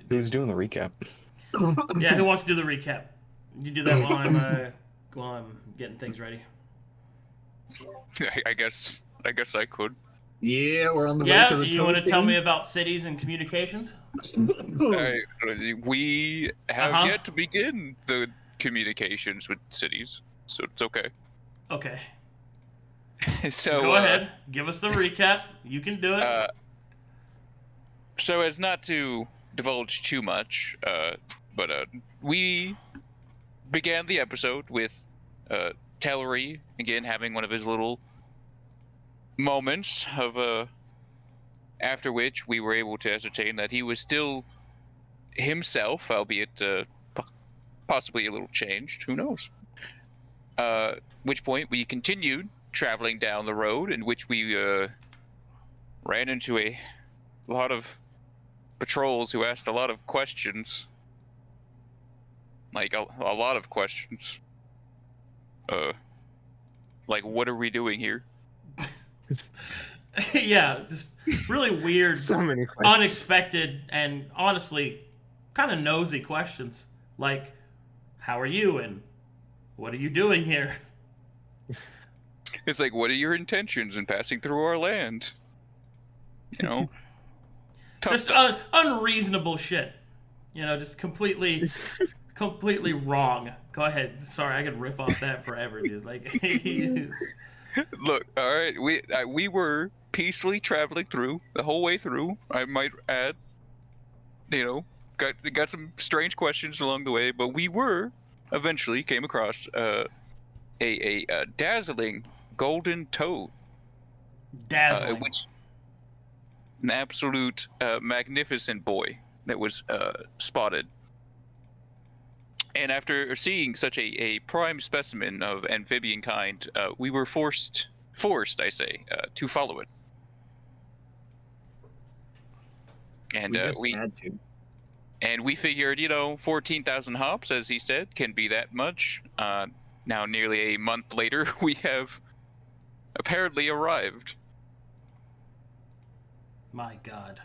Who's doing the recap? Yeah, who wants to do the recap? You do that while I'm getting things ready. I guess I could. Yeah, we're on the way to the you want to tell me about cities and communications? We have yet to begin the communications with cities, so it's okay. Okay. So go ahead, give us the recap. You can do it. So as not to divulge too much, but we began the episode with Telry again having one of his little moments of after which we were able to ascertain that he was still himself, albeit possibly a little changed. Who knows? Which point we continued traveling down the road, in which we ran into a lot of patrols who asked a lot of questions. Like a lot of questions. Like, what are we doing here? Yeah, just really weird, So many questions. unexpected, and honestly, kind of nosy questions. Like, how are you, and what are you doing here? It's like, what are your intentions in passing through our land? You know? Just unreasonable shit. You know, just completely wrong. Go ahead. Sorry, I could riff off that forever, dude. Like, he is... Look, all right, we were peacefully traveling through the whole way through. I might add, you know, got some strange questions along the way, but we were eventually came across a dazzling golden toad. Dazzling. An absolute magnificent boy that was spotted. And after seeing such a prime specimen of amphibian kind, we were forced, I say, to follow it. And we had to. And we figured, 14,000 hops, as he said, can be that much. Now, nearly a month later, we have apparently arrived. My God.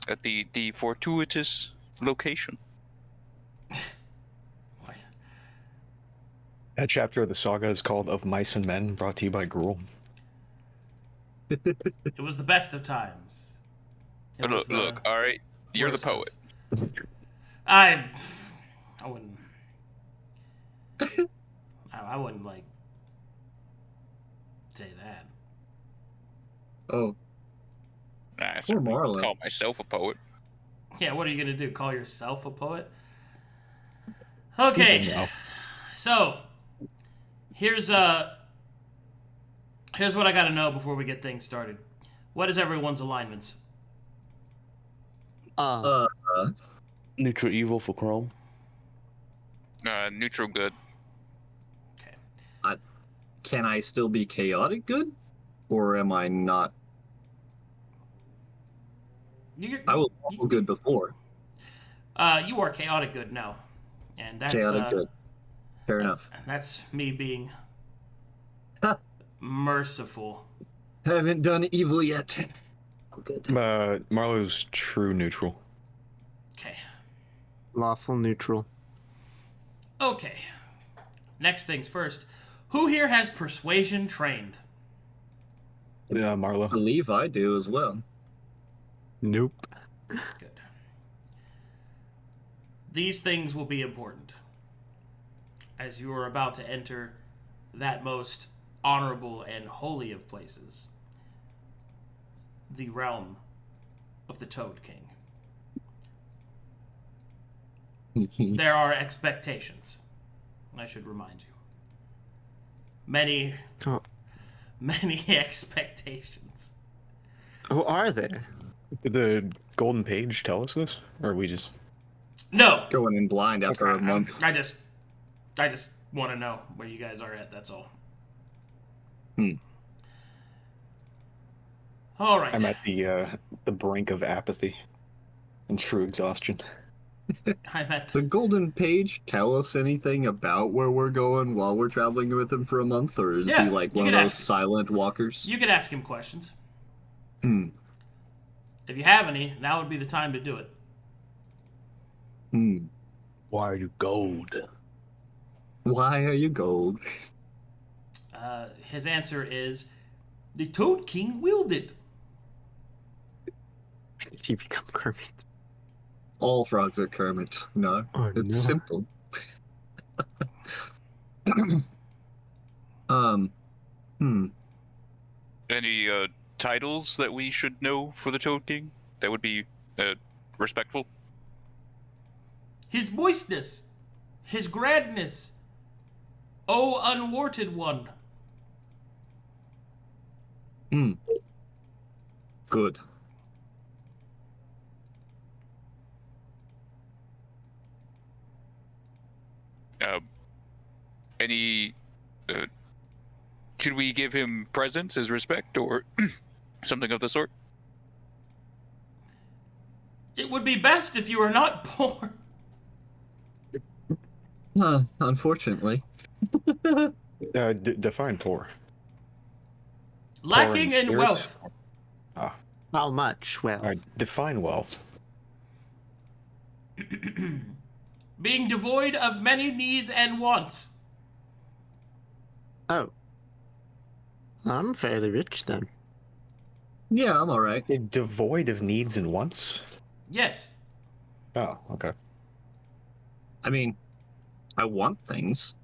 At the fortuitous location. What? That chapter of the saga is called Of Mice and Men, brought to you by Gruul. It was the best of times. Look, all right, you're the poet. I wouldn't. I wouldn't like say that. Oh, I poor Marlowe. call myself a poet. Yeah, what are you gonna do? Call yourself a poet? Okay, No. so here's what I gotta know before we get things started. What is everyone's alignments? Neutral evil for Chrome. Neutral good. Okay. Can I still be chaotic good? Or am I not? I was lawful good before. You are chaotic good now, and that's Chaotic good. Fair enough. That's me being merciful. Haven't done evil yet. Good. Marlowe's true neutral. Okay. Lawful neutral. Okay. Next things first. Who here has persuasion trained? Yeah, I Marlowe. believe I do as well. Nope. Good. These things will be important, as you are about to enter that most honorable and holy of places, the realm of the Toad King. There are expectations, I should remind you. Many expectations. Who are there? Did the golden page tell us this? Or we just... No! Going in blind after a month. I just want to know where you guys are at, that's all. All right. I'm at the brink of apathy and true exhaustion. I'm at The golden page tell us anything about where we're going while we're traveling with him for a month, or is Yeah, he like you one of can those ask. silent walkers? You can ask him questions. If you have any, now would be the time to do it. Why are you gold? Why are you gold? His answer is, the Toad King willed it. Did you become Kermit? All frogs are Kermit. No, Oh, it's no. simple. Any titles that we should know for the Toad King that would be respectful? His moistness, his grandness, O unwarted one. Good. Any should we give him presents as respect or something of the sort? It would be best if you were not poor. Unfortunately. Define poor. Lacking in spirits? wealth. How much? Well, All right, define wealth. Being devoid of many needs and wants. oh. I'm fairly rich then. Yeah, I'm alright. Devoid of needs and wants? Yes. Oh, okay. I mean, I want things,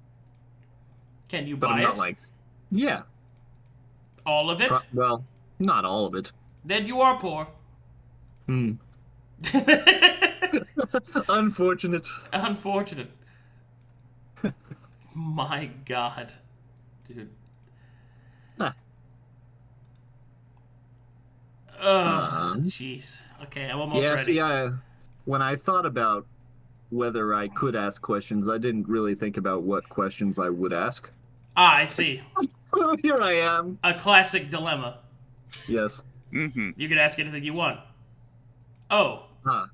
Can you but buy I'm it? not like, yeah. All of it? Well, not all of it. Then you are poor. Unfortunate. Unfortunate. My God. Dude. Oh, jeez. Okay, I'm almost Yeah, ready. see, when I thought about whether I could ask questions, I didn't really think about what questions I would ask. Ah, I see. So here I am. A classic dilemma. Yes. Mm-hmm. You could ask anything you want. Oh, Huh.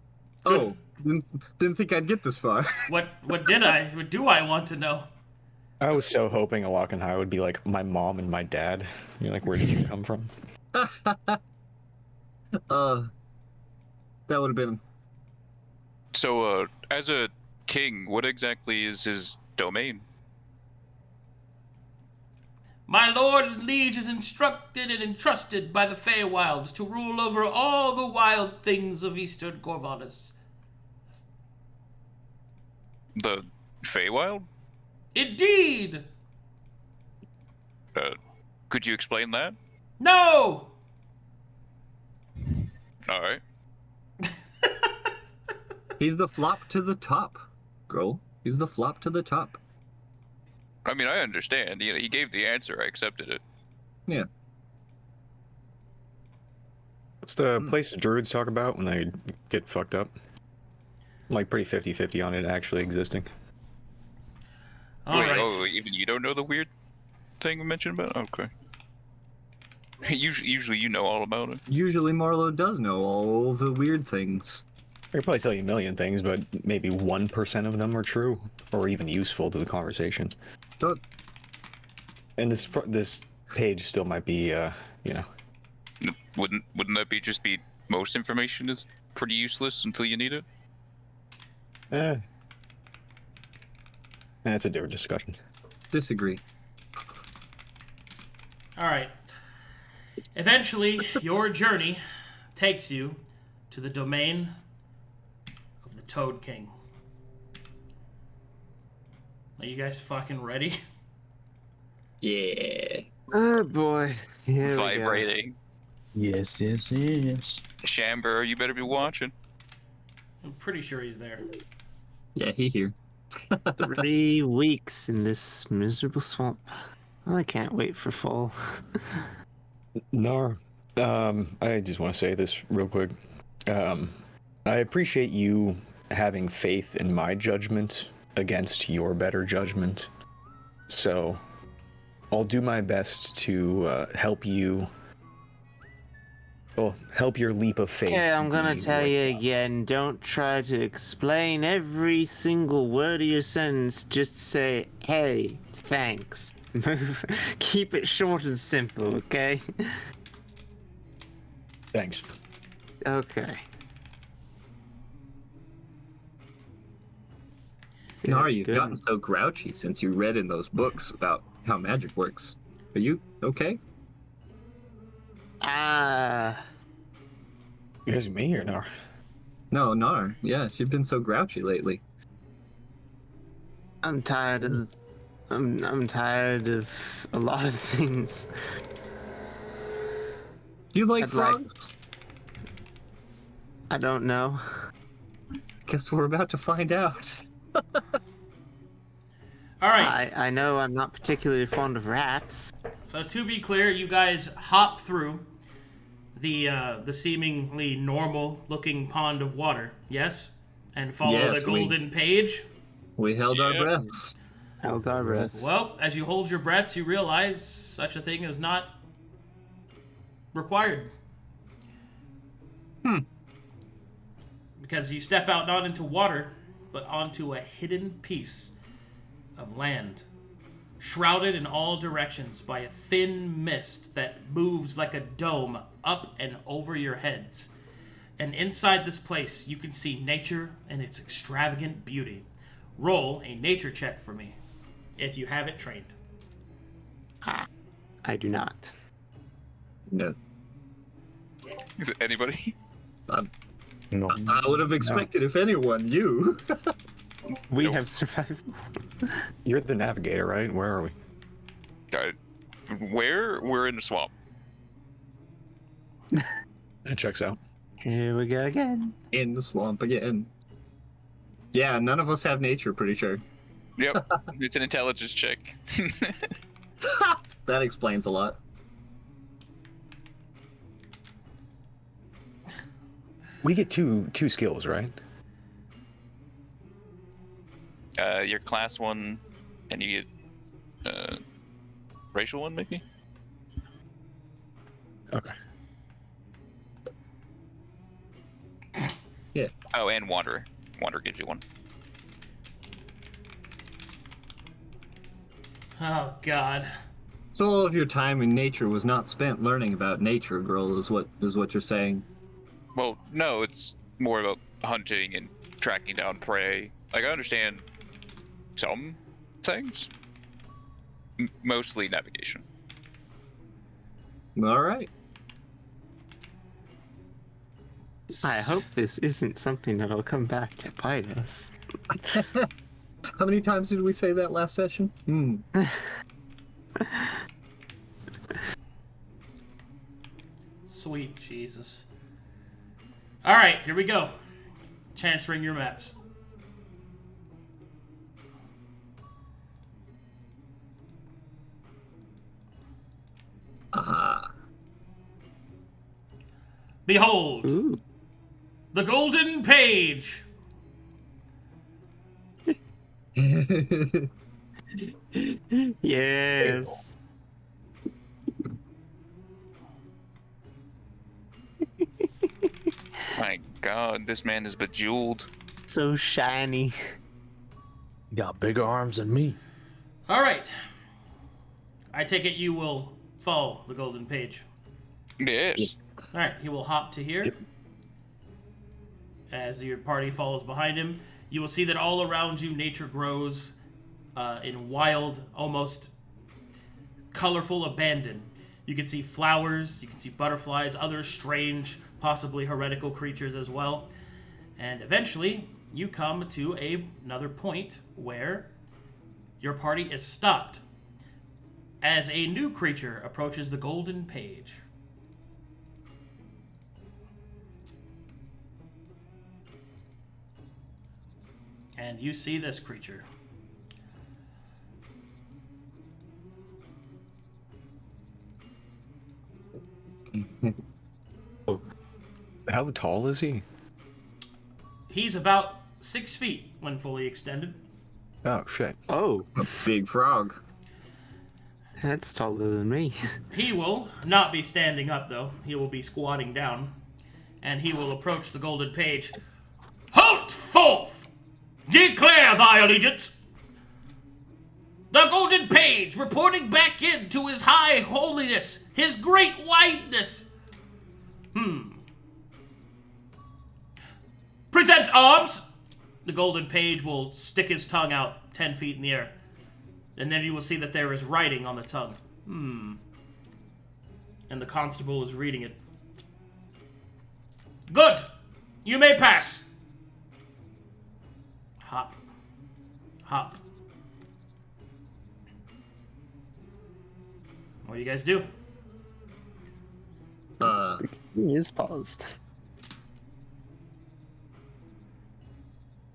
Good. Oh, didn't think I'd get this far. what do I want to know? I was so hoping Alakan would be like my mom and my dad. You're like, where did you come from? That would have been. So, as a king, what exactly is his domain? My lord and liege is instructed and entrusted by the Feywilds to rule over all the wild things of Eastern Corvallis. The Feywild? Indeed! Could you explain that? No! All right. He's the flop to the top, Gruul. He's the flop to the top. I mean, I understand. You know, he gave the answer. I accepted it. Yeah. What's the place druids talk about when they get fucked up? I'm like pretty 50-50 on it actually existing. All Wait, right. oh, even you don't know the weird thing we mentioned about? Okay. Usually you know all about it. Usually Marlowe does know all the weird things. I could probably tell you a million things, but maybe 1% of them are true or even useful to the conversation. Don't. And this page still might be, you know. Wouldn't that be just be most information is pretty useless until you need it? That's a different discussion. Disagree. All right. Eventually, your journey takes you to the domain of the Toad King. Are you guys fucking ready? Yeah. Oh boy. Here Vibrating. Yes, yes, yes. Chamber, you better be watching. I'm pretty sure he's there. Yeah, he here. 3 weeks in this miserable swamp. I can't wait for fall. Knarh, I just want to say this real quick. I appreciate you having faith in my judgment against your better judgment. So, I'll do my best to help you. Well, help your leap of faith. Okay, I'm gonna be tell you worthwhile. again, don't try to explain every single word of your sentence. Just say, hey, thanks. Keep it short and simple, okay? Thanks. Okay. Knarh, you've Good. gotten so grouchy since you read in those books about how magic works. Are you okay? You guys me or no? No, Knarh. Yeah, you've been so grouchy lately. I'm tired of. I'm tired of a lot of things. Do you like I'd like- frogs? I don't know. Guess we're about to find out. All right. I know I'm not particularly fond of rats. So to be clear, you guys hop through the seemingly normal-looking pond of water, yes, and follow Yes, the golden page. We held our Yeah. breaths. Held our breaths. Well, as you hold your breaths, you realize such a thing is not required. Because you step out not into water, but onto a hidden piece of land, shrouded in all directions by a thin mist that moves like a dome up and over your heads. And inside this place, you can see nature and its extravagant beauty. Roll a nature check for me, if you have it trained. I do not. No, Is it anybody? No. I would have expected, if anyone, you. We Nope. have survived. You're the navigator, right? Where are we? Where? We're in the swamp. That checks out. Here we go again. In the swamp again. Yeah, none of us have nature, pretty sure. Yep. It's an intelligence check. That explains a lot. We get two skills, right? Your class one, and you get racial one, maybe? Okay. Yeah. Oh, and Wanderer. Wanderer gives you one. Oh, God. So all of your time in nature was not spent learning about nature, Gruul, is what you're saying. Well, no, it's more about hunting and tracking down prey. Like, I understand some things. Mostly navigation. All right. I hope this isn't something that'll come back to bite us. How many times did we say that last session? Sweet Jesus. All right, here we go. Transferring your maps. Behold, Ooh. the golden page. Yes. My God, this man is bejeweled. So shiny. You got bigger arms than me. All right. I take it you will follow the golden page. Yes. All right, he will hop to here. As your party follows behind him, you will see that all around you nature grows in wild, almost colorful abandon. You can see flowers, you can see butterflies, other strange, possibly heretical creatures as well. And eventually, you come to another point where your party is stopped as a new creature approaches the golden page. And you see this creature. How tall is he? He's about 6 feet when fully extended. Oh, shit. Oh, Big frog. that's taller than me. He will not be standing up, though. He will be squatting down. And he will approach the golden page. Halt forth! Declare thy allegiance! The golden page reporting back in to his high holiness, his great wideness. Present arms! The golden page will stick his tongue out 10 feet in the air. And then you will see that there is writing on the tongue. And the constable is reading it. Good! You may pass! Hop. Hop. What do you guys do? The king is paused.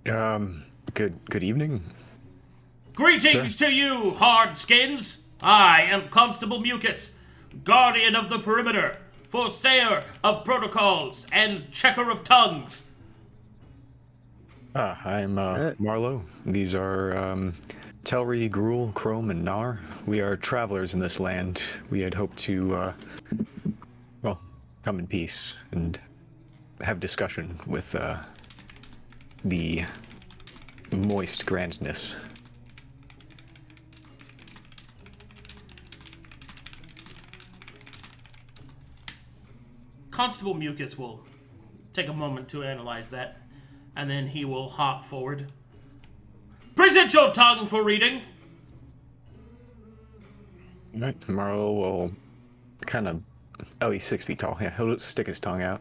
Good evening. Greetings to you, hard skins! I am Constable Mucus, guardian of the perimeter, forsayer of protocols, and checker of tongues. I'm Marlowe. These are Telry, Gruul, Chrome, and Knarh. We are travelers in this land. We had hoped to, come in peace and have discussion with the moist grandness. Constable Mucus will take a moment to analyze that, and then he will hop forward. Present your tongue for reading. All right, Marlowe will kind of... Oh, he's 6 feet tall. Yeah, he'll stick his tongue out.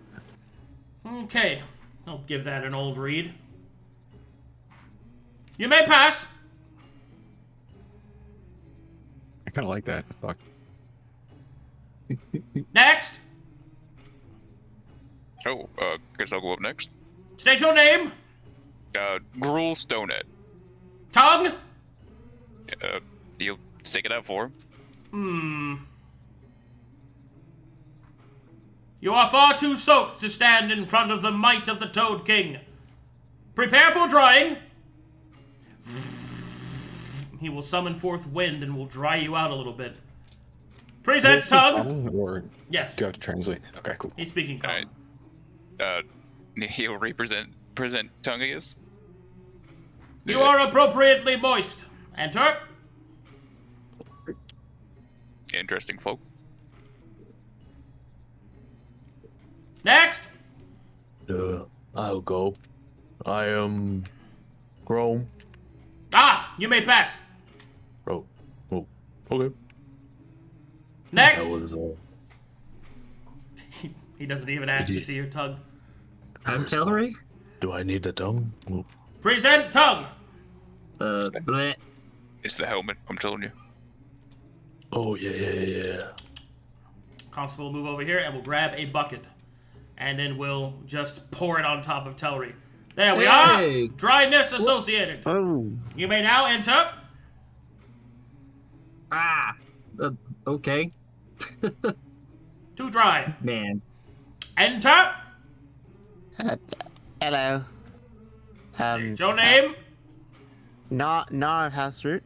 Okay, I'll give that an old read. You may pass. I kind of like that. Fuck. Next. Oh, guess I'll go up next. State your name. Gruul Stonehead. Tongue. You'll stick it out for him. You are far too soaked to stand in front of the might of the Toad King. Prepare for drying. He will summon forth wind and will dry you out a little bit. Present tongue. Or Yes. do I have to translate? Okay, cool. He's speaking common. Alright. He'll present tongue, I guess. You are appropriately moist. Enter. Interesting folk. Next. I'll go. I am Chrome. Ah, you may pass. Oh, okay. Next. That was He doesn't even ask to see your tongue. I'm Telry. Do I need the tongue? Oh, Present tongue. Bleh. It's the helmet, I'm telling you. oh yeah. Constable will move over here and will grab a bucket. And then we'll just pour it on top of Telry. There we Hey. are! Dryness associated. Oh, You may now enter. Ah. Okay. Too dry. Man. Enter. hello. State your name. Knarh house root.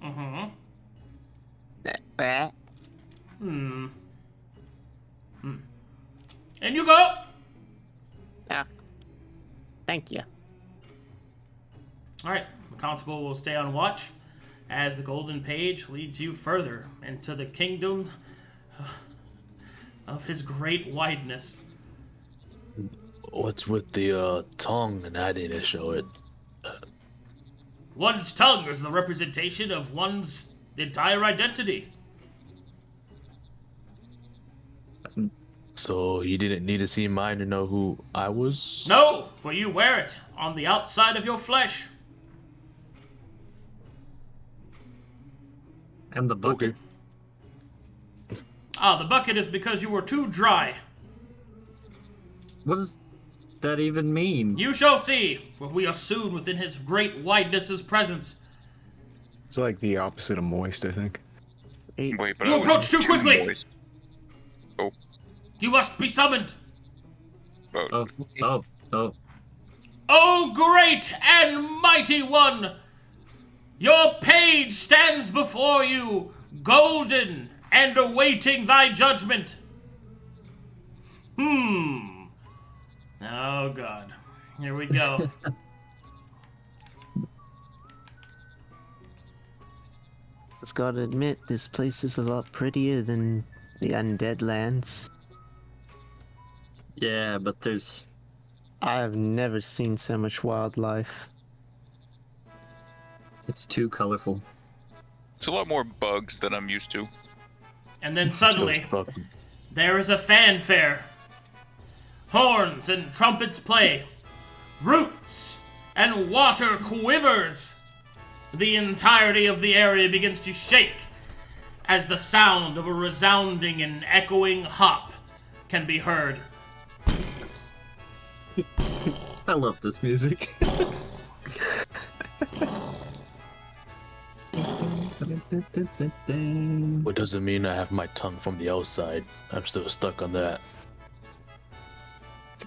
Mm-hmm. Eh, And you go. ah, thank you. All right. The constable will stay on watch as the golden page leads you further into the kingdom of his great wideness. What's with the tongue and I didn't show it? One's tongue is the representation of one's entire identity. So you didn't need to see mine to know who I was? No, for you wear it on the outside of your flesh. And the bucket. Okay. Ah, the bucket is because you were too dry. What does that even mean? You shall see, for we are soon within his great wideness's presence. It's like the opposite of moist, I think. Wait, but You I was approach too quickly! moist. Oh, You must be summoned. oh. Oh. O great and mighty one! Your page stands before you, golden and awaiting thy judgment. Oh, God. Here we go. Just gotta admit, this place is a lot prettier than the undead lands. Yeah, but there's... I have never seen so much wildlife. It's too colorful. It's a lot more bugs than I'm used to. And then suddenly, Fucking- there is a fanfare. Horns and trumpets play. Roots and water quivers. The entirety of the area begins to shake as the sound of a resounding and echoing hop can be heard. I love this music. What doesn't mean I have my tongue from the outside. I'm still stuck on that.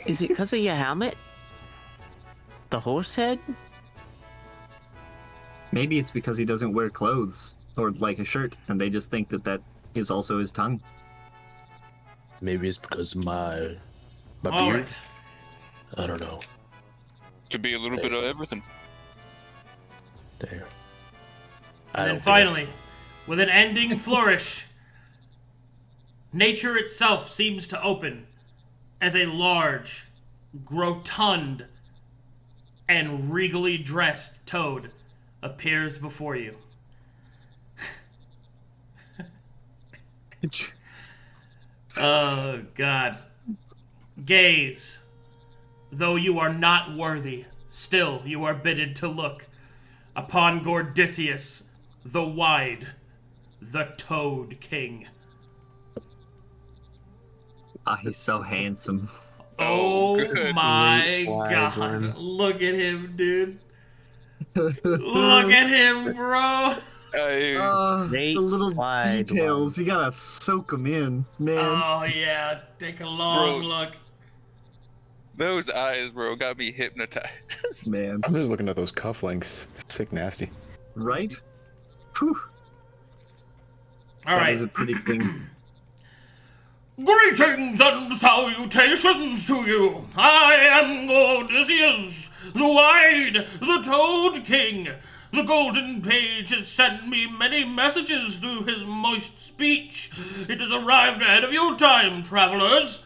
Is it because of your helmet? The horse head? Maybe it's because he doesn't wear clothes or like a shirt, and they just think that that is also his tongue. Maybe it's because my beard. Alright. I don't know. Could be a little bit of everything. There. And then finally, with an ending flourish, nature itself seems to open as a large, rotund, and regally dressed toad appears before you. Oh, God. Gaze. Though you are not worthy, still you are bidden to look upon Gordicius, the Wide, the Toad King. Ah, he's so handsome. Oh good. my Wide God. one. Look at him, dude. Look at him, bro. Great The little wide details, you gotta soak them in, man. Oh, yeah. Take a long Bro. look. Those eyes, bro, got me hypnotized. Man, I'm just looking at those cufflinks. Sick nasty. right? Whew. All That right. was a pretty thing. Greetings and salutations to you. I am Odysseus, the Wide, the Toad King. The Golden Page has sent me many messages through his moist speech. It has arrived ahead of your time, travelers.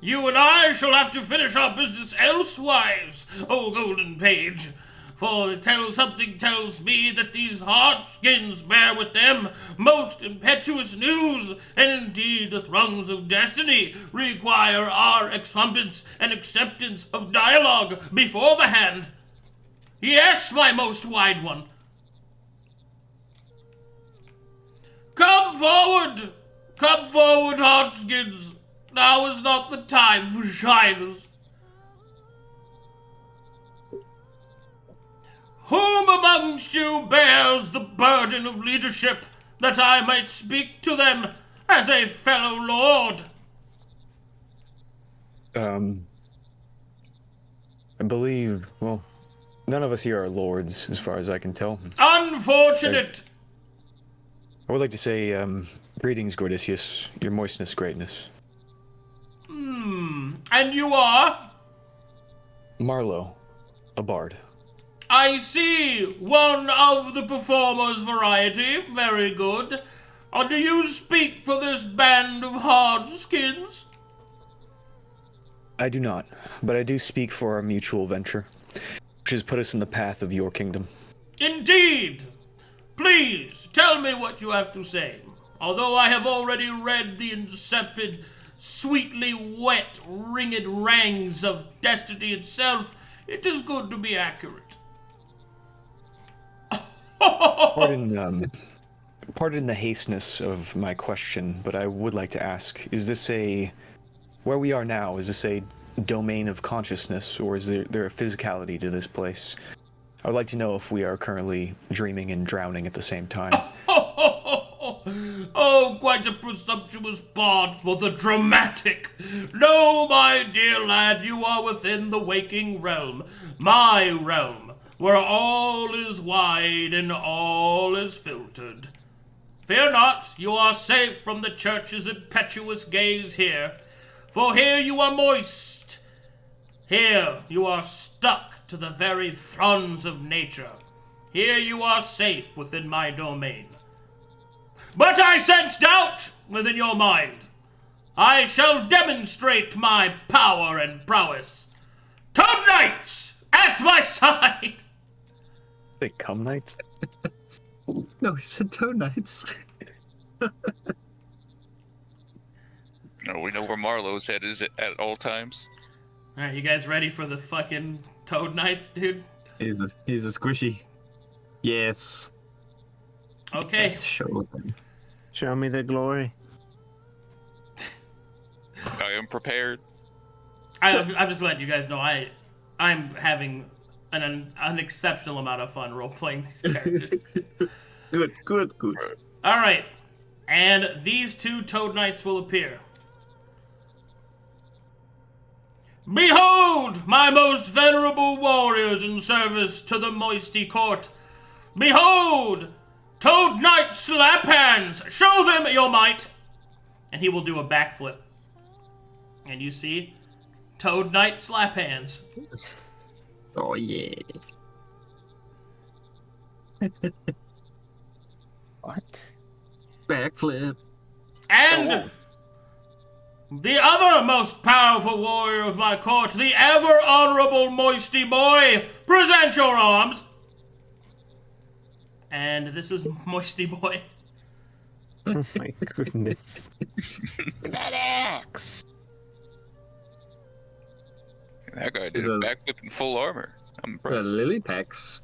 You and I shall have to finish our business elsewise, O Golden Page. For something tells me that these hard skins bear with them most impetuous news, and indeed the throngs of destiny require our acceptance and acceptance of dialogue before the hand. Yes, my most wide one. Come forward, hard skins. Now is not the time for shyness. Whom amongst you bears the burden of leadership, that I might speak to them as a fellow lord? I believe, well, none of us here are lords, as far as I can tell. Unfortunate. I would like to say, greetings, Gordicius, your moistness, greatness. And you are? Marlowe, a bard. I see. One of the performer's variety. Very good. Do you speak for this band of hard skins? I do not, but I do speak for our mutual venture, which has put us in the path of your kingdom. Indeed. Please, tell me what you have to say. Although I have already read the insipid, sweetly wet, ringed rangs of destiny itself, it is good to be accurate. Pardon the hasteness of my question, but I would like to ask, is this where we are now, is this a domain of consciousness, or is there a physicality to this place? I would like to know if we are currently dreaming and drowning at the same time. Oh, quite a presumptuous part for the dramatic. No, my dear lad, you are within the waking realm, my realm, where all is wide and all is filtered. Fear not, you are safe from the church's impetuous gaze here, for here you are moist. Here you are stuck to the very fronds of nature. Here you are safe within my domain. But I sense doubt within your mind. I shall demonstrate my power and prowess. Toad Knights at my side! They come knights? No, he said Toad Knights. No, we know where Marlowe's head is at all times. Alright, you guys ready for the fucking Toad Knights, dude? He's a squishy. Yes. Okay. Let's show them. Show me the glory. I am prepared. I'm just letting you guys know I'm having an unexceptional amount of fun role-playing these characters. Good. Alright, and these 2 Toad Knights will appear. Behold, my most venerable warriors in service to the Moisty Court. Behold, Toad Knight Slap Hands, show them your might. And he will do a backflip. And you see, Toad Knight Slap Hands. Oh, yeah. What? Backflip. And the other most powerful warrior of my court, the ever honorable Moisty Boy, present your arms. And this is Moisty Boy. Oh my goodness. That axe! That guy did Is a a- backflip in full armor. I'm The impressed. lily packs.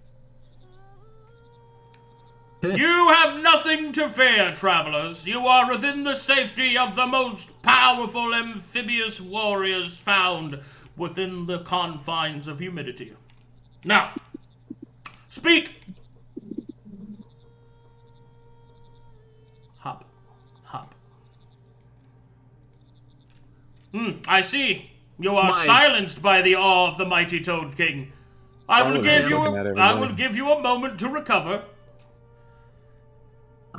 You have nothing to fear, travelers. You are within the safety of the most powerful amphibious warriors found within the confines of humidity. Now, speak. Hop. I see. You are My- silenced by the awe of the mighty Toad King. I will Oh, give yeah, you looking at I everybody. will give you a moment to recover.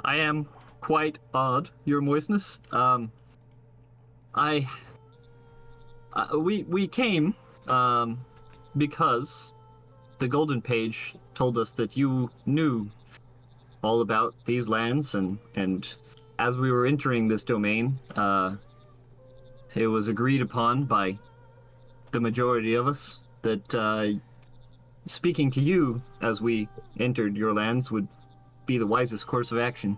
I am quite odd, your moistness. We came, because the Golden Page told us that you knew all about these lands, and as we were entering this domain, it was agreed upon by the majority of us that, speaking to you as we entered your lands would be the wisest course of action.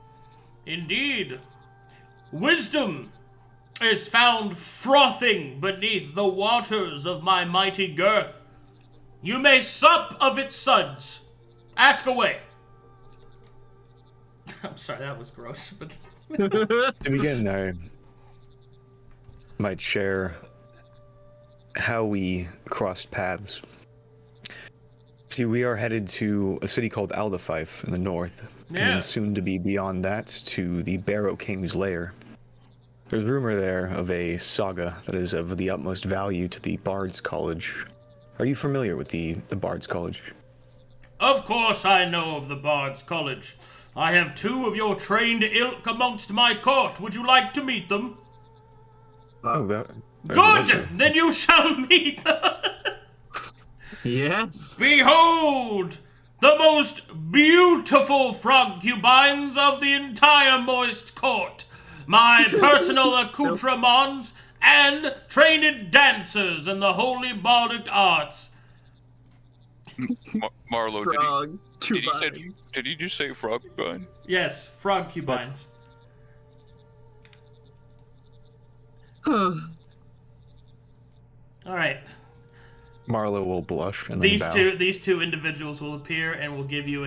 Indeed. Wisdom is found frothing beneath the waters of my mighty girth. You may sup of its suds. Ask away. I'm sorry, that was gross. But To begin, I might share how we crossed paths. See, we are headed to a city called Aldafife in the north, and Yeah. then soon to be beyond that to the Barrow King's lair. There's rumor there of a saga that is of the utmost value to the Bard's College. Are you familiar with the Bard's College? of course I know of the Bard's College. I have 2 of your trained ilk amongst my court. Would you like to meet them? Oh, that. Good! Then you shall meet them. Yes. Behold, the most beautiful frogcubines of the entire moist court, my personal accoutrements and trained dancers in the holy bardic arts. Marlowe, Frog. did he just say frog gun? Yes, frogcubines. All right. Marlowe will blush and then bow. These two individuals will appear and will give you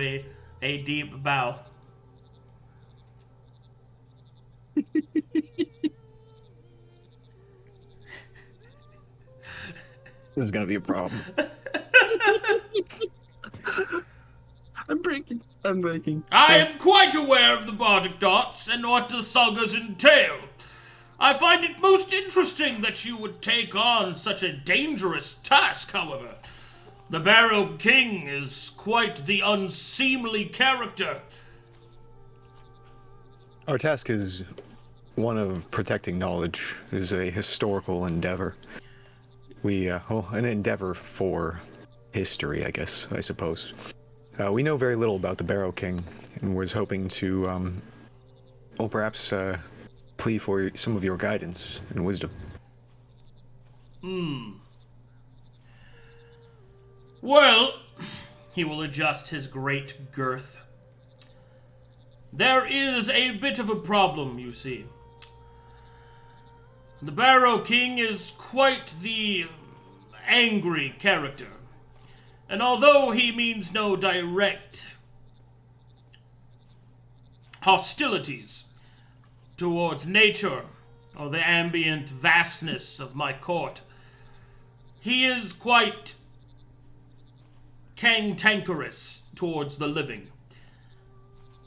a deep bow. This is gonna be a problem. I'm breaking. I am quite aware of the bardic arts and what the sagas entail. I find it most interesting that you would take on such a dangerous task, however. The Barrow King is quite the unseemly character. Our task is one of protecting knowledge. It is a historical endeavor. An endeavor for history, I guess, I suppose. We know very little about the Barrow King, and was hoping to, perhaps, plea for some of your guidance and wisdom. Well, he will adjust his great girth. There is a bit of a problem, you see. The Barrow King is quite the angry character. And although he means no direct hostilities towards nature or the ambient vastness of my court, he is quite cantankerous towards the living.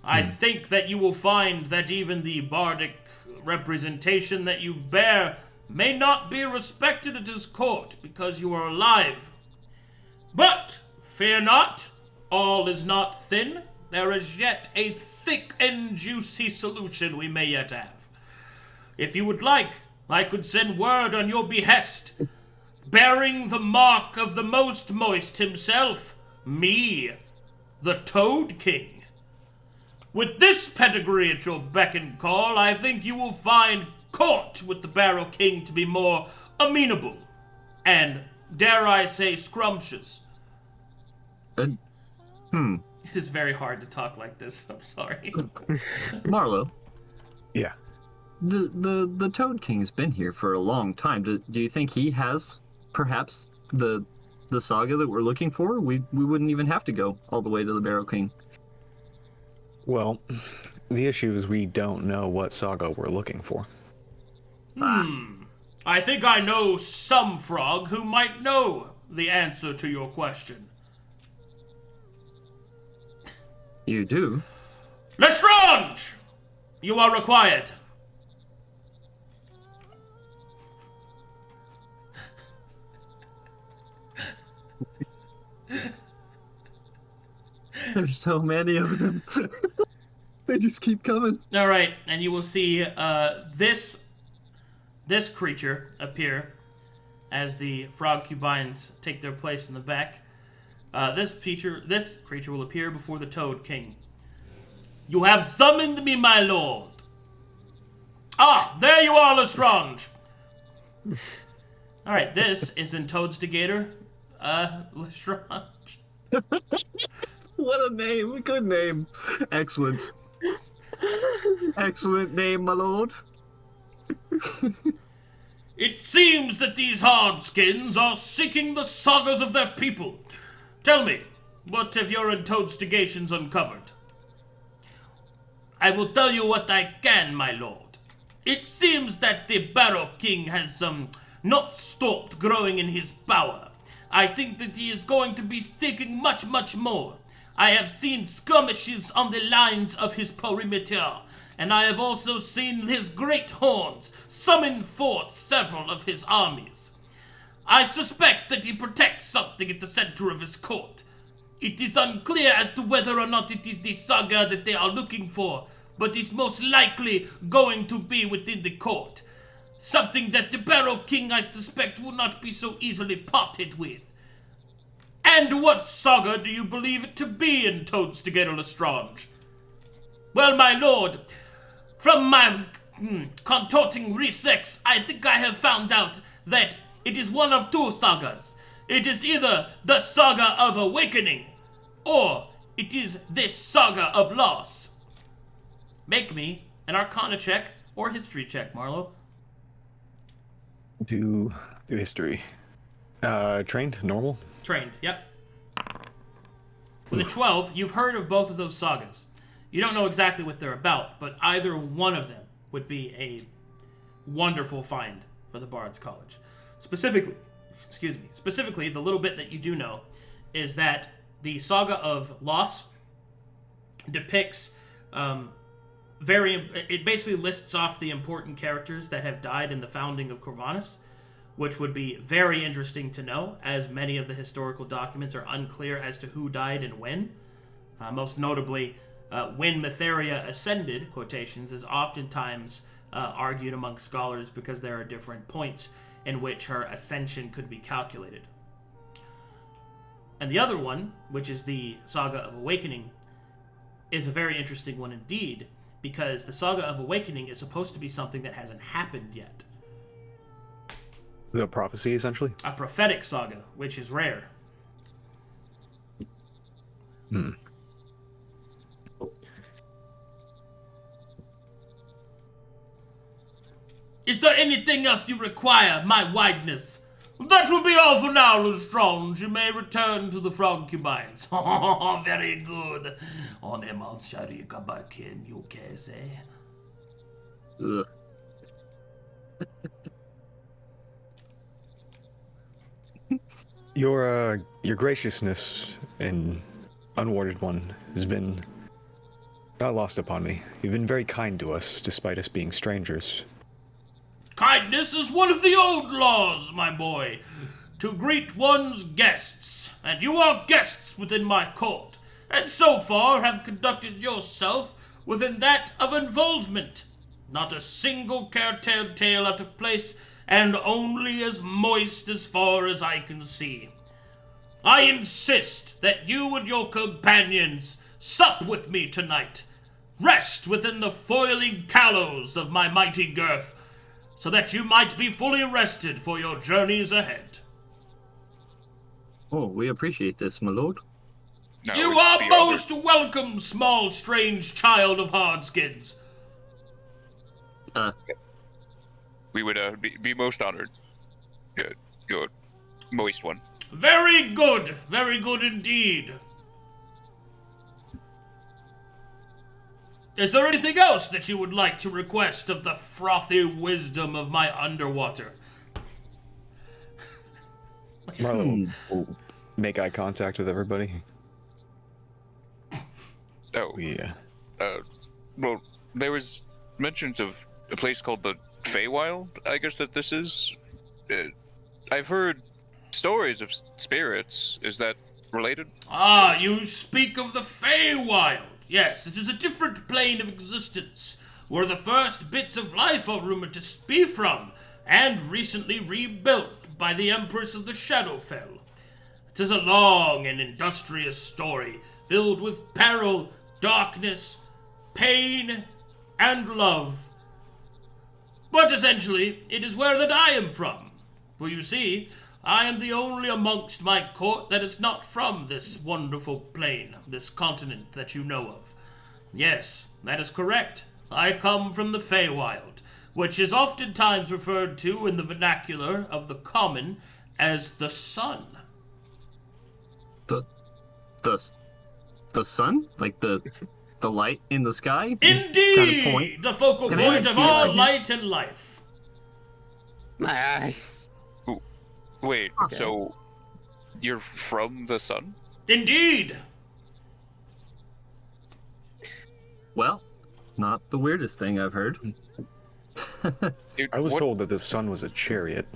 I think that you will find that even the bardic representation that you bear may not be respected at his court because you are alive. But fear not, all is not thin. There is yet a thick and juicy solution we may yet have. If you would like, I could send word on your behest, bearing the mark of the most moist himself, me, the Toad King. With this pedigree at your beck and call, I think you will find court with the Barrow King to be more amenable and, dare I say, scrumptious. It is very hard to talk like this, I'm sorry. Marlowe, Yeah. the Toad King's been here for a long time. Do you think he has perhaps the saga that we're looking for? We wouldn't even have to go all the way to the Barrow King. Well, the issue is we don't know what saga we're looking for. I think I know some frog who might know the answer to your question. You do? Lestrange! You are required. There's so many of them. They just keep coming. All right, and you will see this creature appear as the frog cubines take their place in the back. This creature will appear before the Toad King. You have summoned me, my lord. Ah, there you are, Lestrange. All right, this is in Toadstigator, Lestrange. What a name. Good name. Excellent. Excellent name, my lord. It seems that these hardskins are seeking the sagas of their people. Tell me, what have your Toadstigations uncovered? I will tell you what I can, my lord. It seems that the Barrow King has not stopped growing in his power. I think that he is going to be seeking much, much more. I have seen skirmishes on the lines of his perimeter, and I have also seen his great horns summon forth several of his armies. I suspect that he protects something at the center of his court. It is unclear as to whether or not it is the saga that they are looking for, but it's most likely going to be within the court. Something that the Barrow King, I suspect, will not be so easily parted with. And what saga do you believe it to be in Toadstigator Lestrange? Well, my lord, from my contorting research, I think I have found out that it is one of two sagas. It is either the Saga of Awakening, or it is this Saga of Loss. Make me an Arcana check or History check, Marlowe. Do history. Trained? Normal? Trained, yep. With a 12, you've heard of both of those sagas. You don't know exactly what they're about, but either one of them would be a wonderful find for the Bard's College. Specifically, the little bit that you do know is that the Saga of Loss depicts it basically lists off the important characters that have died in the founding of Corvinus, which would be very interesting to know, as many of the historical documents are unclear as to who died and when. Most notably, when Matheria ascended, quotations, is oftentimes argued among scholars because there are different points in which her ascension could be calculated. And the other one, which is the Saga of Awakening, is a very interesting one indeed, because the Saga of Awakening is supposed to be something that hasn't happened yet. The prophecy, essentially? A prophetic saga, which is rare. Is there anything else you require, my wideness? That will be all for now, Lestrange. You may return to the Frogcubines. Very good. On emal sharika bakin yukese. Ugh. Your graciousness and unwarded one has been not lost upon me. You've been very kind to us, despite us being strangers. Kindness is one of the old laws, my boy, to greet one's guests, and you are guests within my court, and so far have conducted yourself within that of involvement. Not a single caretail tale out of place, and only as moist as far as I can see. I insist that you and your companions sup with me tonight. Rest within the foiling callows of my mighty girth, so that you might be fully rested for your journeys ahead. Oh, we appreciate this, my lord. No, You it'd are be most welcome, small strange child of Hardskins. We would be most honored. Your moist one. Very good indeed. Is there anything else that you would like to request of the frothy wisdom of my underwater? Marlowe will make eye contact with everybody. Oh, Yeah. well, there was mentions of a place called the Feywild, I guess that this is. I've heard stories of spirits. Is that related? Ah, you speak of the Feywild. Yes, it is a different plane of existence, where the first bits of life are rumored to be from, and recently rebuilt by the Empress of the Shadowfell. It is a long and industrious story, filled with peril, darkness, pain, and love. But essentially, it is where that I am from. For you see, I am the only amongst my court that is not from this wonderful plane, this continent that you know of. Yes, that is correct. I come from the Feywild, which is oftentimes referred to in the vernacular of the common as the sun. The sun? Like the light in the sky? Indeed! Kind of point. The focal Can I point of see it all right here? light and life. My eyes. Wait, Okay. so you're from the sun? Indeed! Well, not the weirdest thing I've heard. Dude, I was what- told that the sun was a chariot.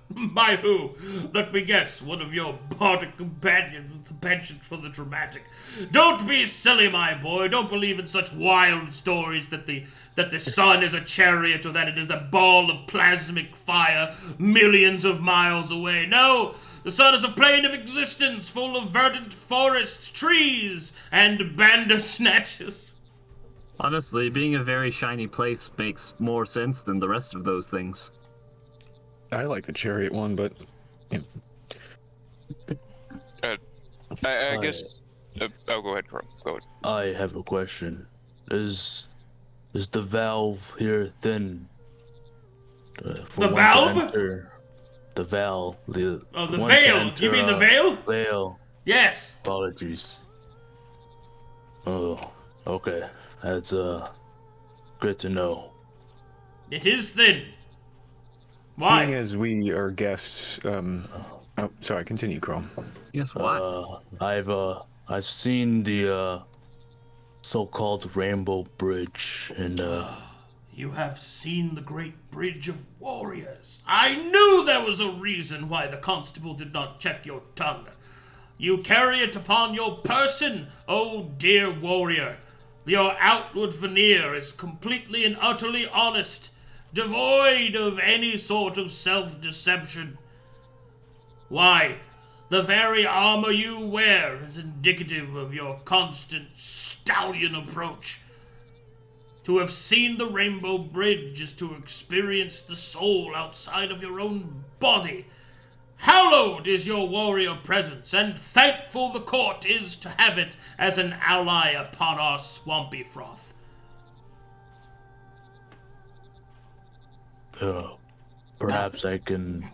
By who? Let me guess, one of your bardic companions with a penchant for the dramatic. Don't be silly, my boy. Don't believe in such wild stories that the sun is a chariot or that it is a ball of plasmic fire millions of miles away. No, the sun is a plane of existence full of verdant forests, trees, and bandersnatches. Honestly, being a very shiny place makes more sense than the rest of those things. I like the chariot one, but you know, I guess. Oh, go ahead, Crow. Go ahead. I have a question. Is the valve here thin? For The one to valve? enter? The valve. The Oh, the one to veil. enter, You mean the veil? Veil. Yes. Apologies. Oh, okay. That's good to know. It is thin. Why? being as we are guests, oh, sorry, continue, Chrome. Yes, why? I've seen the so-called Rainbow Bridge, and You have seen the great bridge of warriors. I knew there was a reason why the constable did not check your tongue. You carry it upon your person, oh dear warrior. Your outward veneer is completely and utterly honest, devoid of any sort of self-deception. Why, The very armor you wear is indicative of your constant stallion approach. To have seen the Rainbow Bridge is to experience the soul outside of your own body. Hallowed is your warrior presence, and thankful the court is to have it as an ally upon our swampy froth. Perhaps I can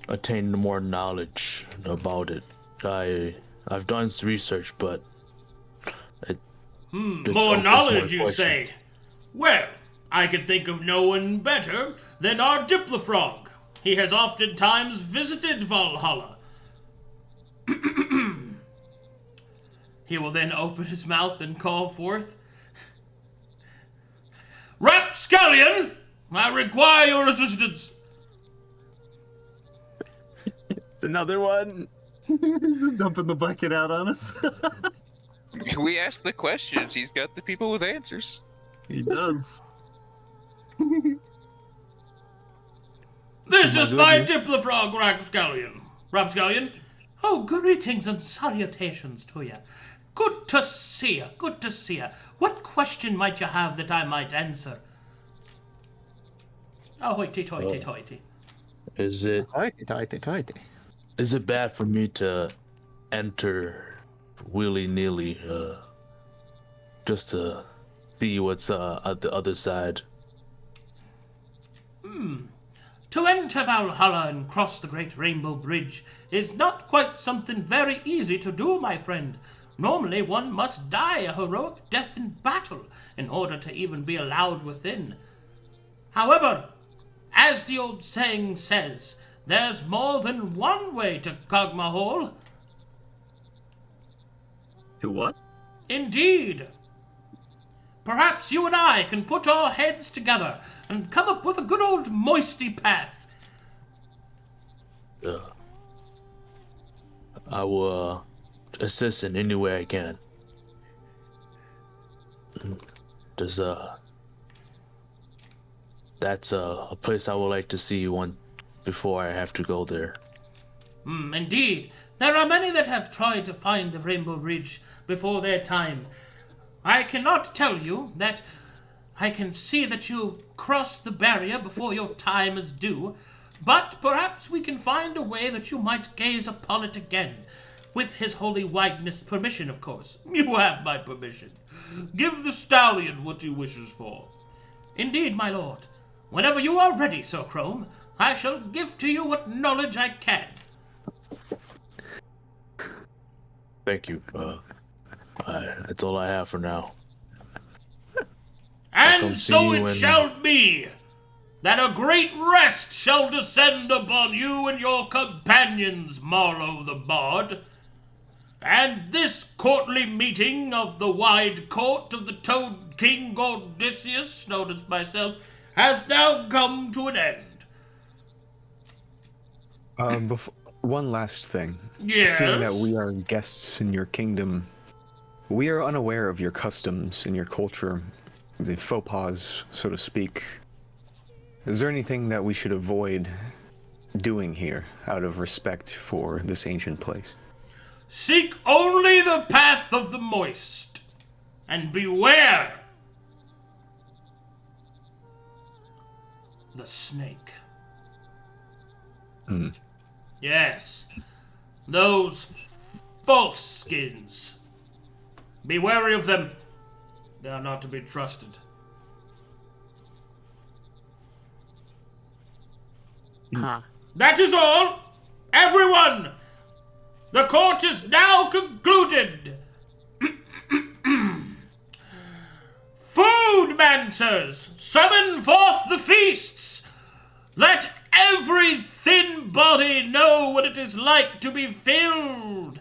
attain more knowledge about it. I've done some research, but more knowledge, you say? Well, I could think of no one better than our Diplofrog. He has oftentimes visited Valhalla. He will then open his mouth and call forth, Rapscallion, I require your assistance. It's another one. Dumping the bucket out on us. We asked the questions. He's got the people with answers. He does. This is my Diplofrog, Rapscallion. Oh, greetings and salutations to you. Good to see you, good to see you. What question might you have that I might answer? Oh, hoity-toity-toity. Is it bad for me to enter willy-nilly, just to see what's at the other side? To enter Valhalla and cross the Great Rainbow Bridge is not quite something very easy to do, my friend. Normally one must die a heroic death in battle in order to even be allowed within. However, as the old saying says, there's more than one way to Kog'Maw Hole. To what? Indeed. Perhaps you and I can put our heads together and come up with a good old moisty path. I will assist in any way I can. That's a place I would like to see one before I have to go there. Indeed. There are many that have tried to find the Rainbow Bridge before their time. I cannot tell you that I can see that you crossed the barrier before your time is due, but perhaps we can find a way that you might gaze upon it again. With his holy wideness' permission, of course. You have my permission. Give the stallion what he wishes for. Indeed, my lord. Whenever you are ready, Sir Chrome, I shall give to you what knowledge I can. Thank you. That's all I have for now. And so it shall be, that a great rest shall descend upon you and your companions, Marlowe the Bard. And this courtly meeting of the wide court of the Toad King Odysseus, known as myself, has now come to an end. One last thing. Yes? Seeing that we are guests in your kingdom, we are unaware of your customs and your culture, the faux pas, so to speak. Is there anything that we should avoid doing here out of respect for this ancient place? Seek only the path of the moist, and beware the snake. Yes, those false skins. Be wary of them. They are not to be trusted. Huh. That is all. Everyone, the court is now concluded. Food mancers, summon forth the feasts. Let every thin body know what it is like to be filled,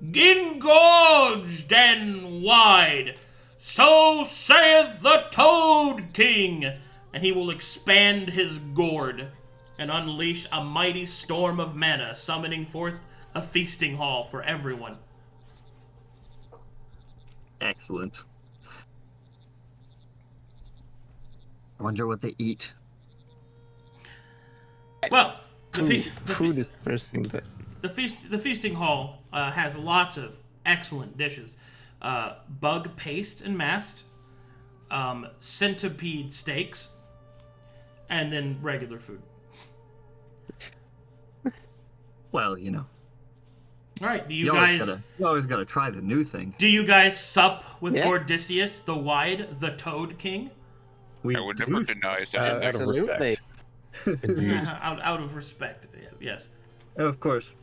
engorged and wide. So saith the Toad King, and he will expand his gourd and unleash a mighty storm of mana, summoning forth a feasting hall for everyone. Excellent. I wonder what they eat. Well, Food is the first thing, but the feasting hall has lots of excellent dishes. Bug paste and mast, centipede steaks, and then regular food. Well, you know, All right, do you always gotta try the new thing. do you guys sup with Yeah. Odysseus the Wide, the Toad King? I would never deny such a Out thing. of Absolutely. respect. out of respect, yes. Of course.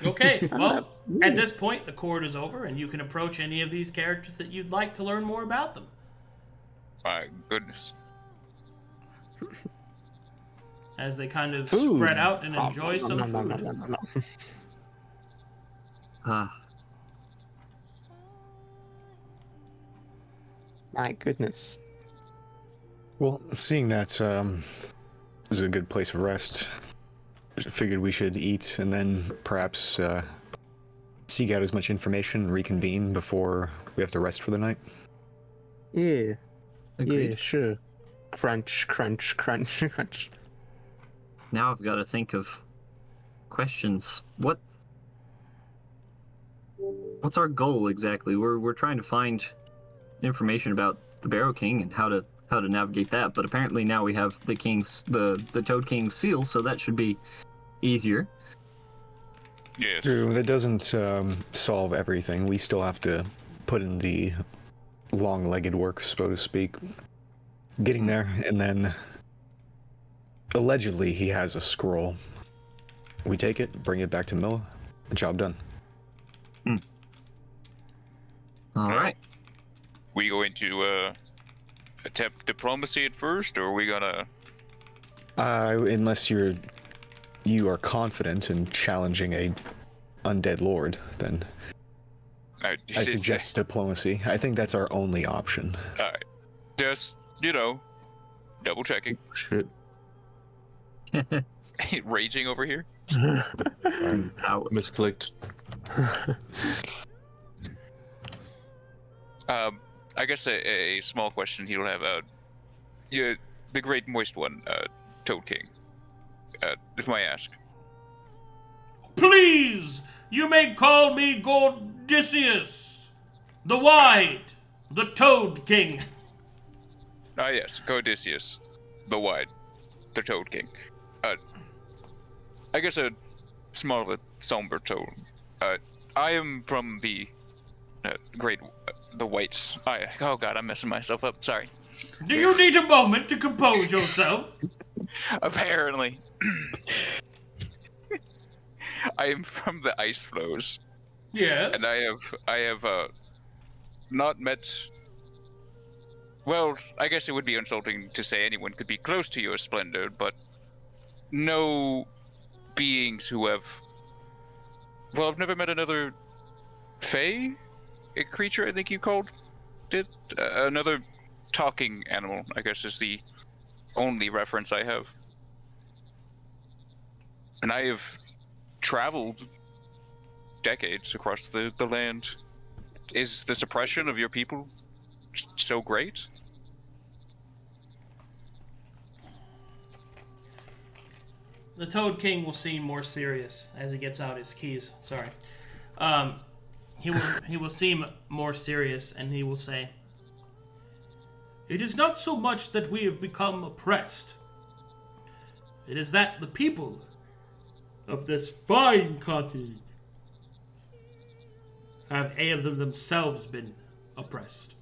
Okay, well, at this point, the court is over, and you can approach any of these characters that you'd like to learn more about them. My goodness. As they kind of Food. spread out and enjoy some food. My goodness. Well, seeing that is a good place of rest, I figured we should eat and then perhaps seek out as much information and reconvene before we have to rest for the night. Yeah. Agreed. Yeah, sure. Crunch, crunch, crunch, crunch. Now I've got to think of questions. What's our goal exactly? We're trying to find information about the Barrow King and how to navigate that, but apparently now we have the Toad King's seal, so that should be easier. Yes. True, that doesn't solve everything. We still have to put in the long-legged work, so to speak. Getting there, and then allegedly he has a scroll. We take it, bring it back to Milla, job done. All right. We going to attempt diplomacy at first, or are we gonna? Unless you are confident in challenging a undead lord, then I suggest diplomacy. I think that's our only option. Alright. Just, double checking. Shit. Raging over here. How Misclicked. I guess a small question he'll have. The Great Moist One, Toad King. If I ask. Please, you may call me Odysseus the Wide, the Toad King. Ah, yes, Odysseus, the Wide, the Toad King. I guess a smaller, somber tone. I am from the the Whites. Oh god, I'm messing myself up. Sorry. Do you need a moment to compose yourself? Apparently. I am from the Ice Flows. Yes. And I have not met. Well, I guess it would be insulting to say anyone could be close to your splendor, but no beings who have. Well, I've never met another Fae, a creature I think you called it. Another talking animal, I guess, is the only reference I have. And I have traveled decades across the land. Is the suppression of your people so great? The Toad King will seem more serious as he gets out his keys. Sorry. He will seem more serious, and he will say, "It is not so much that we have become oppressed. It is that the people of this fine continent have themselves been oppressed.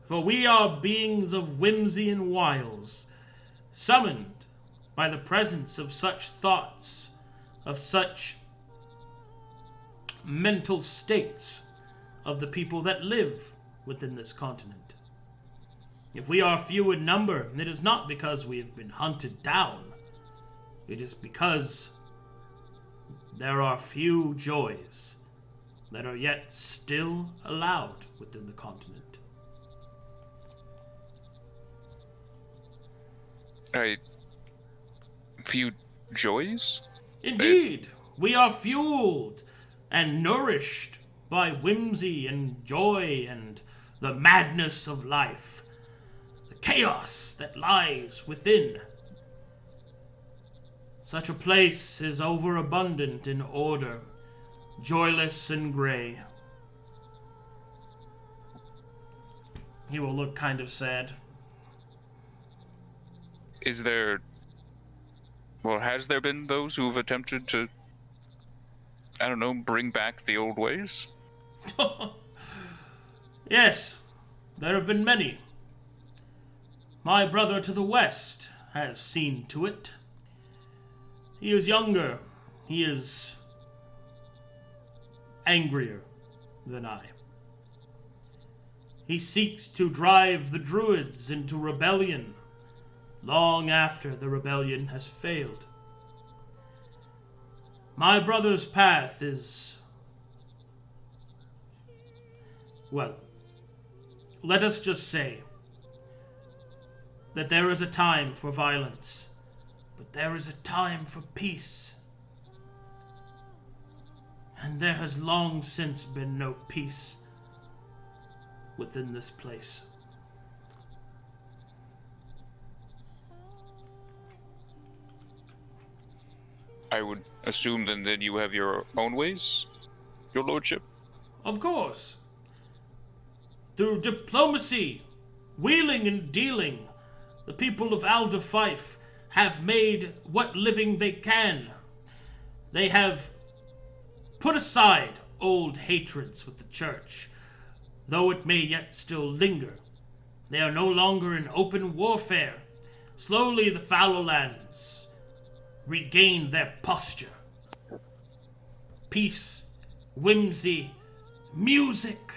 For we are beings of whimsy and wiles, summoned by the presence of such thoughts, of such mental states of the people that live within this continent. If we are few in number, it is not because we have been hunted down. It is because there are few joys that are yet still allowed within the continent." Few joys? Indeed, we are fueled and nourished by whimsy and joy and the madness of life, the chaos that lies within. Such a place is overabundant in order, joyless and gray. He will look kind of sad. Is there... Well, has there been those who've attempted to, I don't know, bring back the old ways? Yes, there have been many. My brother to the west has seen to it. He is younger. He is angrier than I. He seeks to drive the druids into rebellion long after the rebellion has failed. My brother's path is... well, let us just say that there is a time for violence, but there is a time for peace. And there has long since been no peace within this place. I would assume then that you have your own ways, your lordship? Of course. Through diplomacy, wheeling and dealing, the people of Alder Fife have made what living they can. They have put aside old hatreds with the church, though it may yet still linger. They are no longer in open warfare. Slowly the fallow lands regain their posture. Peace, whimsy, music.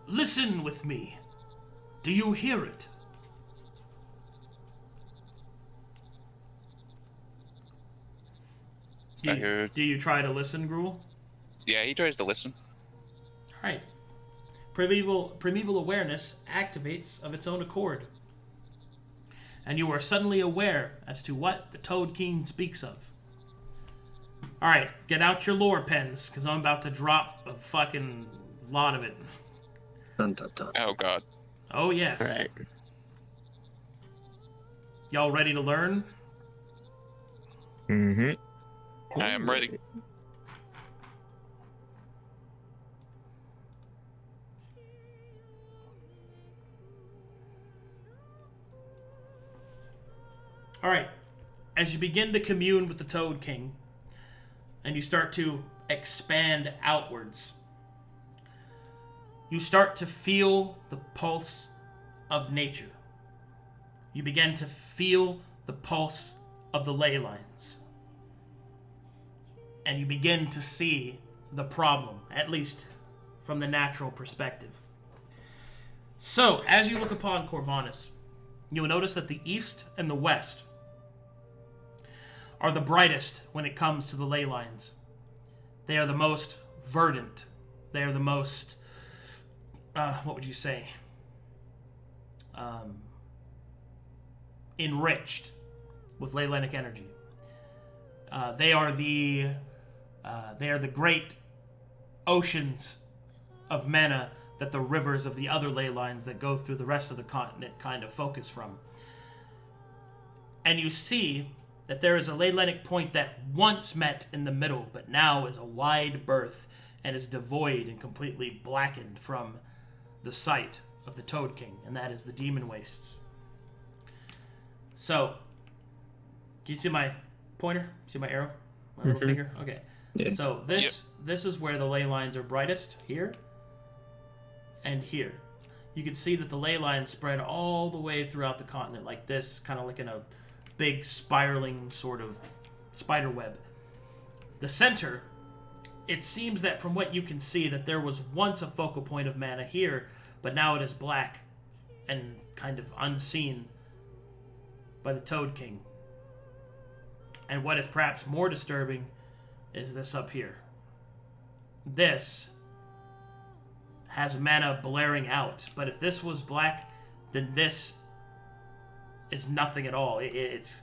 Listen with me. Do you hear it? I hear it. Do you try to listen, Gruul? Yeah, he tries to listen. Alright. Primeval awareness activates of its own accord. And you are suddenly aware as to what the Toad King speaks of. Alright, get out your lore pens, because I'm about to drop a fucking lot of it. Dun, dun, dun. Oh god. Oh, yes. Right. Y'all ready to learn? Mm-hmm. I am ready. Alright. As you begin to commune with the Toad King, and you start to expand outwards, you start to feel the pulse of nature. You begin to feel the pulse of the ley lines. And you begin to see the problem, at least from the natural perspective. So, as you look upon Corvanus, you will notice that the east and the west are the brightest when it comes to the ley lines. They are the most verdant. They are the most, what would you say? Enriched with leylenic energy. They are the great oceans of mana that the rivers of the other ley lines that go through the rest of the continent kind of focus from. And you see that there is a leylenic point that once met in the middle, but now is a wide berth and is devoid and completely blackened from the sight of the Toad King, and that is the Demon Wastes. So, can you see my pointer? See my arrow? My little finger? Okay. Yeah. So this is where the ley lines are brightest, here and here. You can see that the ley lines spread all the way throughout the continent like this, kind of like in a big spiraling sort of spider web. The center, it seems that from what you can see that there was once a focal point of mana here, but now it is black and kind of unseen by the Toad King. And what is perhaps more disturbing is this up here. This has mana blaring out, but if this was black, then this is nothing at all. It's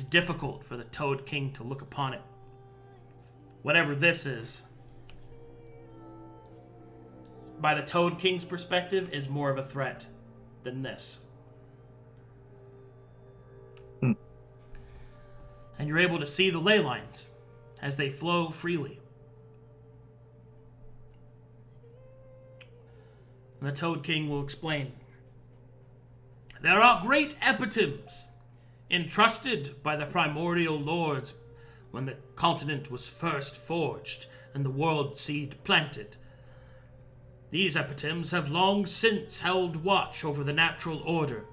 difficult for the Toad King to look upon it. Whatever this is, by the Toad King's perspective, is more of a threat than this. And you're able to see the ley lines as they flow freely. And the Toad King will explain. There are great epitoms entrusted by the primordial lords when the continent was first forged and the world seed planted. These epitoms have long since held watch over the natural order,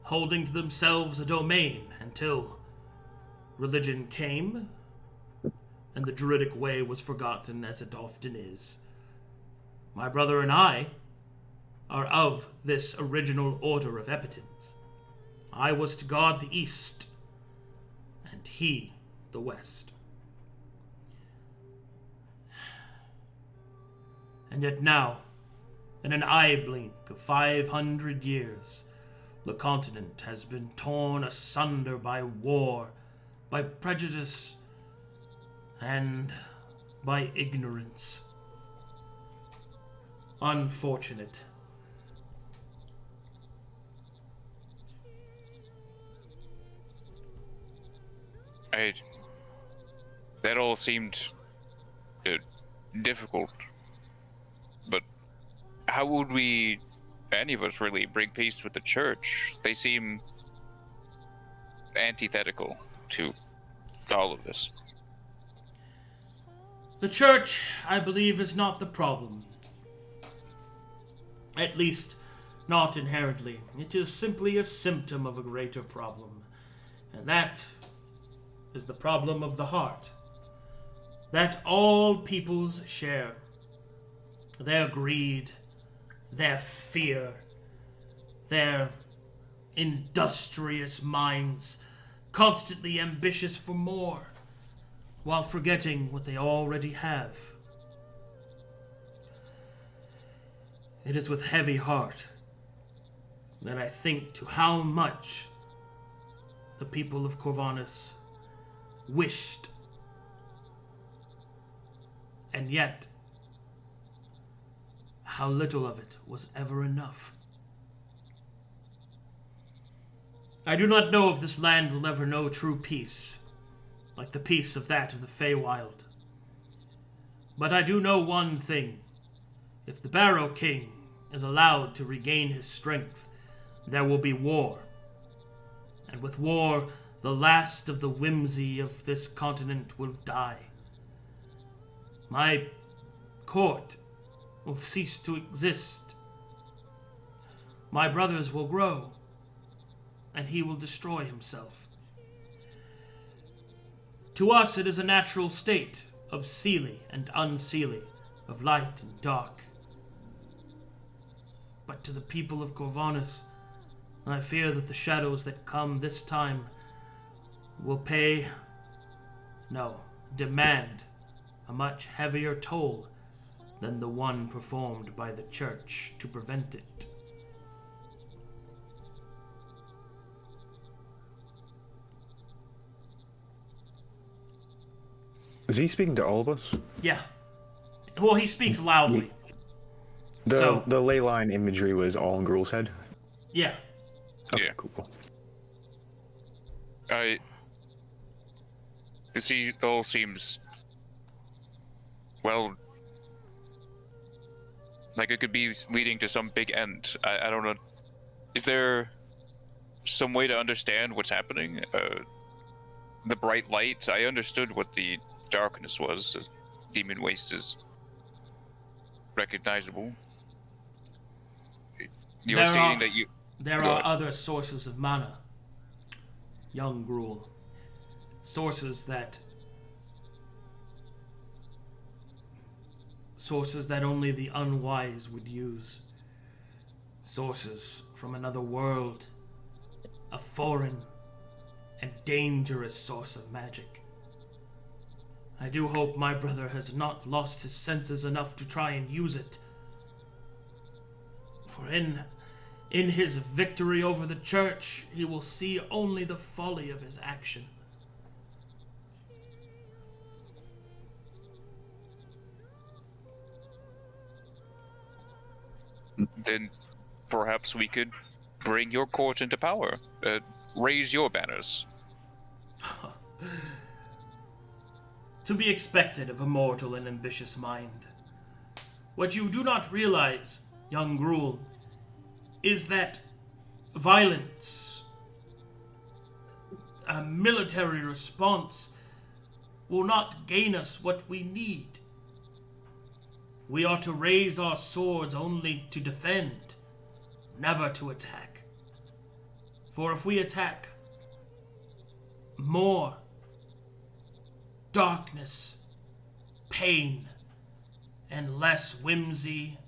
holding to themselves a domain until religion came and the druidic way was forgotten, as it often is. My brother and I are of this original order of epitoms. I was to guard the east, and he the west. And yet now, in an eye blink of 500 years, the continent has been torn asunder by war, by prejudice, and by ignorance. Unfortunate. That all seemed difficult, but how would we, any of us really, bring peace with the church? They seem antithetical to all of this. The church, I believe, is not the problem. At least, not inherently. It is simply a symptom of a greater problem. And that is the problem of the heart. That all peoples share. Their greed, their fear, their industrious minds, constantly ambitious for more, while forgetting what they already have. It is with heavy heart that I think to how much the people of Corvinus wished, and yet how little of it was ever enough. I do not know if this land will ever know true peace, like the peace of that of the Feywild. But I do know one thing. If the Barrow King is allowed to regain his strength, there will be war. And with war, the last of the whimsy of this continent will die. My court will cease to exist. My brothers will grow, and he will destroy himself. To us, it is a natural state of seelie and unseelie, of light and dark. But to the people of Corvinus, I fear that the shadows that come this time will demand a much heavier toll than the one performed by the church to prevent it. Is he speaking to all of us? Yeah. Well, he speaks loudly. The ley line imagery was all in Gruul's head? Yeah. Okay, Yeah. cool. It all seems, well, like it could be leading to some big end. I don't know. Is there some way to understand what's happening? The bright light, I understood what the darkness was. Demon waste is recognizable. You're stating that you... There are other sources of mana, young Gruul. Sources that only the unwise would use. Sources from another world. A foreign and dangerous source of magic. I do hope my brother has not lost his senses enough to try and use it. For in his victory over the church, he will see only the folly of his action. Then perhaps we could bring your court into power. Raise your banners. To be expected of a mortal and ambitious mind. What you do not realize, young Gruul, is that violence, a military response, will not gain us what we need. We are to raise our swords only to defend, never to attack. For if we attack, more darkness, pain, and less whimsy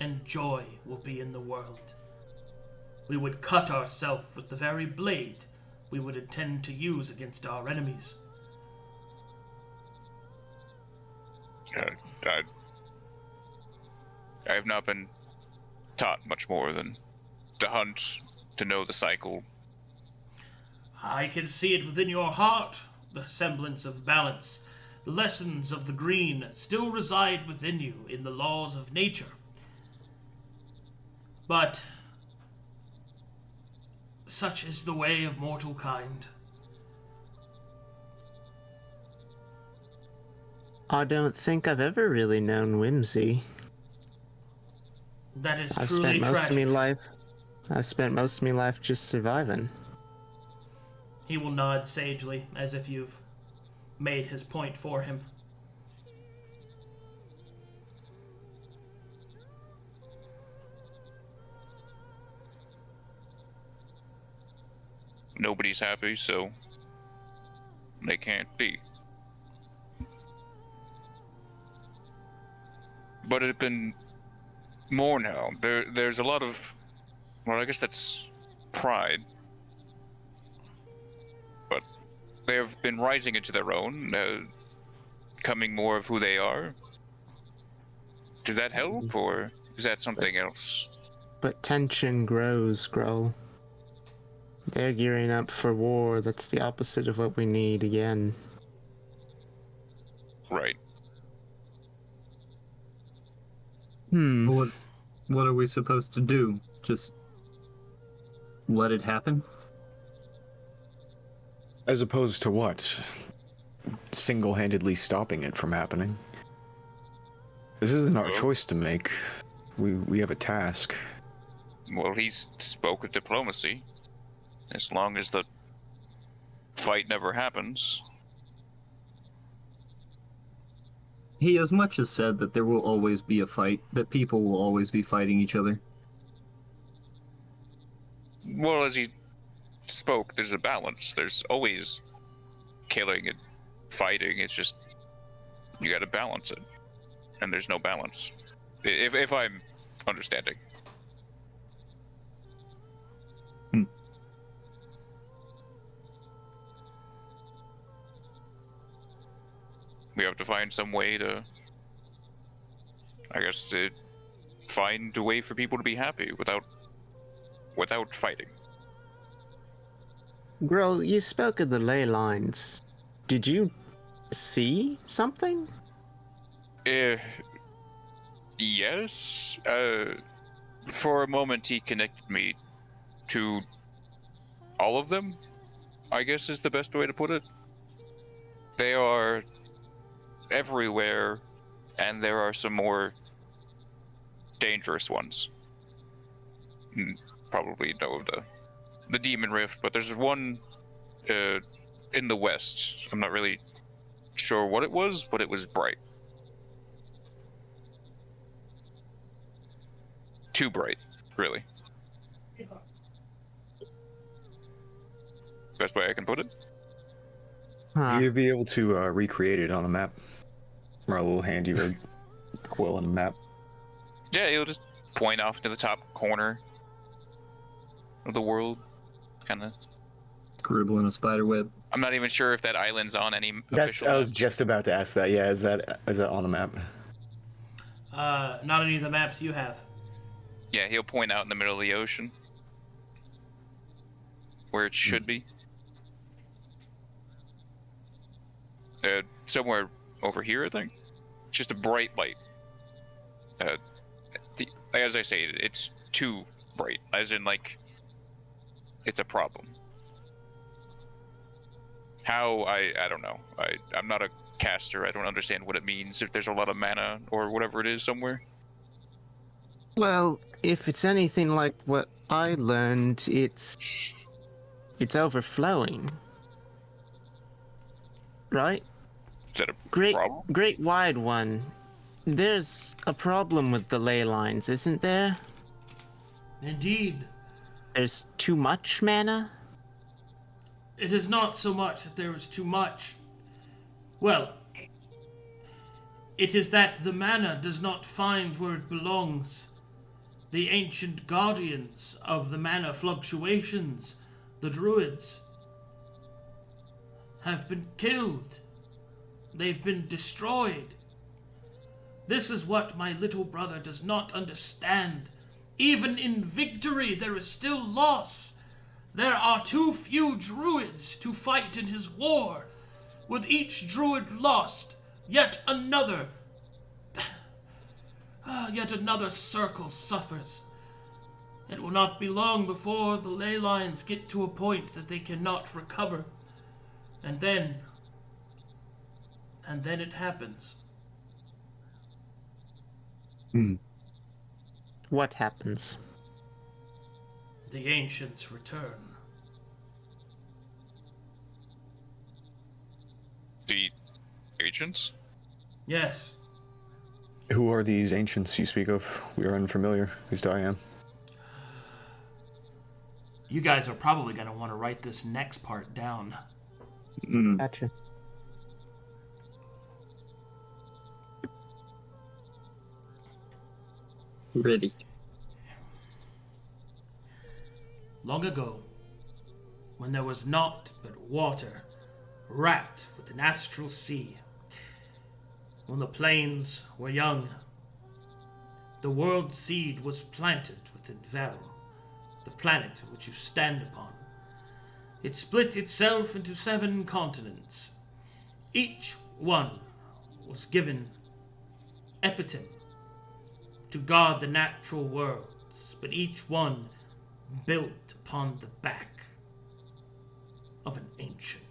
and joy will be in the world. We would cut ourselves with the very blade we would intend to use against our enemies. I have not been taught much more than to hunt, to know the cycle. I can see it within your heart, the semblance of balance. The lessons of the green still reside within you in the laws of nature. But such is the way of mortal kind. I don't think I've ever really known whimsy. That is I've truly spent most of tragic. my life just surviving. He will nod sagely, as if you've made his point for him. Nobody's happy, so they can't be. But it's been more now. There's a lot of, well, I guess that's pride. But they have been rising into their own, becoming more of who they are. Does that help, or is that something else? But tension grows, Gruul. They're gearing up for war. That's the opposite of what we need again. Right. What are we supposed to do? Just let it happen? As opposed to what? Single-handedly stopping it from happening. This isn't our choice to make. We have a task. Well, he spoke of diplomacy. As long as the fight never happens. He as much as said that there will always be a fight, that people will always be fighting each other. Well, as he spoke, there's a balance. There's always killing and fighting. It's just, you gotta balance it. And there's no balance. If I'm understanding. We have to find some way to, I guess, to find a way for people to be happy without fighting. Gruul, you spoke of the ley lines. Did you see something? Yes. For a moment, he connected me to all of them, I guess is the best way to put it. They are everywhere, and there are some more dangerous ones. Probably know of the Demon Rift, but there's one in the west. I'm not really sure what it was, but it was bright. Too bright, really. Best way I can put it. Huh. You'd be able to recreate it on a map. Marlowe will hand you a quill and a map. Yeah, he'll just point off to the top corner of the world, kind of. Scribble in a spider web. I'm not even sure if that island's on any That's. official I was maps. just about to ask that. Yeah, is that on the map? Not any of the maps you have. Yeah, he'll point out in the middle of the ocean where it should be. Somewhere over here, I think. Just a bright light. As I say, it's too bright. As in, like, it's a problem. How, I don't know. I'm not a caster. I don't understand what it means if there's a lot of mana or whatever it is somewhere. Well, if it's anything like what I learned, it's overflowing. Right? Is that a Great problem? great wide one. There's a problem with the ley lines, isn't there? Indeed. There's too much mana? It is not so much that there is too much. Well, it is that the mana does not find where it belongs. The ancient guardians of the mana fluctuations, the druids, have been killed. They've been destroyed. This is what my little brother does not understand. Even in victory, there is still loss. There are too few druids to fight in his war. With each druid lost, yet another circle suffers. It will not be long before the ley lines get to a point that they cannot recover. And then it happens. What happens? The ancients return. The agents? Yes, Who are these ancients you speak of? We are unfamiliar, at least I am. you guys are probably going to want to write this next part down. Gotcha. Ready. Long ago, when there was naught but water, wrapped with an astral sea, when the plains were young, the world seed was planted within Vel, the planet which you stand upon. It split itself into 7 continents. Each one was given epitom to guard the natural worlds, but each one built upon the back of an ancient.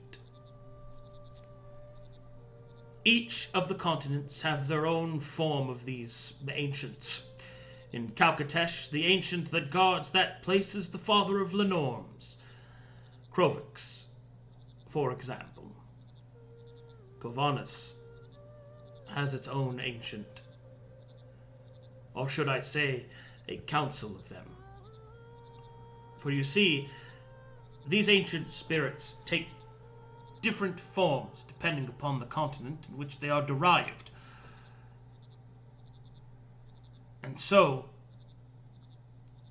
Each of the continents have their own form of these ancients. In Calcatesh, the ancient that guards that place is the father of Lenorms, Krovix, for example. Kovanus has its own ancient, or should I say, a council of them. For you see, these ancient spirits take different forms depending upon the continent in which they are derived. And so,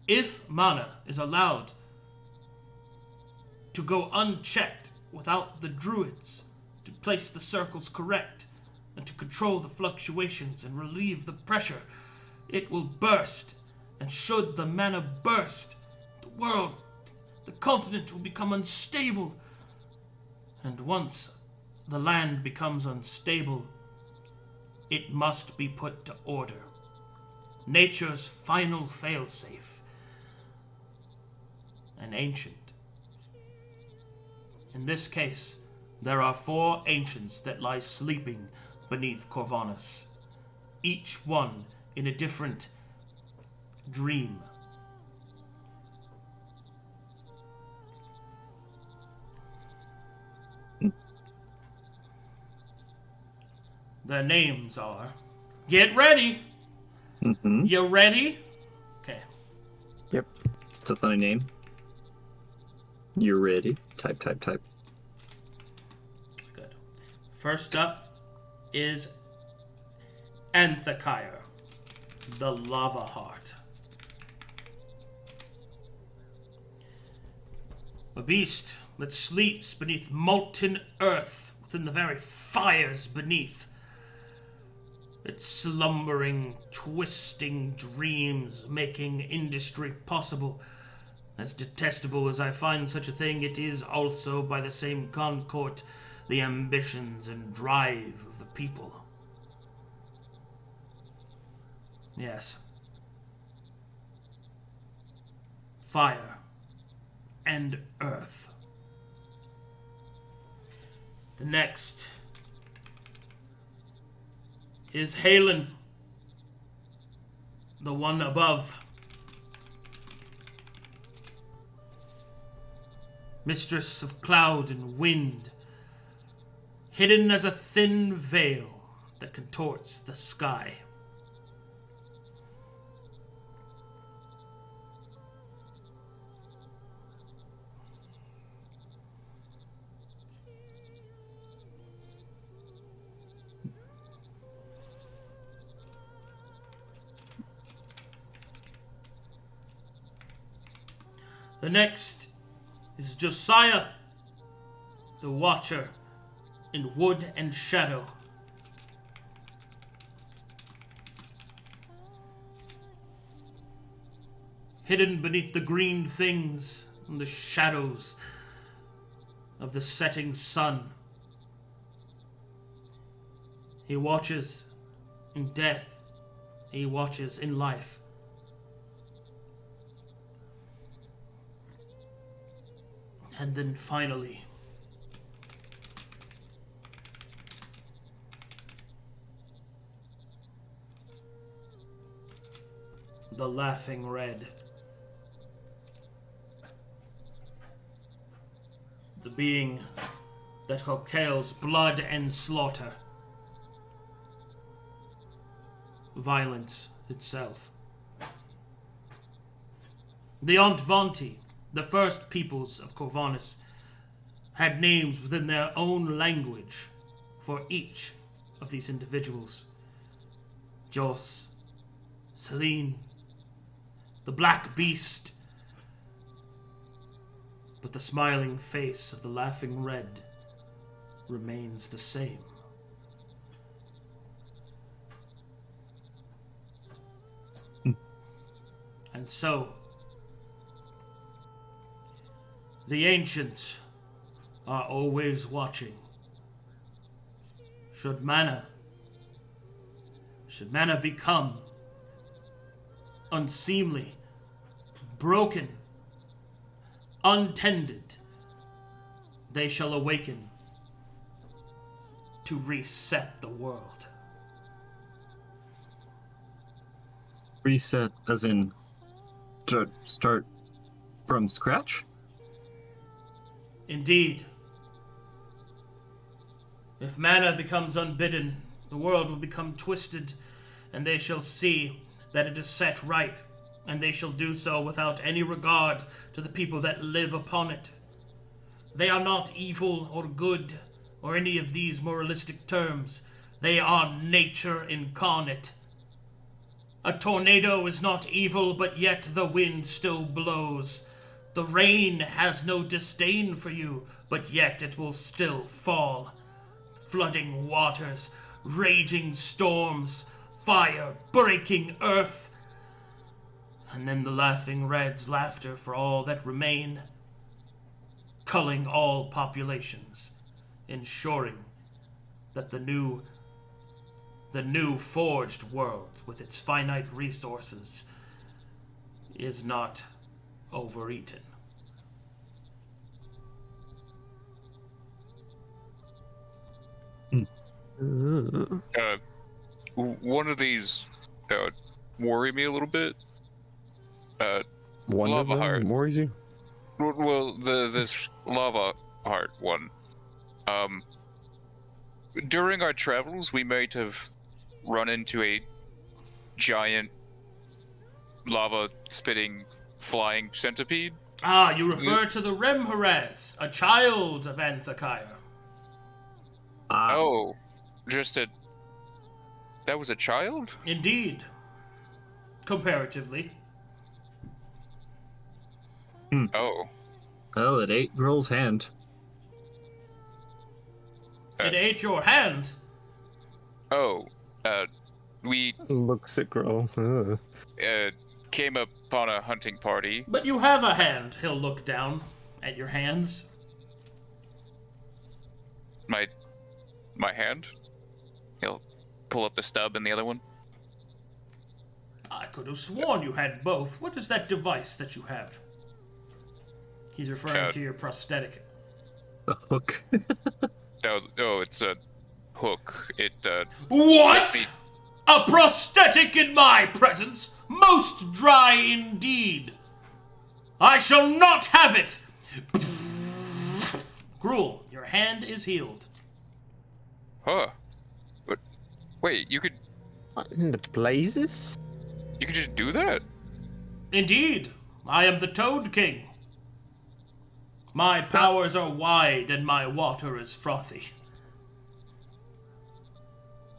if mana is allowed to go unchecked without the druids to place the circles correct and to control the fluctuations and relieve the pressure, it will burst. And should the mana burst, the continent will become unstable. And once the land becomes unstable, it must be put to order. Nature's final failsafe. An ancient. In this case, there are 4 ancients that lie sleeping beneath Corvanus, each one in a different dream. Their names are... Get ready! Mm-hmm. You ready? Okay. Yep. It's a funny name. You're ready. Type. Good. First up is Anthakire, the Lava Heart. A beast that sleeps beneath molten earth within the very fires beneath. Its slumbering, twisting dreams making industry possible. As detestable as I find such a thing, it is also, by the same concord, the ambitions and drive of the people. Yes. Fire and earth. The next is Halen, the one above. Mistress of cloud and wind, hidden as a thin veil that contorts the sky. The next is Josiah, the Watcher in wood and shadow. Hidden beneath the green things and the shadows of the setting sun. He watches in death. He watches in life. And then finally, the Laughing Red. The being that cocktails blood and slaughter. Violence itself. The Ontvanti, the first peoples of Corvanus, had names within their own language for each of these individuals. Jos, Selene, the Black Beast. But the smiling face of the Laughing Red remains the same. And so, the ancients are always watching. Should mana become unseemly, broken, untended, they shall awaken to reset the world. Reset as in start from scratch? Indeed. If mana becomes unbidden, the world will become twisted, and they shall see that it is set right, and they shall do so without any regard to the people that live upon it. They are not evil or good, or any of these moralistic terms. They are nature incarnate. A tornado is not evil, but yet the wind still blows. The rain has no disdain for you, but yet it will still fall. Flooding waters, raging storms, fire breaking earth. And then the Laughing Red's laughter for all that remain, culling all populations, ensuring that the new forged world with its finite resources is not overeaten. One of these worry me a little bit. One Lava of them heart. worries you? Well, this lava heart one. During our travels, we might have run into a giant lava-spitting flying centipede. Ah, you refer to the Remharez, a child of Anthakaya. Oh, that was a child? Indeed. Comparatively. Oh. Oh, it ate Gruul's hand. It ate your hand. Oh, we Looks at Gruul. came upon a hunting party. But you have a hand. He'll look down at your hands. My hand? He'll pull up the stub and the other one. I could have sworn you had both. What is that device that you have? He's referring to your prosthetic. A hook. Oh, it's a hook. It What? lets me- A prosthetic in my presence? Most dry indeed. I shall not have it. Gruul, your hand is healed. Huh? But wait, you could What in the blazes? just do that? Indeed, I am the Toad King. My powers are wide and my water is frothy.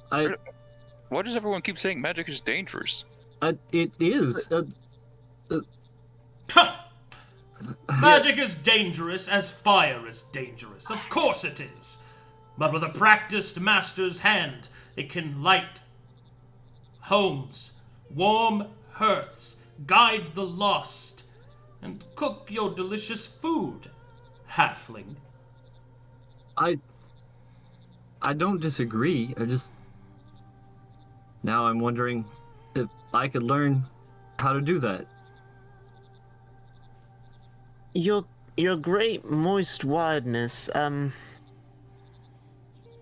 Why does everyone keep saying magic is dangerous? It is. Magic is dangerous as fire is dangerous. Of course it is. But with a practiced master's hand, it can light homes, warm hearths, guide the lost, and cook your delicious food, halfling. I don't disagree. Now I'm wondering if I could learn how to do that. Your great moist wideness,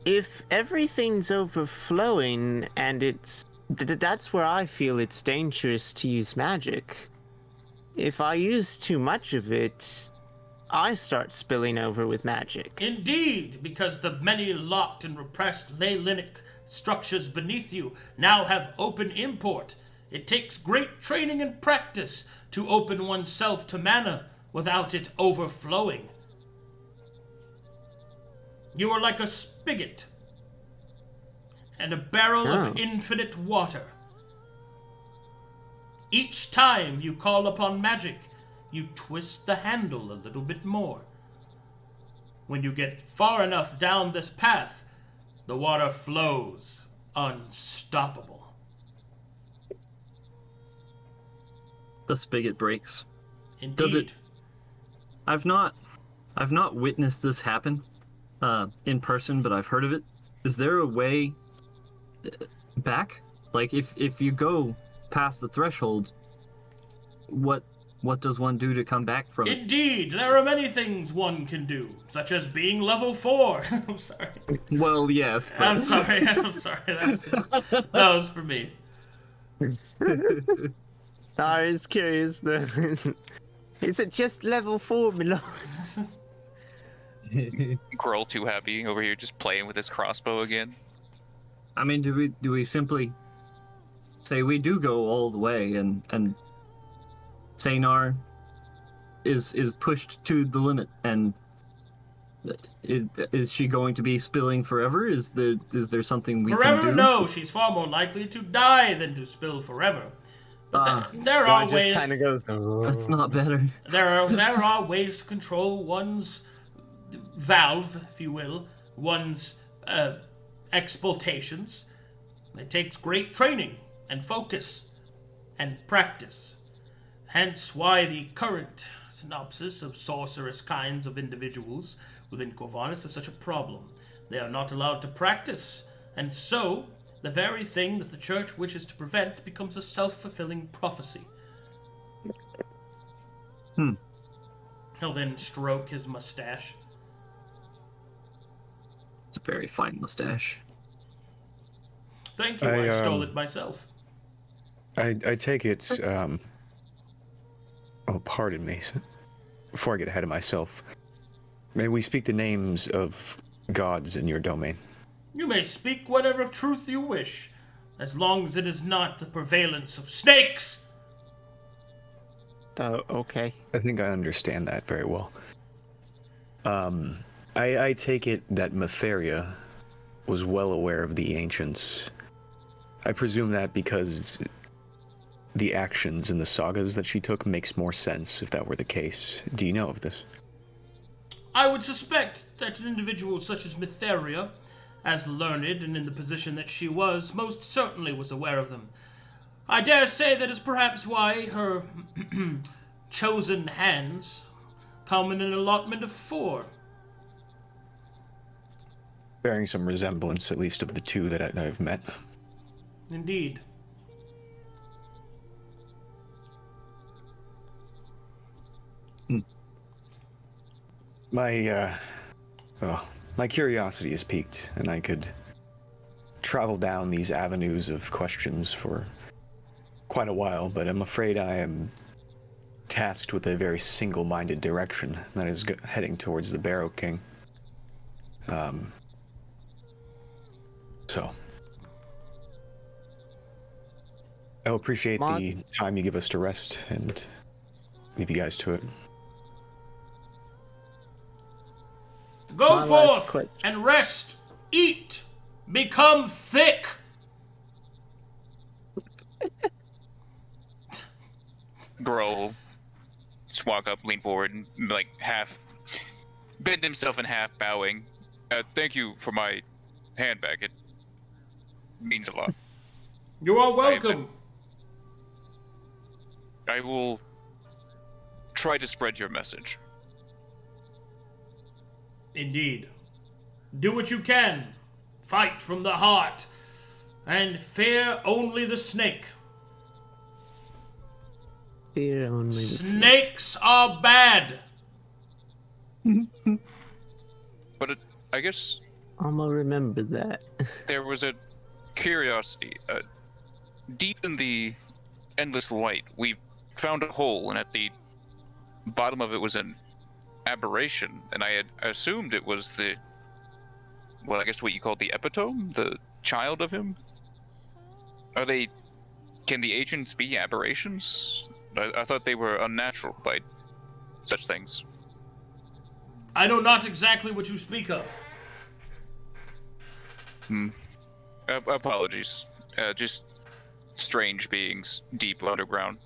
if everything's overflowing and that's where I feel it's dangerous to use magic. If I use too much of it, I start spilling over with magic. Indeed, because the many locked and repressed Leylinic structures beneath you now have open import. It takes great training and practice to open oneself to mana without it overflowing. You are like a spigot and a barrel of infinite water. Each time you call upon magic, you twist the handle a little bit more. When you get far enough down this path, the water flows unstoppable. The spigot breaks. Indeed. Does it? I've not witnessed this happen in person, but I've heard of it. Is there a way back? Like if you go past the threshold, what does one do to come back from it? Indeed, there are many things one can do, such as being level 4. I'm sorry. Well, yes. But... I'm sorry. That was for me. I was curious though. Is it just level 4, Milo? Gruul too happy over here just playing with his crossbow again. I mean, do we simply say we do go all the way and say Knarh is pushed to the limit, and is she going to be spilling forever? Is there something we Forever? can do? No, she's far more likely to die than to spill forever. But there are ways. Just kind of goes. That's not better. There are ways to control one's valve, if you will, one's expultations. It takes great training and focus and practice. Hence why the current synopsis of sorcerous kinds of individuals within Corvinus is such a problem. They are not allowed to practice, and so the very thing that the church wishes to prevent becomes a self-fulfilling prophecy. He'll then stroke his mustache. It's a very fine mustache. Thank you, I stole it myself. I take it, oh, pardon me. Before I get ahead of myself, may we speak the names of gods in your domain? You may speak whatever truth you wish, as long as it is not the prevalence of snakes! Oh, okay. I think I understand that very well. I take it that Matheria was well aware of the ancients. I presume that because the actions in the sagas that she took makes more sense if that were the case. Do you know of this? I would suspect that an individual such as Matheria, as learned and in the position that she was, most certainly was aware of them. I dare say that is perhaps why her chosen hands come in an allotment of 4. Bearing some resemblance, at least, of the two that I've met. Indeed. my curiosity is piqued, and I could travel down these avenues of questions for quite a while, but I'm afraid I am tasked with a very single-minded direction, that is heading towards the Barrow King. So I'll appreciate the time you give us to rest and leave you guys to it. Go forth and rest, eat, become thick. Gruul just walk up, lean forward, and like half bend himself in half, bowing. Thank you for my handbag. It means a lot. You are welcome. I will try to spread your message. Indeed. Do what you can. Fight from the heart. And fear only the snake. Fear only the Snakes are bad. But I guess I'm gonna remember that. there was a curiosity. Deep in the endless light, we found a hole, and at the bottom of it was an aberration, and I had assumed it was I guess what you call the epitome, the child of him. Can the agents be aberrations? I thought they were unnatural by such things. I know not exactly what you speak of. Apologies. Just strange beings deep underground.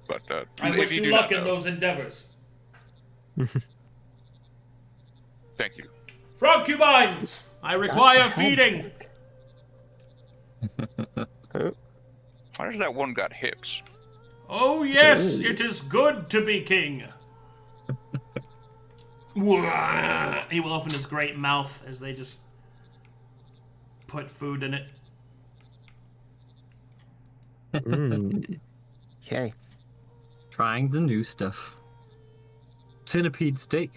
But I wish you luck in those endeavors. Thank you. Frogcubines! I require feeding! Where's that one got hips? Oh yes, it is good to be king. He will open his great mouth as they just put food in it. Okay. Trying the new stuff. Centipede steak.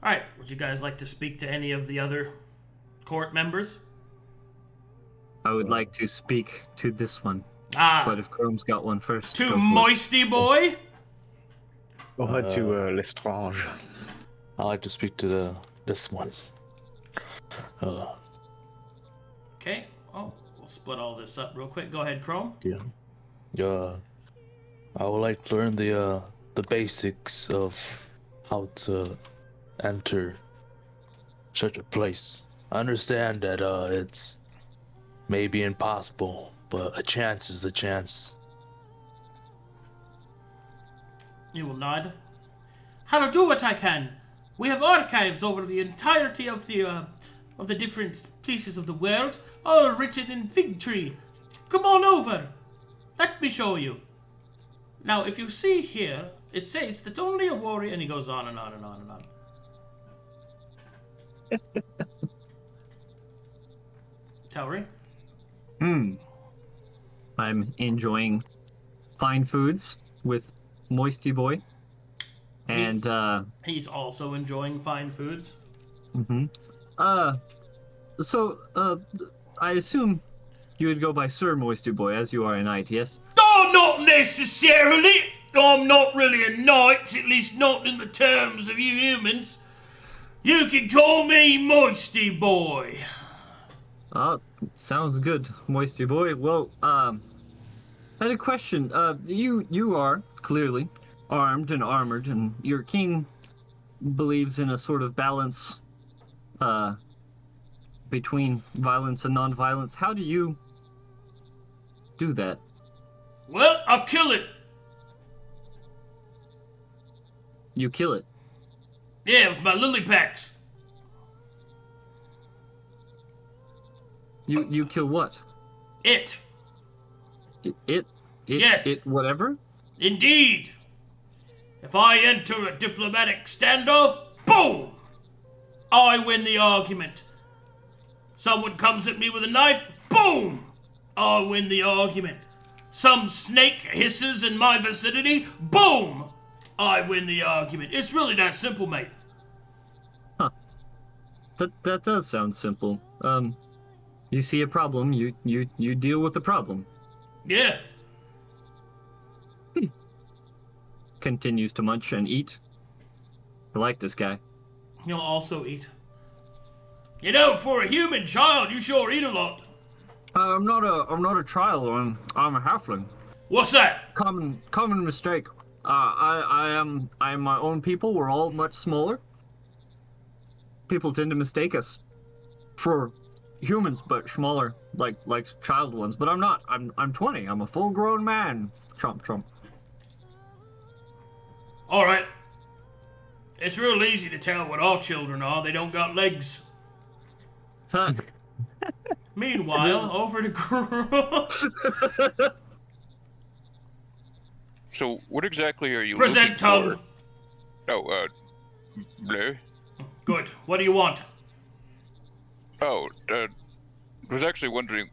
Alright, would you guys like to speak to any of the other court members? I would like to speak to this one. But if Chrome's got one first. To Moisty Boy? Go ahead to Lestrange. I like to speak to this one. Okay, we'll split all this up real quick. Go ahead, Chrome. Yeah. I would like to learn the basics of how to enter such a place. I understand that it's maybe impossible, but a chance is a chance. You will nod. How to do what I can. We have archives over the entirety of the different places of the world, all written in fig tree. Come on over. Let me show you. Now, if you see here, it says that only a warrior, and he goes on and on and on and on. Telry? I'm enjoying fine foods with Moisty Boy. And, he's also enjoying fine foods. So, I assume you would go by Sir Moisty Boy, as you are a knight, yes? Oh, not necessarily! I'm not really a knight, at least not in the terms of you humans. You can call me Moisty Boy. Sounds good, Moisty Boy. Well, I had a question. You are, clearly, armed and armored, and your king believes in a sort of balance, between violence and non-violence. How do you do that? Well, I'll kill it. You kill it? Yeah, with my lily packs. You kill what? It. It? Yes. It whatever? Indeed. If I enter a diplomatic standoff, boom! I win the argument. Someone comes at me with a knife, boom! I win the argument. some snake hisses in my vicinity, boom! I win the argument. It's really that simple, mate. That does sound simple. You see a problem, you deal with the problem. Yeah. Continues to munch and eat. I like this guy. He'll also eat. You know, for a human child, you sure eat a lot. I'm not a child. I'm a halfling. What's that? Common mistake. I am my own people. We're all much smaller. People tend to mistake us for humans, but smaller, like child ones. But I'm not. I'm 20. I'm a full-grown man. Chomp chomp. All right. It's real easy to tell what all children are. They don't got legs. Huh. Meanwhile, over to Gruul. So, what exactly are you Present looking tongue. for? Oh, bleh. Good. What do you want? Oh, was actually wondering,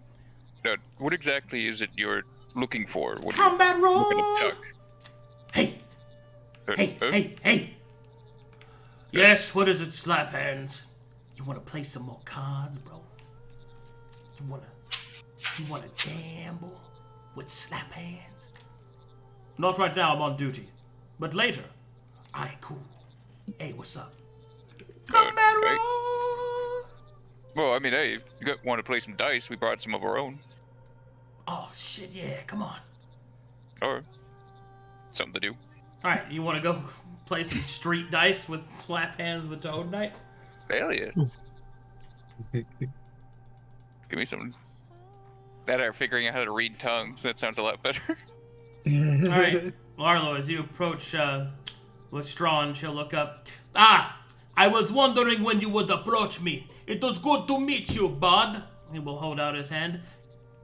what exactly is it you're looking for? What Combat roll. What kind of duck? Hey. Hey. Yes, what is it, slap hands? You want to play some more cards, bro? You wanna gamble with slap hands? Not right now, I'm on duty. But later. Aight, cool. Hey, what's up? Combat roll! Well, I mean, hey, you want to play some dice? We brought some of our own. Oh, shit, yeah, come on. Or something to do. Alright, you want to go play some street dice with slap hands the Toad Knight? Hell yeah. Give me some. That are figuring out how to read tongues. That sounds a lot better. Alright, Marlowe, as you approach Lestrange, she'll look up. Ah! I was wondering when you would approach me. It was good to meet you, bud. He will hold out his hand.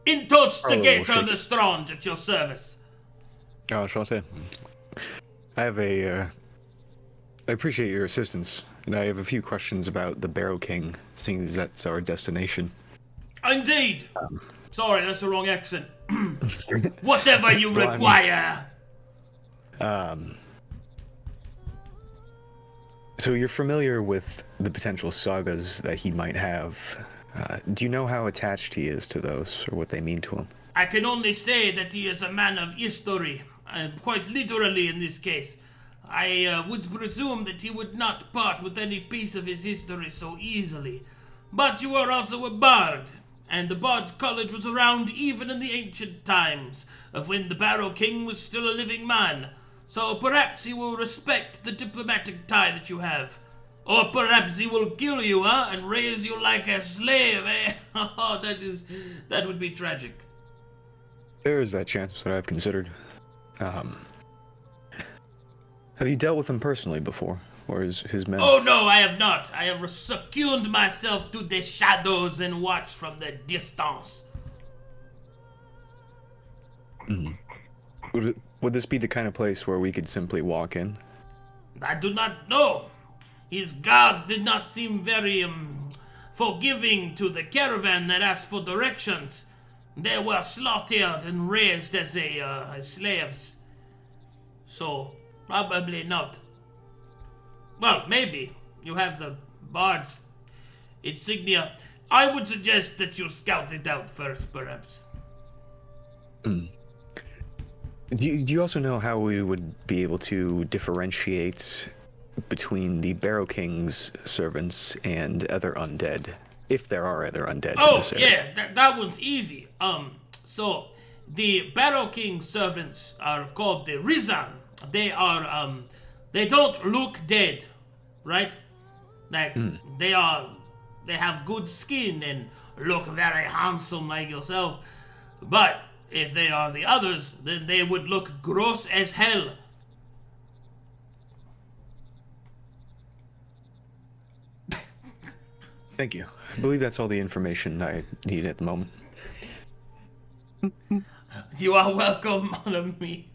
In touch the gator Lestrange at your service. Oh, shall I say? I have I appreciate your assistance, and I have a few questions about the Barrow King, seeing as that's our destination. Indeed. Sorry, that's the wrong accent. Whatever you require. So you're familiar with the potential sagas that he might have. Do you know how attached he is to those, or what they mean to him? I can only say that he is a man of history, quite literally in this case. I would presume that he would not part with any piece of his history so easily. But you are also a bard, and the Bard's College was around even in the ancient times, of when the Barrow King was still a living man. So perhaps he will respect the diplomatic tie that you have. Or perhaps he will kill you, and raise you like a slave, eh? Oh, that would be tragic. There is that chance that I've considered. Have you dealt with him personally before, or his men? Oh no, I have not. I have succumbed myself to the shadows and watched from the distance. Would this be the kind of place where we could simply walk in? I do not know. His guards did not seem very forgiving to the caravan that asked for directions. They were slaughtered and raised as slaves. So, probably not. Well, maybe. You have the Bard's insignia. I would suggest that you scout it out first, perhaps. Do you also know how we would be able to differentiate between the Barrow King's servants and other undead, if there are other undead in this area? Yeah, that one's easy. So the Barrow King's servants are called the Rizan. They are they don't look dead, right? Like they have good skin and look very handsome like yourself. But if they are the others, then they would look gross as hell. Thank you. I believe that's all the information I need at the moment. You are welcome, mon ami.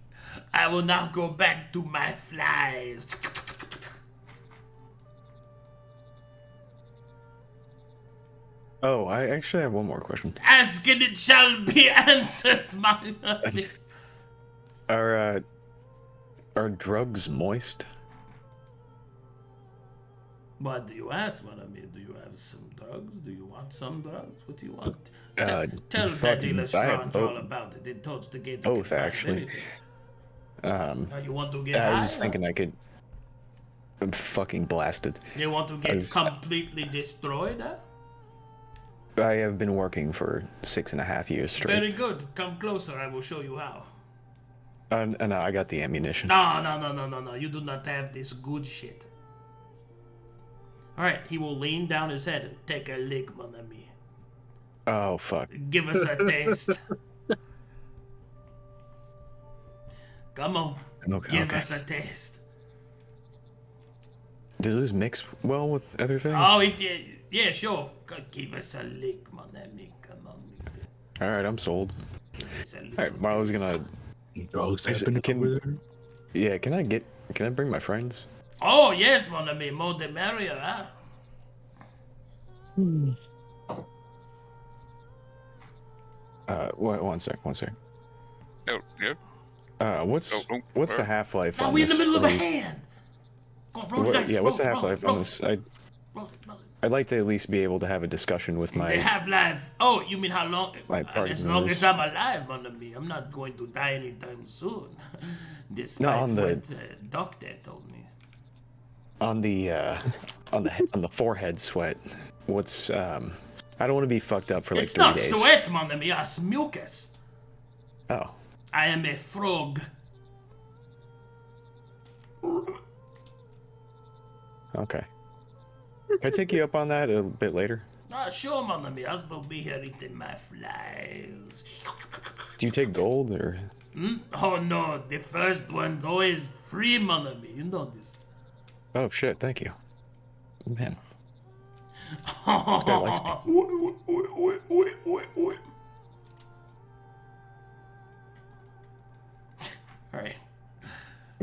I will now go back to my flies. Oh, I actually have one more question. Ask and it shall be answered, my lord. Are drugs moist? What do you ask, mon ami? Do you have some drugs? Do you want some drugs? What do you want? Tell Daddy Lestrange all about it. It towards the gate. Both, actually. You want to get I high? was just thinking I could. I'm fucking blasted. You want to get completely destroyed? Huh? I have been working for 6.5 years straight. Very good. Come closer. I will show you how. No, I got the ammunition. No. You do not have this good shit. Alright, he will lean down his head and take a lick, mon ami. Oh, fuck. Give us a taste. Come on. Give us a taste. Does this mix well with other things? Oh, yeah, sure. Give us a lick, mon ami. Come on. Alright, I'm sold. Alright, Marlowe's gonna... Yeah, can I bring my friends? Oh, yes, mon ami. More the merrier, huh? One sec. Oh, yeah. What's the half-life Now on we're in this? the middle of a hand. Go on, roll the dice. What's the Roll, half-life roll, on this? roll. I'd like to at least be able to have a discussion with The my... half-life. Oh, you mean how long? My party As long members. as I'm alive, mon ami. I'm not going to die anytime soon. Despite on the- what the doctor told me. on the forehead sweat. What's I don't want to be fucked up for like It's 3 not days. sweat, mon ami. It's mucus. Oh, I am a frog. okay. Can I take you up on that a bit later? Sure, mon ami. I will be here eating my flies. Do you take gold or? Oh no, the first one's always free, mon ami. You know this. Oh shit! Thank you, man. This guy likes me. Alright.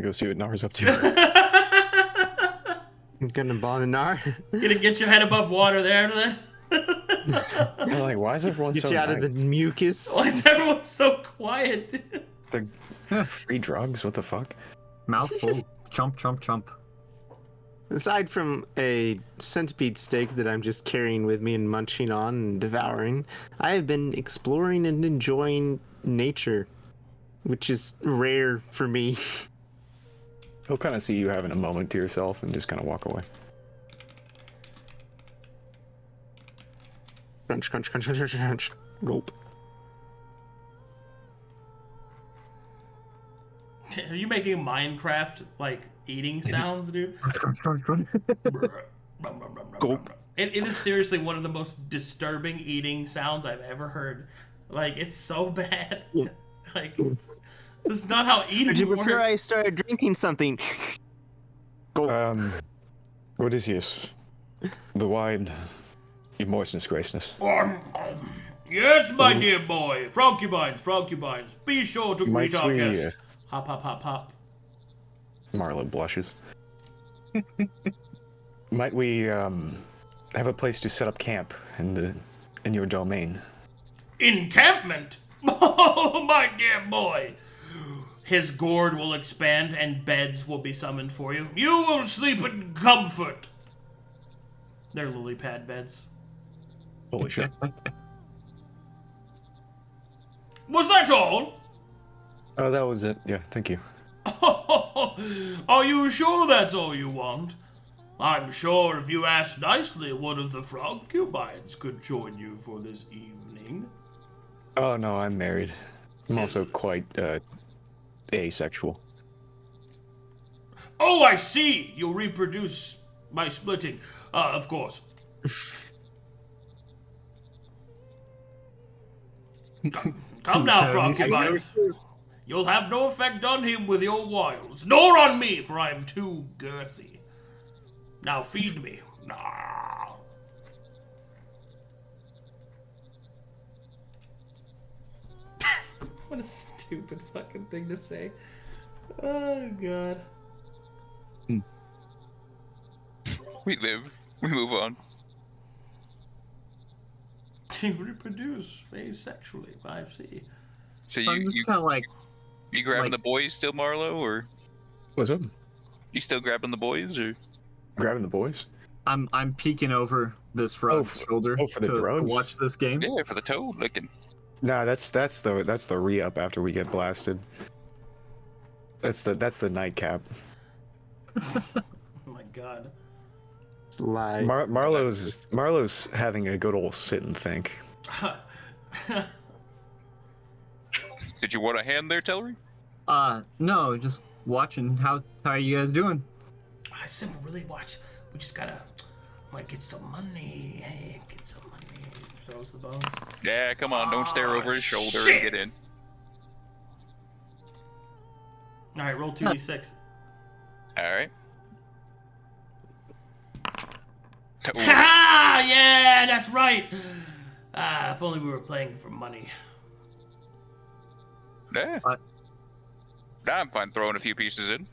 Go see what Knarh's up to. I'm gonna bond Knarh. Gonna get your head above water there, then? I'm like, why is everyone Get so you out of the nice? mucus. Why is everyone so quiet? The free drugs? What the fuck? Mouthful. Chomp. Aside from a centipede steak that I'm just carrying with me and munching on and devouring, I have been exploring and enjoying nature, which is rare for me. He'll kind of see you having a moment to yourself and just kind of walk away. Crunch. Gulp. Are you making Minecraft, like, eating sounds, dude? It is seriously one of the most disturbing eating sounds I've ever heard. Like, it's so bad. Like, this is not how eating works. Before I started drinking something. What is this? The wine, your moistness, graceness. Yes, my dear boy. Frogcubines. Be sure to greet our we, guest. Hop. Marlowe blushes. Might we have a place to set up camp in your domain? Encampment? Oh, my dear boy. His gourd will expand and beds will be summoned for you. You will sleep in comfort. They're lily pad beds. Holy shit. Was that all? Oh, that was it. Yeah, thank you. Are you sure that's all you want? I'm sure if you asked nicely, one of the frogcubines could join you for this evening. Oh, no, I'm married. I'm also quite asexual. Oh, I see! You reproduce by splitting. Of course. Come now, frogcubines. You'll have no effect on him with your wiles, nor on me, for I am too girthy. Now feed me. Nah. What a stupid fucking thing to say. Oh, God. We live. We move on. reproduce asexually. 5C. So So I'm you just kind of like, you grabbing like- the boys still, Marlowe, or What's up? you still grabbing the boys, or? Grabbing the boys? I'm peeking over this frog's shoulder for the to drugs? watch this game. Yeah, for the toad licking. Nah, that's the re-up after we get blasted. That's the nightcap. Oh my god. Slide. Marlowe's having a good old sit and think. Did you want a hand there, Telry? No, just watching. How are you guys doing? I said we really watch. We just gotta like get some money. Hey, get some money. Throws the bones. Yeah, come on, don't stare over his shoulder shit. and get in. All right, roll 2d6. All right. Ha! Yeah, that's right. If only we were playing for money. Yeah. What? I'm fine throwing a few pieces in.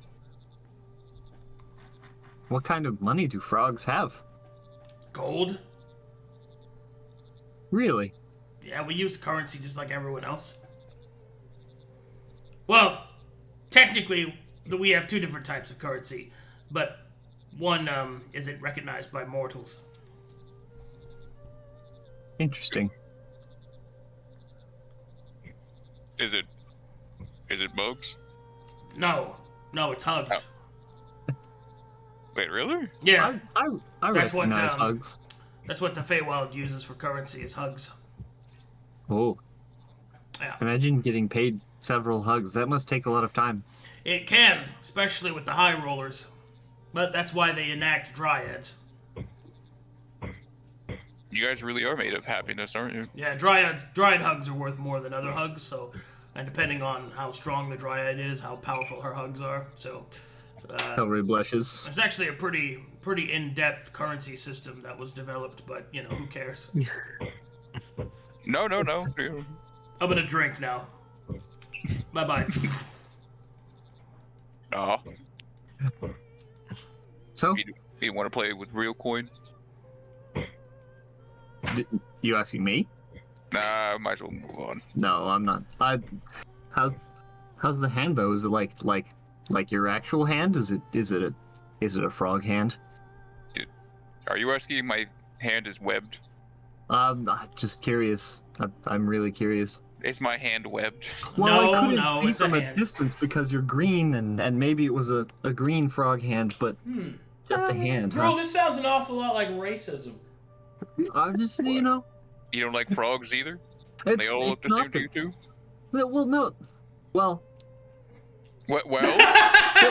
What kind of money do frogs have? Gold? Really? Yeah, we use currency just like everyone else. Well, technically, we have two different types of currency, but one isn't recognized by mortals. Interesting. Is it mugs? No, it's hugs. Wait, really? Yeah, I That's what, recognize um, hugs. that's what the Feywild uses for currency is hugs. Oh, Yeah. imagine getting paid several hugs. That must take a lot of time. It can, especially with the high rollers. But that's why they enact dryads. You guys really are made of happiness, aren't you? Yeah, dryad hugs are worth more than other hugs, so and depending on how strong the dryad is, how powerful her hugs are. So Telry blushes. it's actually a pretty in-depth currency system that was developed, but you know, who cares? No. I'm gonna drink now. Bye-bye. Oh, So, you want to play with real coin? you asking me? Nah, might as well move on. No, I'm not. How's the hand though? Is it like your actual hand? Is it a frog hand? Are you asking if my hand is webbed? Just curious. I'm really curious. Is my hand webbed? Well, No, I couldn't see it's a from a hand. distance because you're green, and maybe it was a green frog hand, but just a hand. Bro, Huh? this sounds an awful lot like racism. I'm just, you know, You don't like frogs either? it's, They all look it's the same not to you too? Well, no. Well, Well,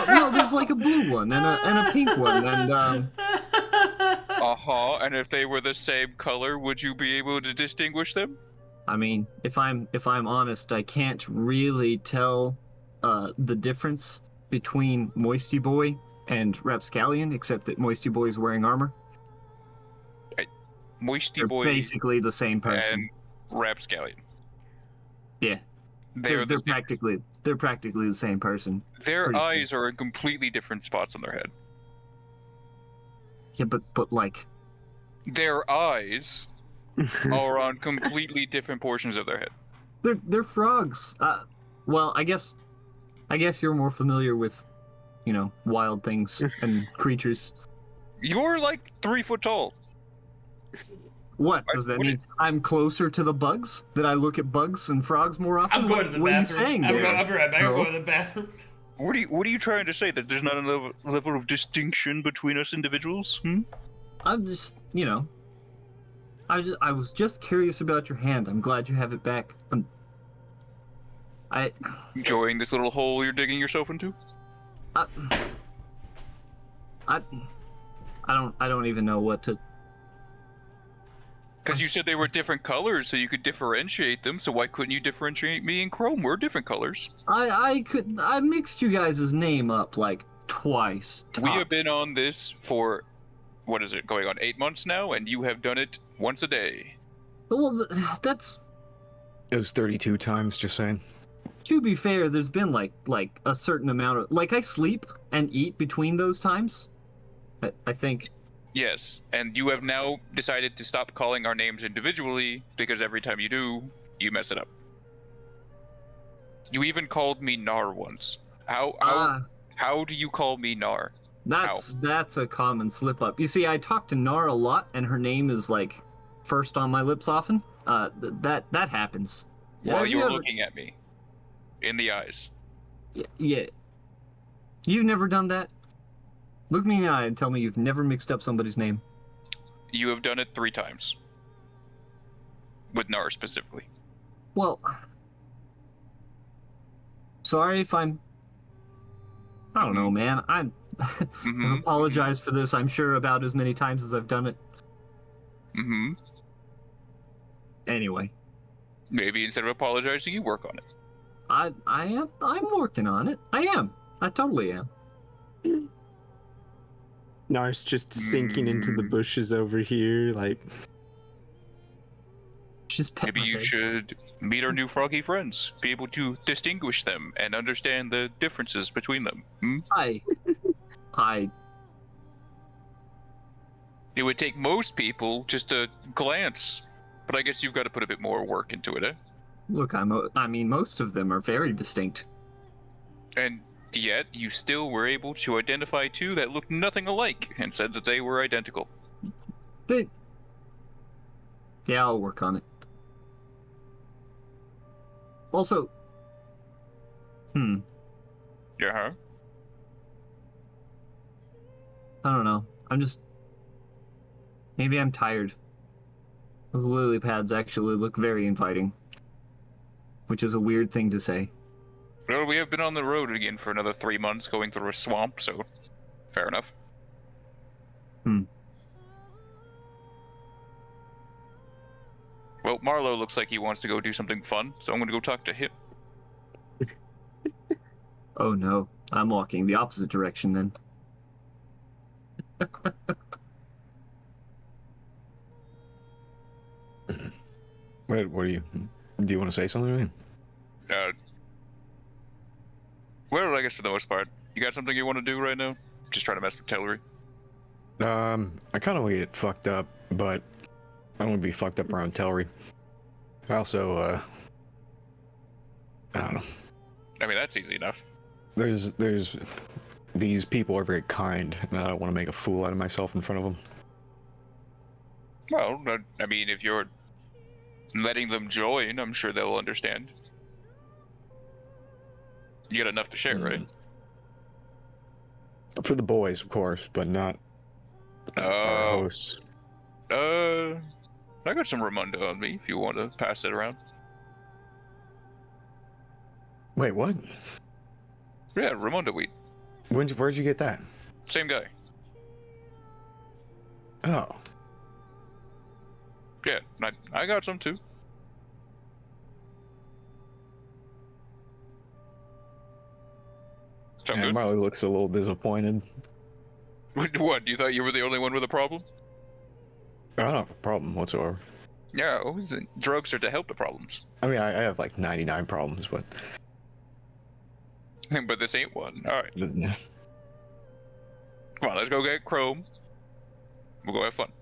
no, there's like a blue one and a pink one, and uh-huh. And if they were the same color, would you be able to distinguish them? I mean, if I'm honest, I can't really tell the difference between Moisty Boy and Rapscallion, except that Moisty Boy is wearing armor. Moisty They're Boy basically the same person. and Rapscallion. Yeah, They're they're practically the same person. their pretty eyes are in completely different spots on their head. Yeah, but like, Their eyes are on completely different portions of their head. they're frogs. Well, I guess you're more familiar with, you know, wild things and creatures. You're like 3 foot tall. What does that what mean? I'm closer to the bugs? That I look at bugs and frogs more often? I'm going to the what bathroom. Are you saying I'll be there? right back. I'm No. going to the bathroom. What are you trying to say? That there's not a level of distinction between us individuals? Hmm? I'm just, you know, I was just curious about your hand. I'm glad you have it back. I Enjoying this little hole you're digging yourself into? I don't even know what to. Because you said they were different colors, so you could differentiate them. So why couldn't you differentiate me and Chrome? We're different colors. I mixed you guys' name up like twice. We have tops. been on this for, what is it, going on 8 months now, and you have done it once a day. Well, that's. It was 32 times, just saying. To be fair, there's been like a certain amount of I sleep and eat between those times. I think. Yes, and you have now decided to stop calling our names individually because every time you do, you mess it up. You even called me Knarh once. How do you call me Knarh? That's a common slip up. You see, I talk to Nara a lot, and her name is like first on my lips often. That happens. While Have you're ever- looking at me in the eyes. Yeah. You've never done that? Look me in the eye and tell me you've never mixed up somebody's name. You have done it 3 times. With Knarh specifically. Well, sorry if I don't know, man. I've apologized for this, I'm sure, about as many times as I've done it. Mm-hmm. Anyway. Maybe instead of apologizing, you work on it. I'm working on it. I am. I totally am. Knarh's just sinking into the bushes over here, like... Just pet Maybe my you head. should meet our new froggy friends, be able to distinguish them and understand the differences between them. I It would take most people just a glance, but I guess you've got to put a bit more work into it, eh? look. I mean, most of them are very distinct. And yet, you still were able to identify 2 that looked nothing alike and said that they were identical. Yeah, I'll work on it. Also, Yeah. I don't know. Maybe I'm tired. Those lily pads actually look very inviting. Which is a weird thing to say. Well, we have been on the road again for another 3 months going through a swamp, so fair enough. Well, Marlowe looks like he wants to go do something fun, so I'm going to go talk to him. Oh no, I'm walking the opposite direction then. Wait, what do you want to say something? Well, I guess for the most part. You got something you want to do right now? Just trying to mess with Telry. I kind of want to get fucked up, but I don't want to be fucked up around Telry. I also, I don't know. I mean, that's easy enough. There's these people are very kind, and I don't want to make a fool out of myself in front of them. Well, I mean, if you're letting them join, I'm sure they'll understand. You got enough to share, right? For the boys, of course, but not our hosts. I got some Ramundo on me if you want to pass it around. Wait, what? Yeah, Ramundo weed. Where'd you get that? Same guy. Oh. Yeah, I got some too. Sound And good? Marlowe looks a little disappointed. What, you thought you were the only one with a problem? I don't have a problem whatsoever. Yeah, drugs are to help the problems. I mean, I have like 99 problems, but... But this ain't one. Alright, Yeah. come on, let's go get Chrome. We'll go have fun.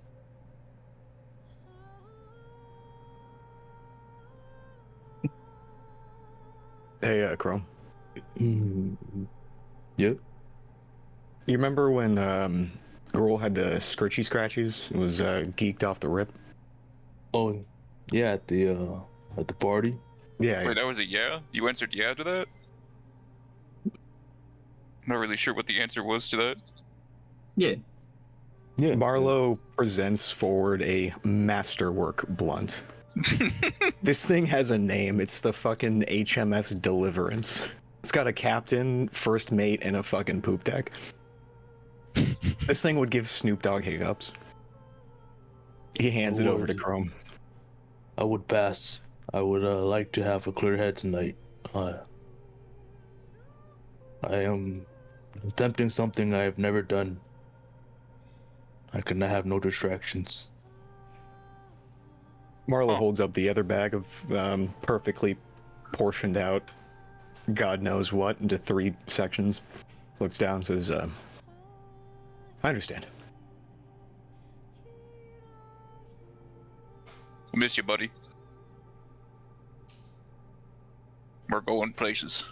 Hey, Chrome. Yep. You remember when Gruul had the scritchy scratches? It was geeked off the rip? Oh, yeah, at the party. Yeah, Wait, that was a yeah? You answered yeah to that? Not really sure what the answer was to that. Yeah. Yeah. Marlowe presents forward a masterwork blunt. This thing has a name. It's the fucking HMS Deliverance. It's got a captain, first mate, and a fucking poop deck. This thing would give Snoop Dogg hiccups. He hands it over to Chrome. I would pass. I would like to have a clear head tonight. I am attempting something I have never done. I can have no distractions. Marlowe holds up the other bag of perfectly portioned out God knows what into 3 sections. Looks down, says, I understand. miss you, buddy. We're going places.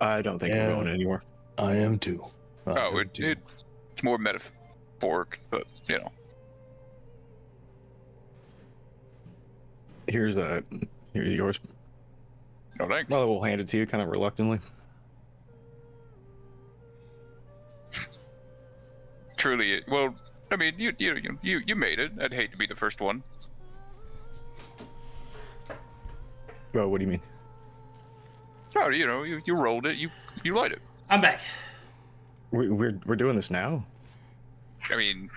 I don't think we're going anywhere. I am too. It's more metaphoric, but you know. Here's yours. No thanks. Well, we'll hand it to you kind of reluctantly. Truly, well, I mean, you made it. I'd hate to be the first one. Well, what do you mean? Oh, you rolled it. You light it. I'm back. We're doing this now? I mean,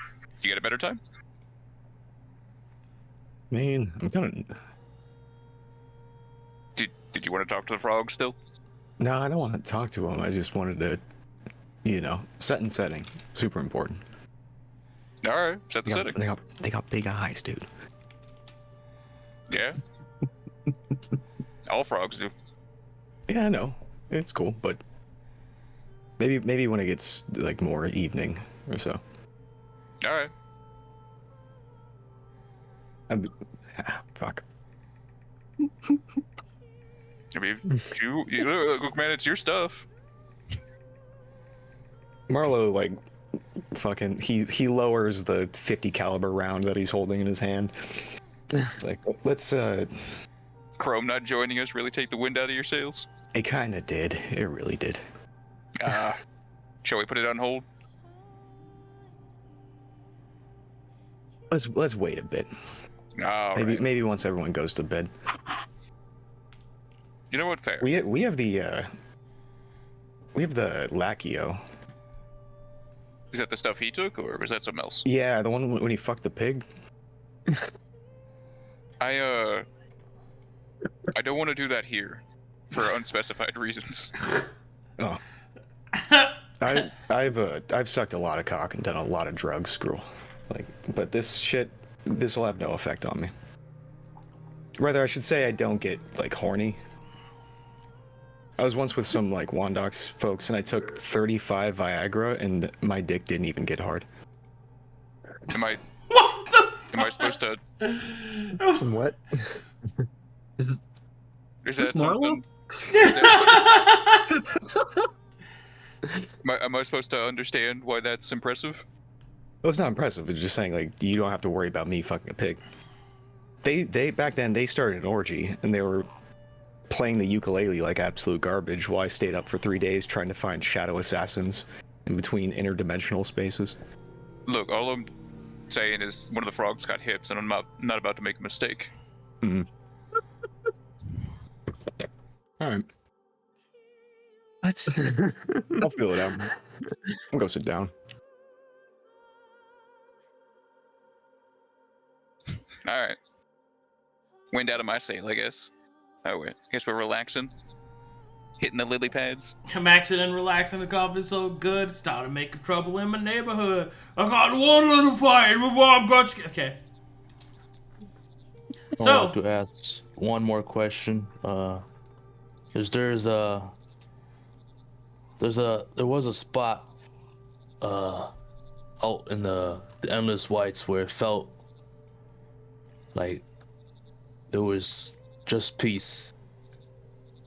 you got a better time? Man, I'm kind of... Did you want to talk to the frog still? No, I don't want to talk to him. I just wanted to, set and setting. Super important. All right, set the setting. They got big eyes, dude. Yeah. All frogs do. Yeah, I know. It's cool, but maybe when it gets like more evening or so. All right. Fuck. I mean, you look, man, it's your stuff. Marlowe, like, fucking, he lowers the 50 caliber round that he's holding in his hand. It's like, let's Chrome not joining us really take the wind out of your sails? It kind of did. It really did. Shall we put it on hold? Let's wait a bit. Maybe once everyone goes to bed. You know what? Fair. We have the Lachio. Is that the stuff he took, or was that something else? Yeah, the one when he fucked the pig. I don't want to do that here, for unspecified reasons. Oh. I've sucked a lot of cock and done a lot of drugs, Gruul. But this will have no effect on me. Rather, I should say I don't get horny. I was once with some Wandox folks, and I took 35 Viagra, and my dick didn't even get hard. Am I supposed to? Some what? Is Is this that Marlowe? Am I supposed to understand why that's impressive? Well, it's not impressive. It's just saying you don't have to worry about me fucking a pig. They back then they started an orgy, and they were playing the ukulele like absolute garbage while I stayed up for 3 days trying to find shadow assassins in between interdimensional spaces. Look, all I'm saying is one of the frogs got hips, and I'm not about to make a mistake. Mm. All right. I'll feel it out. I'll go sit down. All right. Wind out of my sail, I guess. Oh, wait. Guess we're relaxing. Hitting the lily pads. Maxing and relaxing the confidence so good. Started making trouble in my neighborhood. I got one little fight. My mom got scared. Okay. I want to ask one more question. There was a spot out in the Endless Whites where it felt like there was just peace.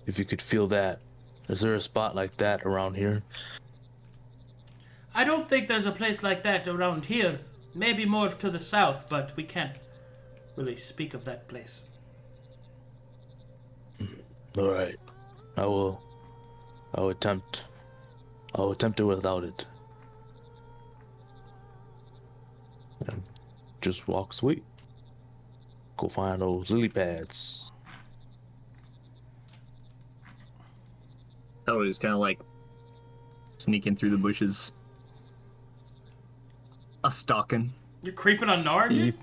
If you could feel that. Is there a spot like that around here? I don't think there's a place like that around here. Maybe more to the south, but we can't really speak of that place. All right. I'll attempt it without it. And just walk sweet. Go find those lily pads. Telry's kind of sneaking through the bushes. A stalking. You're creeping on Knarh, dude?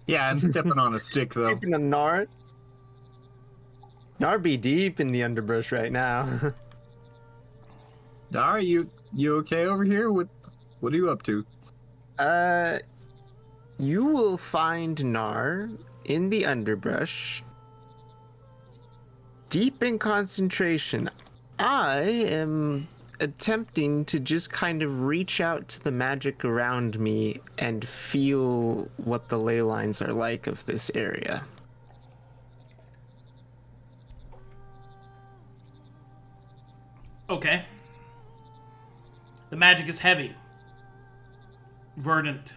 Yeah, I'm stepping on a stick though. Creeping on Knarh. Knarh be deep in the underbrush right now. Nara, you okay over here? What are you up to? You will find Knarh in the underbrush, deep in concentration. I am attempting to just kind of reach out to the magic around me and feel what the ley lines are like of this area. Okay. The magic is heavy. Verdant.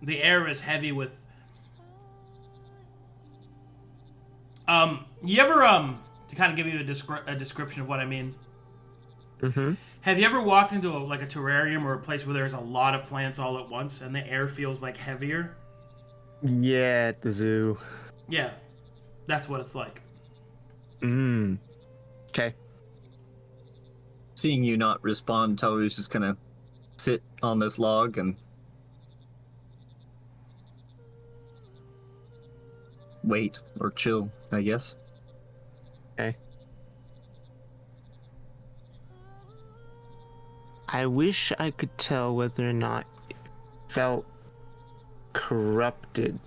The air is heavy with... You ever, to kind of give you a description of what I mean. Mm-hmm. Have you ever walked into a terrarium or a place where there's a lot of plants all at once and the air feels like heavier? Yeah, at the zoo. Yeah. That's what it's like. Okay. Seeing you not respond, Telry's just gonna sit on this log and wait or chill, I guess. Okay. I wish I could tell whether or not it felt corrupted.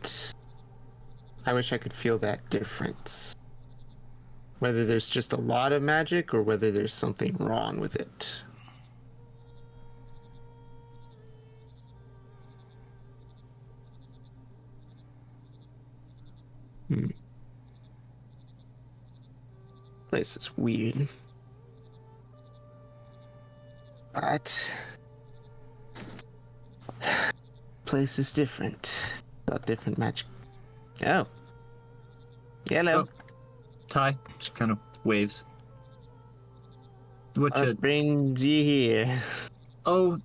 I wish I could feel that difference. Whether there's just a lot of magic or whether there's something wrong with it. Place is weird. But place is different. Got different magic. Oh. Hello. Oh. Ty just kind of waves. What What you... brings you here? Oh,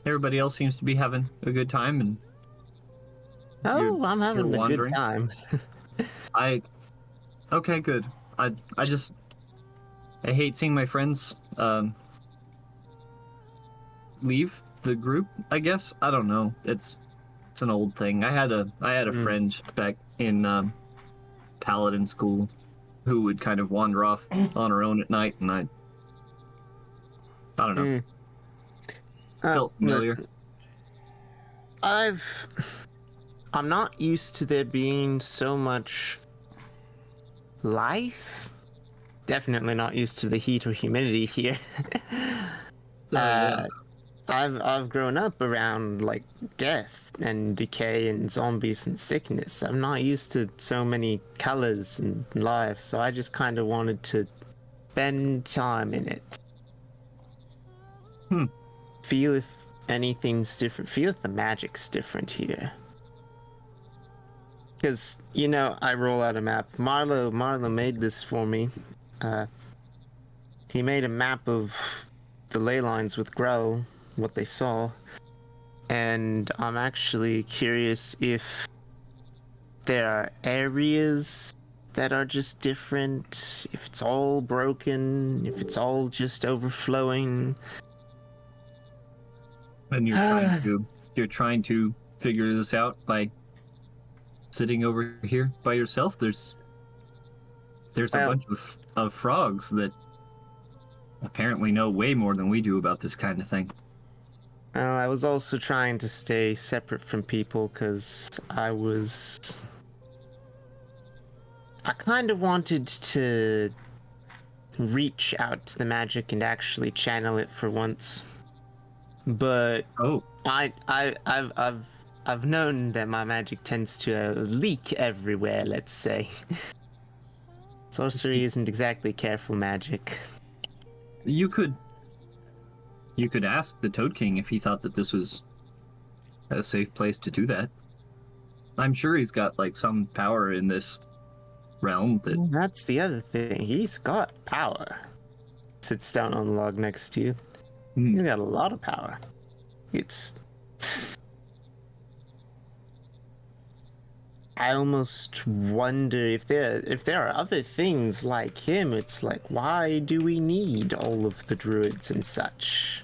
everybody else seems to be having a good time, and Oh, I'm having you're a good wandering. time. Okay, good. I hate seeing my friends leave the group, I guess. I don't know. It's an old thing. I had a friend back in Paladin school who would kind of wander off on her own at night, and I don't know. Felt familiar. Listen, I'm not used to there being so much life. Definitely not used to the heat or humidity here. Yeah. I've grown up around like death and decay and zombies and sickness. I'm not used to so many colors and life, so I just kind of wanted to spend time in it. Feel if anything's different. Feel if the magic's different here. Because, I roll out a map. Marlowe made this for me. He made a map of the ley lines with Gruul, what they saw. And I'm actually curious if there are areas that are just different, if it's all broken, if it's all just overflowing. And you're trying to figure this out by sitting over here by yourself. There's a bunch of frogs that apparently know way more than we do about this kind of thing. I was also trying to stay separate from people because I kind of wanted to reach out to the magic and actually channel it for once. But I've known that my magic tends to leak everywhere, let's say. Sorcery isn't exactly careful magic. You could ask the Toad King if he thought that this was a safe place to do that. I'm sure he's got like some power in this realm that... That's the other thing. He's got power. Sits down on the log next to you. He's got a lot of power. I almost wonder if there are other things like him. It's like, why do we need all of the druids and such?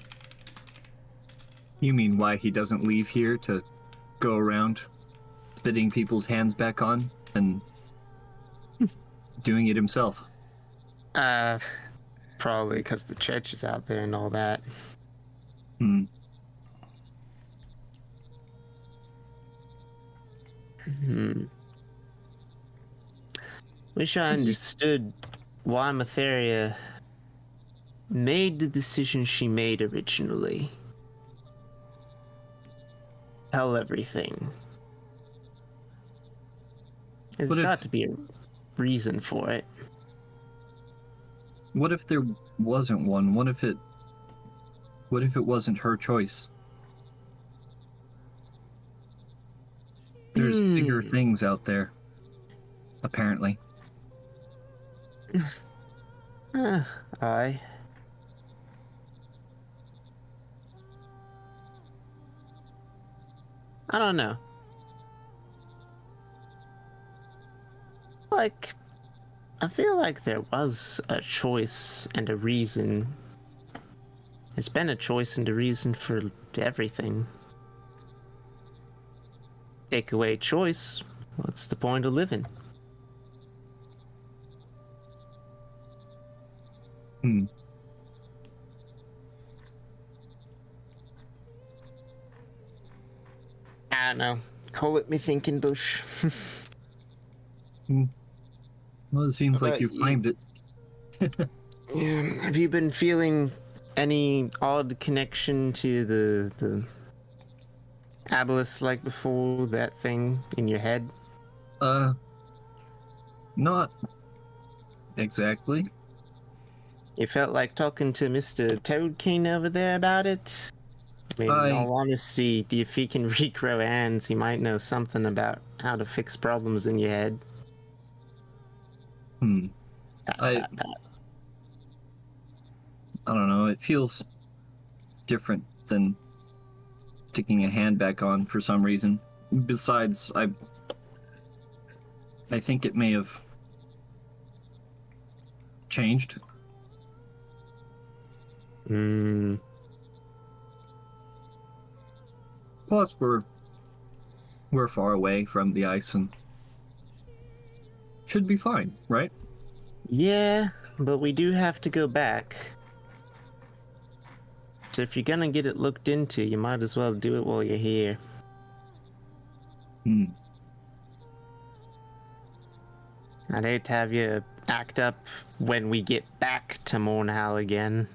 You mean why he doesn't leave here to go around spitting people's hands back on and doing it himself? Probably because the church is out there and all that. Wish I understood why Matheria made the decision she made originally. Tell everything. There's What if- got to be a reason for it. What if there wasn't one? What if it wasn't her choice? There's bigger things out there, apparently. Aye. I don't know. I feel like there was a choice and a reason. There's been a choice and a reason for everything. Take away choice, what's the point of living? I don't know. Call it me thinking bush. Well, it seems like But you've you- claimed it. Have you been feeling any odd connection to the Abolus like before, that thing in your head? Not exactly. You felt like talking to Mr. Toad King over there about it? I mean, in all honesty, if he can regrow hands, he might know something about how to fix problems in your head. I don't know, it feels different than sticking a hand back on for some reason. Besides, I think it may have changed. Plus, we're far away from the ice and should be fine, right? Yeah, but we do have to go back. So if you're gonna get it looked into, you might as well do it while you're here. I'd hate to have you act up when we get back to Mornhal again.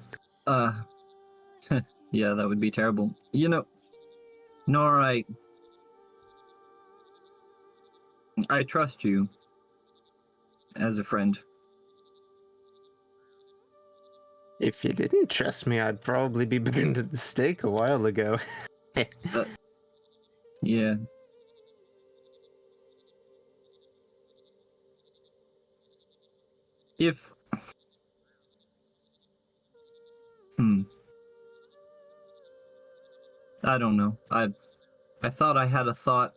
Yeah, that would be terrible. You know, Knarh, I trust you as a friend. If you didn't trust me, I'd probably be burned at the stake a while ago. Yeah. If... I don't know. I thought I had a thought,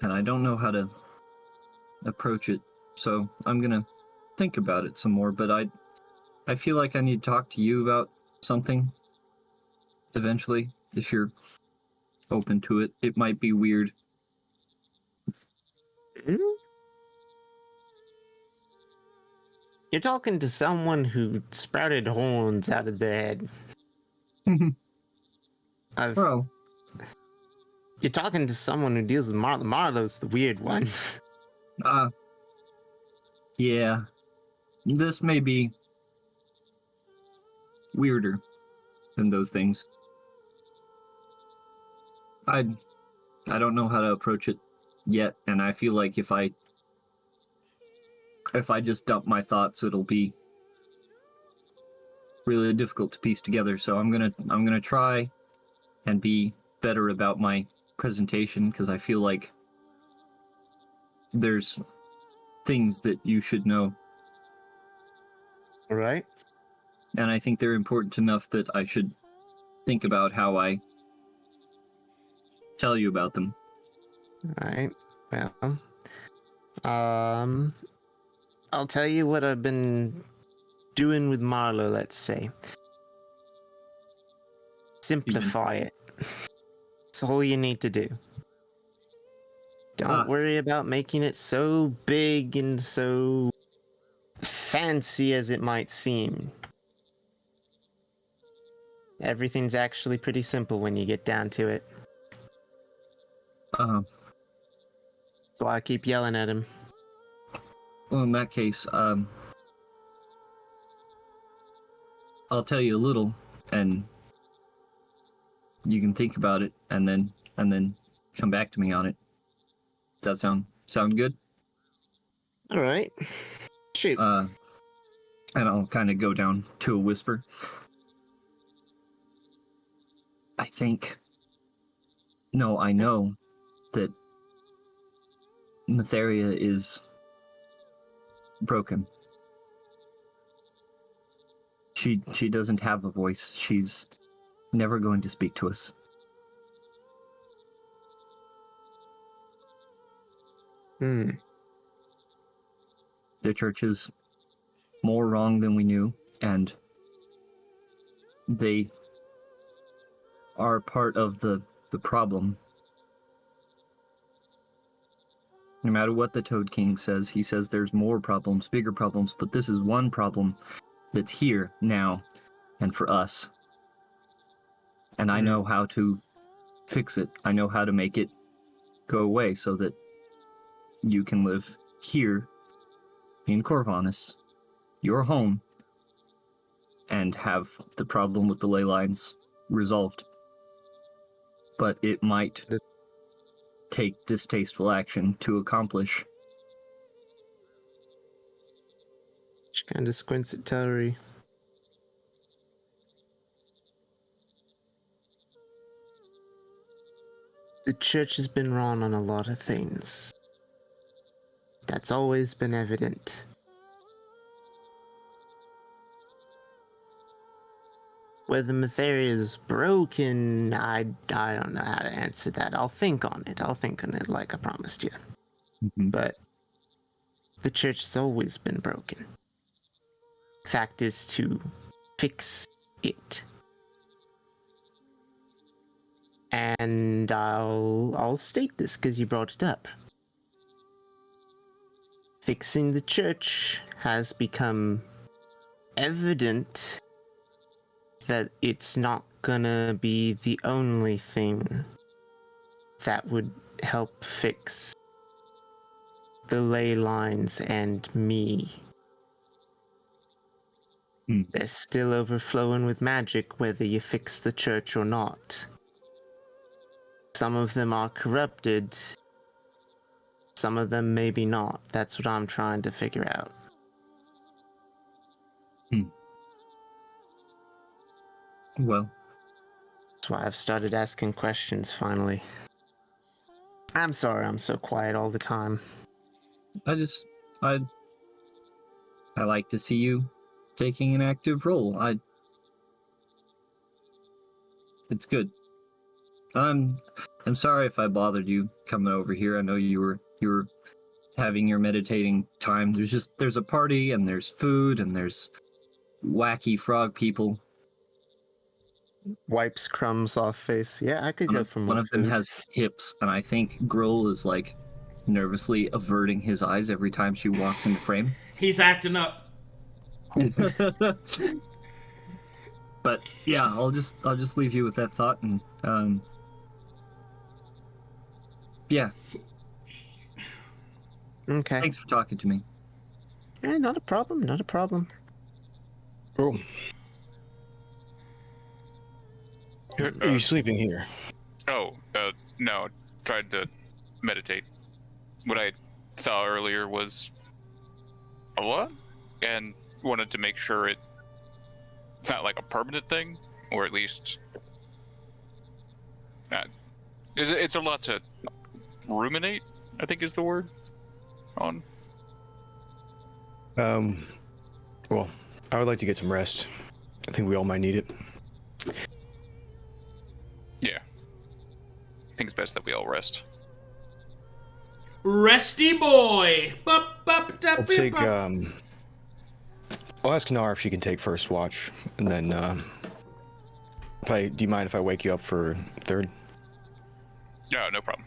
and I don't know how to approach it, so I'm gonna think about it some more, but I feel like I need to talk to you about something eventually, if you're open to it. It might be weird. You're talking to someone who sprouted horns out of their head. Well, You're talking to someone who deals with Marlowe. Marlowe's the weird one. yeah. This may be weirder than those things. I don't know how to approach it yet, and I feel like if I just dump my thoughts, it'll be really difficult to piece together. So I'm gonna try and be better about my presentation, because I feel like there's things that you should know, Right? and I think they're important enough that I should think about how I tell you about them. Alright. Well, I'll tell you what I've been doing with Marlowe, let's say. Simplify it. That's all you need to do. Don't worry about making it so big and so fancy as it might seem. Everything's actually pretty simple when you get down to it. So I keep yelling at him. Well, in that case, I'll tell you a little, and you can think about it, and then come back to me on it. Does that sound good? All right. Shoot. And I'll kind of go down to a whisper. I know that Netheria is broken. She doesn't have a voice. She's never going to speak to us. The church is more wrong than we knew, and they are part of the problem. No matter what the Toad King says, he says there's more problems, bigger problems, but this is one problem that's here now and for us. And I know how to fix it. I know how to make it go away so that you can live here in Corvinus, your home, and have the problem with the ley lines resolved. But it might take distasteful action to accomplish. She kind of squints at Telry. The church has been wrong on a lot of things. That's always been evident. Whether Netheria is broken, I don't know how to answer that. I'll think on it like I promised you. But the church has always been broken. Fact is to fix it. And I'll state this because you brought it up. Fixing the church has become evident that it's not gonna be the only thing that would help fix the ley lines and me. They're still overflowing with magic whether you fix the church or not. Some of them are corrupted. Some of them maybe not. That's what I'm trying to figure out. Well, that's why I've started asking questions finally. I'm sorry I'm so quiet all the time. I like to see you taking an active role. It's good. I'm sorry if I bothered you coming over here. I know you were having your meditating time. There's a party and there's food and there's wacky frog people. Wipes crumbs off face. Yeah, I could go for more. One of them has hips, and I think Gruul is like nervously averting his eyes every time she walks into frame. He's acting up. But yeah, I'll just leave you with that thought, and yeah. Okay. Thanks for talking to me. Yeah, not a problem. Not a problem. Oh. Are you sleeping here? No. Tried to meditate. What I saw earlier was a lot, and wanted to make sure it's not like a permanent thing, or at least it's a lot to ruminate, I think is the word on. Well, I would like to get some rest. I think we all might need it. Yeah. I think it's best that we all rest. Resty boy! I'll take, I'll ask Knarh if she can take first watch, and then, do you mind if I wake you up for third? No problem.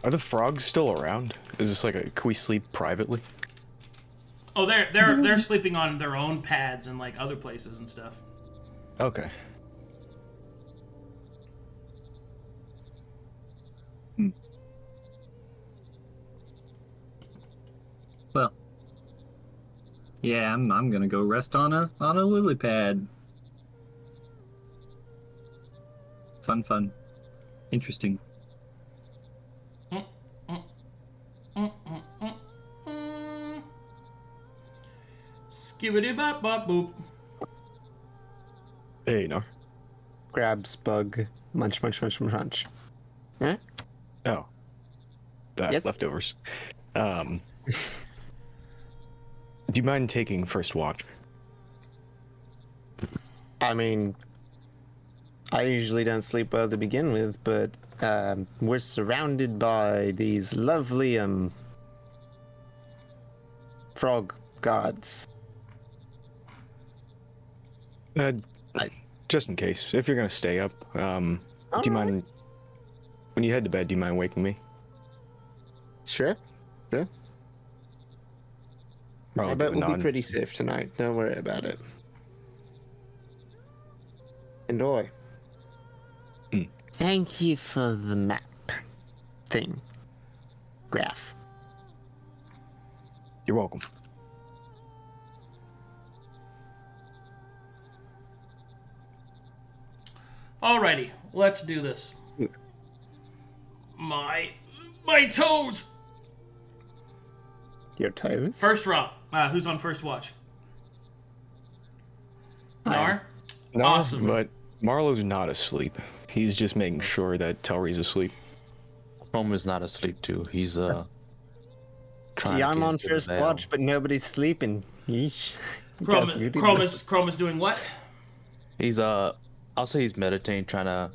Are the frogs still around? Is this like can we sleep privately? Oh, they're sleeping on their own pads and like other places and stuff. Okay. Yeah, I'm gonna go rest on a lily pad. Fun. Interesting. Skibbity bop bop boop. Hey, Knarh. Grabs bug. Munch. Huh? Oh. Yes? Leftovers. Do you mind taking first watch? I mean, I usually don't sleep well to begin with, but we're surrounded by these lovely frog gods. Just in case, if you're gonna stay up, do you mind, when you head to bed, do you mind waking me? Sure. Marlowe, I give bet a we'll be nod. pretty safe tonight. Don't worry about it. Enjoy. Thank you for the map thing. Graph. You're welcome. Alrighty, let's do this. My toes. Your toes? First round. Who's on first watch? Knarh? No, Awesome. but Marlowe's not asleep. He's just making sure that Telry's asleep. Chrome is not asleep too. He's trying. Yeah, to I'm get on into the first veil. watch, but nobody's sleeping. Yeesh. Chrome is doing what? He's I'll say he's meditating, trying to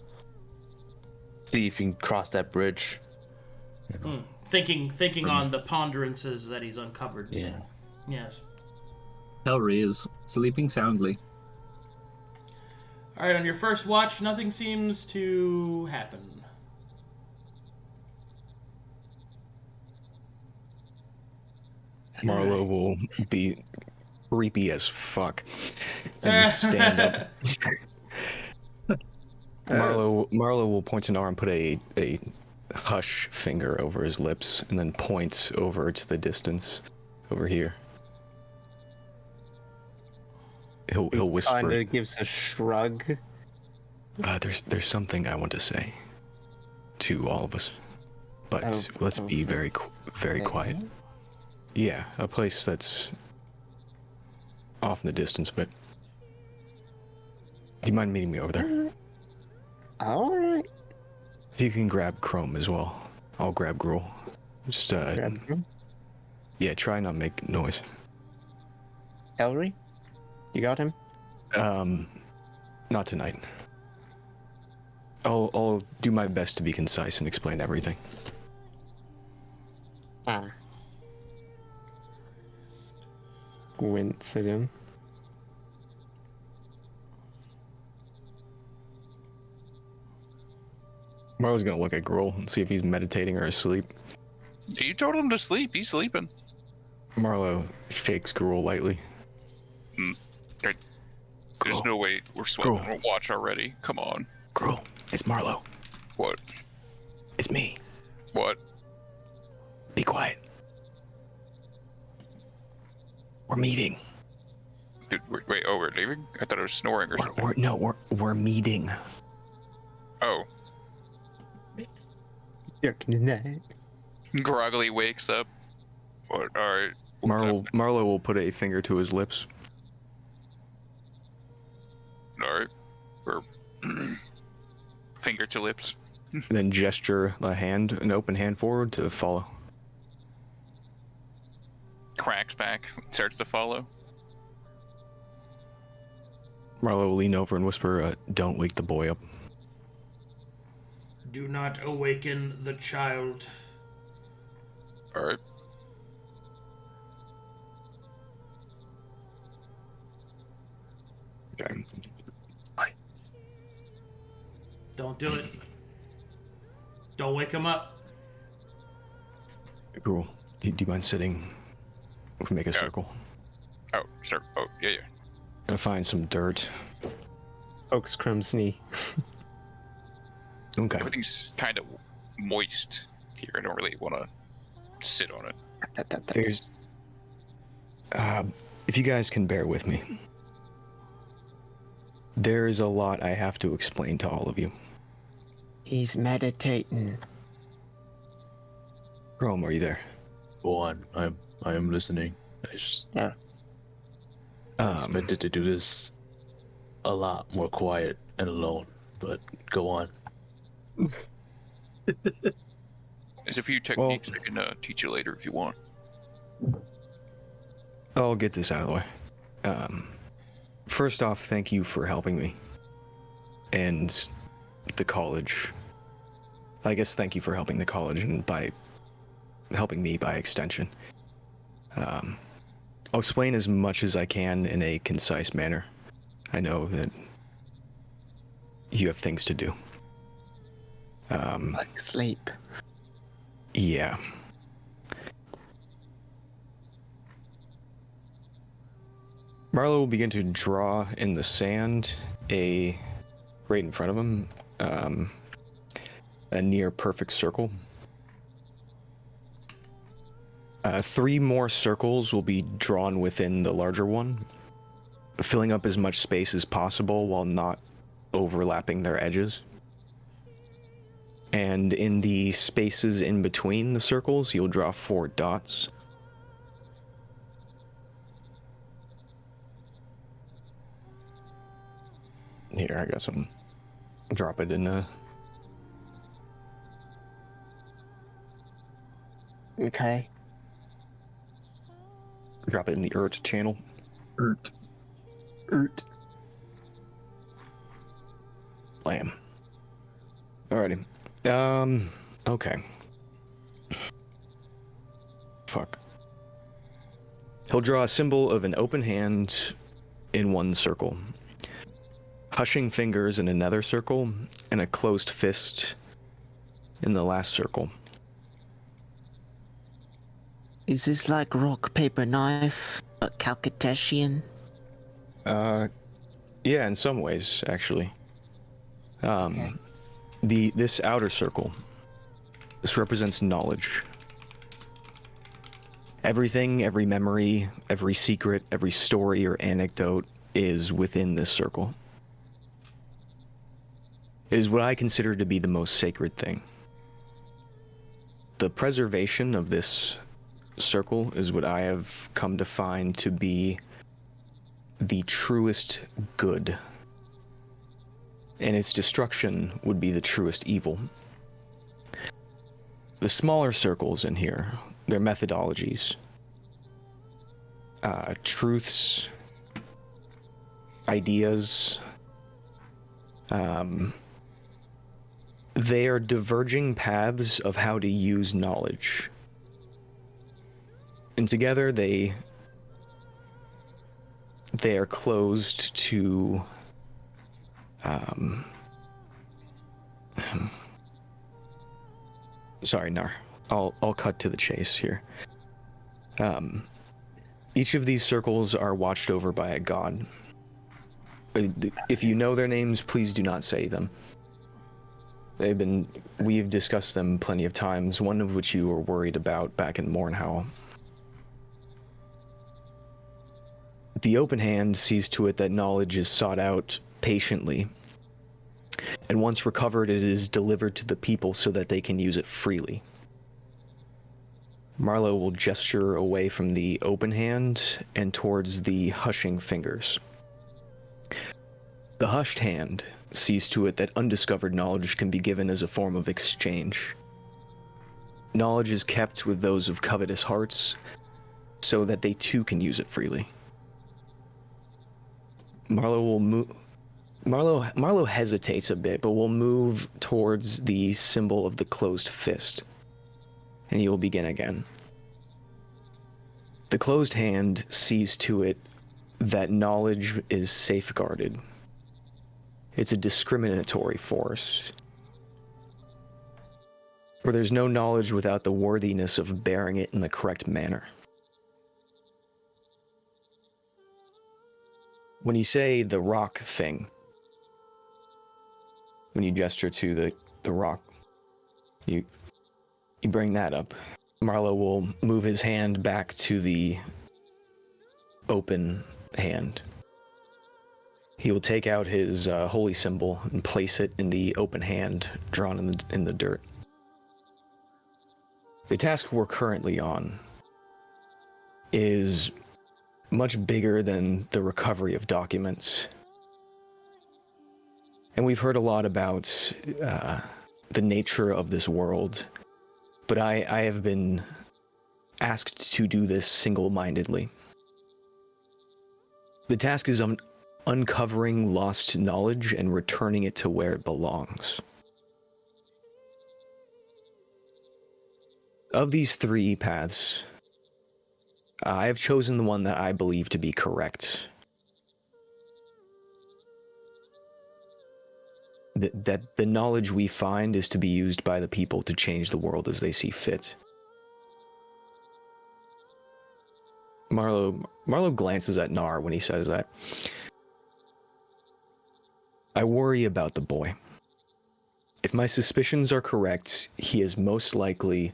see if he can cross that bridge. Thinking on the ponderances that he's uncovered. Yeah. Yes. Telry is sleeping soundly. Alright, on your first watch, nothing seems to happen. Marlowe will be creepy as fuck and stand up. Marlowe will point to Nara and put a hush finger over his lips and then points over to the distance over here. He'll whisper. Kinda gives a shrug. There's something I want to say to all of us, but let's be very quiet. Yeah, a place that's off in the distance, but do you mind meeting me over there? Alright. If you can grab Chrome as well, I'll grab Gruul. Just yeah, try not make noise. Telry? You got him? Not tonight. I'll do my best to be concise and explain everything. Wince at him. Marlowe's gonna look at Gruul and see if he's meditating or asleep. You told him to sleep. He's sleeping. Marlowe shakes Gruul lightly. There's no way we're sweating a watch already. Come on. Gruul, it's Marlowe. What? It's me. What? Be quiet. We're meeting. Dude, wait, oh, we're leaving? I thought I was snoring or something. We're meeting. Oh. Groggily wakes up. What? Alright. Marlowe will put a finger to his lips. Alright. Or finger to lips. Then gesture an open hand forward to follow. Cracks back, starts to follow. Marlowe will lean over and whisper, "Don't wake the boy up." Do not awaken the child. Alright. Okay. Don't do it. Don't wake him up. Gruul, do you mind sitting? We can make a circle. Oh, sure. Oh, yeah. Gotta find some dirt. Oaks Crumb's knee. Okay. Everything's kind of moist here. I don't really want to sit on it. There's if you guys can bear with me, there is a lot I have to explain to all of you. He's meditating. Rome, are you there? Go on. I am listening. I just Yeah. expected to do this a lot more quiet and alone, but go on. There's a few techniques I can teach you later if you want. I'll get this out of the way. First off, thank you for helping me. And the college. I guess thank you for helping the college and by helping me by extension. I'll explain as much as I can in a concise manner. I know that you have things to do. Like sleep. Yeah. Marlowe will begin to draw in the sand right in front of him, a near perfect circle. 3 more circles will be drawn within the larger one, filling up as much space as possible while not overlapping their edges. And in the spaces in between the circles, you'll draw 4 dots. Here, I got some. Drop it in Okay. Drop it in the Urt channel. Urt. Blam. Alrighty. Okay. Fuck. He'll draw a symbol of an open hand in one circle, hushing fingers in another circle, and a closed fist in the last circle. Is this like rock, paper, knife, but Calcutesian? Yeah, in some ways, actually. Okay. This outer circle, this represents knowledge. Everything, every memory, every secret, every story or anecdote is within this circle. It is what I consider to be the most sacred thing. The preservation of this circle is what I have come to find to be the truest good. And its destruction would be the truest evil. The smaller circles in here, their methodologies, truths, ideas, they are diverging paths of how to use knowledge. And together they are closed to sorry, Knarh. I'll cut to the chase here. Each of these circles are watched over by a god. If you know their names, please do not say them. We've discussed them plenty of times, one of which you were worried about back in Mornhowl. The open hand sees to it that knowledge is sought out patiently, and once recovered, it is delivered to the people so that they can use it freely. Marlowe will gesture away from the open hand and towards the hushing fingers. The hushed hand sees to it that undiscovered knowledge can be given as a form of exchange. Knowledge is kept with those of covetous hearts so that they too can use it freely. Marlowe hesitates a bit, but will move towards the symbol of the closed fist, and he will begin again. The closed hand sees to it that knowledge is safeguarded. It's a discriminatory force. For there's no knowledge without the worthiness of bearing it in the correct manner. When you say the rock thing, when you gesture to the rock, you bring that up. Marlowe will move his hand back to the open hand. He will take out his holy symbol and place it in the open hand drawn in the dirt. The task we're currently on is much bigger than the recovery of documents. And we've heard a lot about the nature of this world, but I have been asked to do this single-mindedly. The task is uncovering lost knowledge and returning it to where it belongs. Of these three paths, I have chosen the one that I believe to be correct. That the knowledge we find is to be used by the people to change the world as they see fit. Marlowe glances at Knarh when he says that. I worry about the boy. If my suspicions are correct, he has most likely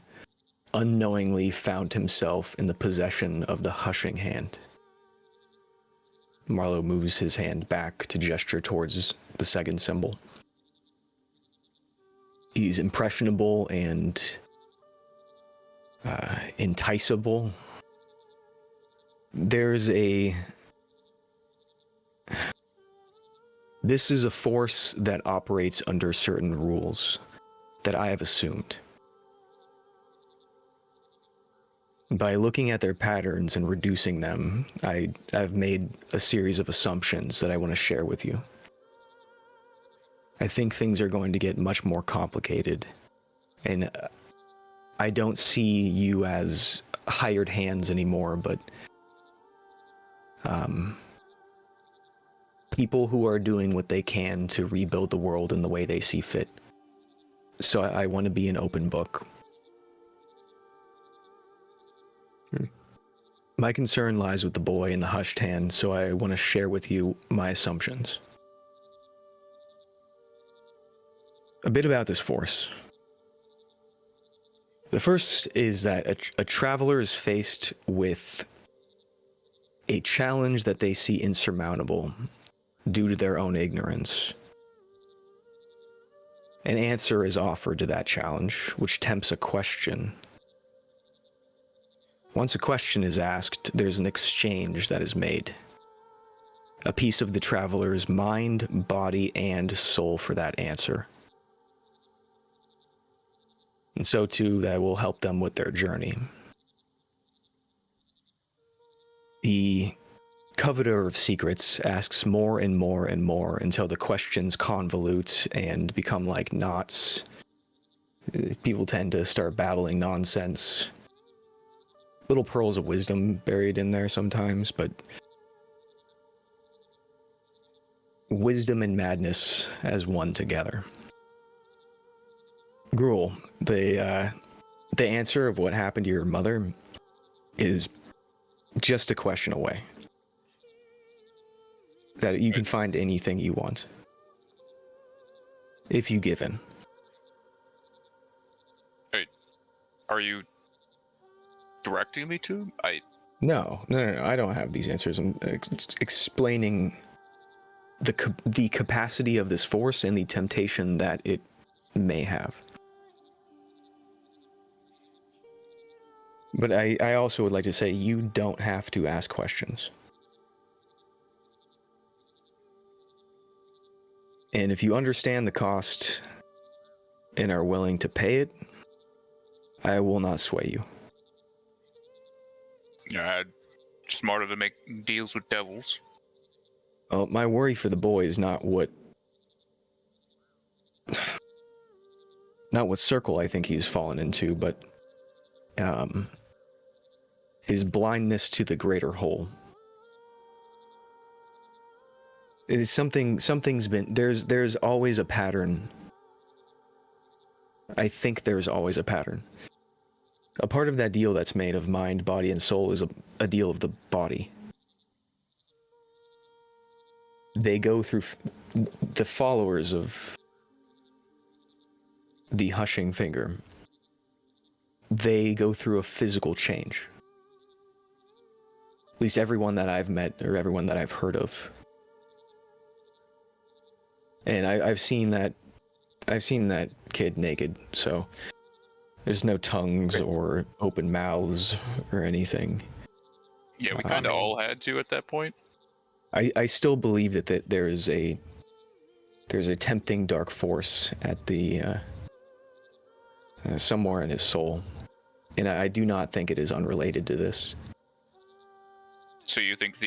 unknowingly found himself in the possession of the hushing hand. Marlowe moves his hand back to gesture towards the second symbol. He's impressionable and enticable. This is a force that operates under certain rules that I have assumed. By looking at their patterns and reducing them, I've made a series of assumptions that I want to share with you. I think things are going to get much more complicated, and I don't see you as hired hands anymore, but people who are doing what they can to rebuild the world in the way they see fit. So I want to be an open book. My concern lies with the boy in the hushed hand, so I want to share with you my assumptions. A bit about this force. The first is that a traveler is faced with a challenge that they see insurmountable due to their own ignorance. An answer is offered to that challenge, which tempts a question. Once a question is asked, there's an exchange that is made. A piece of the traveler's mind, body, and soul for that answer. And so too, that will help them with their journey. The coveter of secrets asks more and more and more until the questions convolute and become like knots. People tend to start babbling nonsense. Little pearls of wisdom buried in there sometimes, but wisdom and madness as one together. Gruul, the answer of what happened to your mother is just a question away. That you can find anything you want. If you give in. Wait, are you directing me to? No, I don't have these answers. I'm explaining the capacity of this force and the temptation that it may have. But I also would like to say you don't have to ask questions. And if you understand the cost and are willing to pay it, I will not sway you. Yeah, smarter to make deals with devils. Well, my worry for the boy is not what circle I think he's fallen into, but his blindness to the greater whole. It is something's been there's always a pattern. I think there's always a pattern. A part of that deal that's made of mind, body, and soul is a deal of the body. They go through the followers of the hushing finger. They go through a physical change. At least everyone that I've met or everyone that I've heard of. And I've seen that kid naked, so there's no tongues or open mouths or anything. Yeah, we kind of all had to at that point. I still believe that there's a tempting dark force at the somewhere in his soul, and I do not think it is unrelated to this. So you think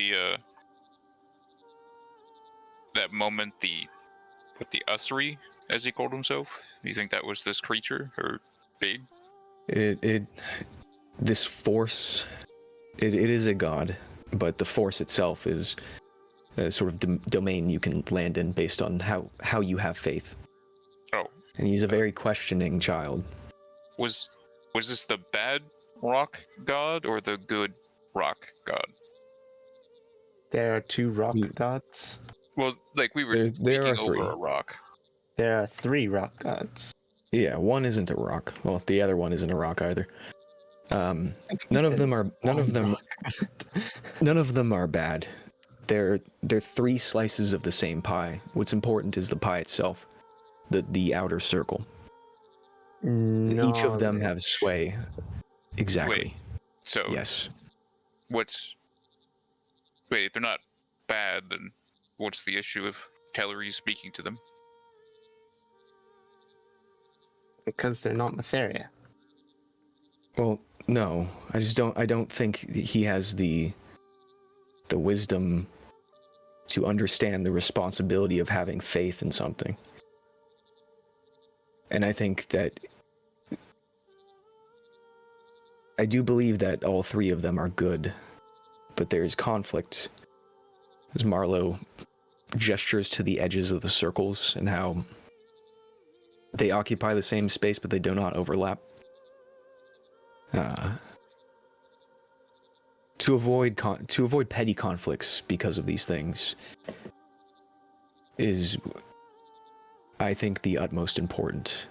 that moment, the Usry, as he called himself, you think that was this creature, or big? This force, it is a god, but the force itself is a sort of domain you can land in based on how you have faith. Oh. And he's a very questioning child. Was this the bad rock god or the good rock god? There are 2 rock gods. Well, like we were there are speaking 3. over a rock. There are 3 rock gods. Yeah, one isn't a rock. Well, the other one isn't a rock either. None of them are bad. They're 3 slices of the same pie. What's important is the pie itself, the outer circle. No. Each of them have sway. Exactly. Wait, so yes. Wait, if they're not bad, then what's the issue of Telry speaking to them? Because they're not Materia. Well, no. I don't think he has the wisdom to understand the responsibility of having faith in something. And I think that I do believe that all 3 of them are good, but there's conflict. As Marlowe gestures to the edges of the circles and how they occupy the same space, but they do not overlap. To avoid petty conflicts because of these things is, I think, the utmost important.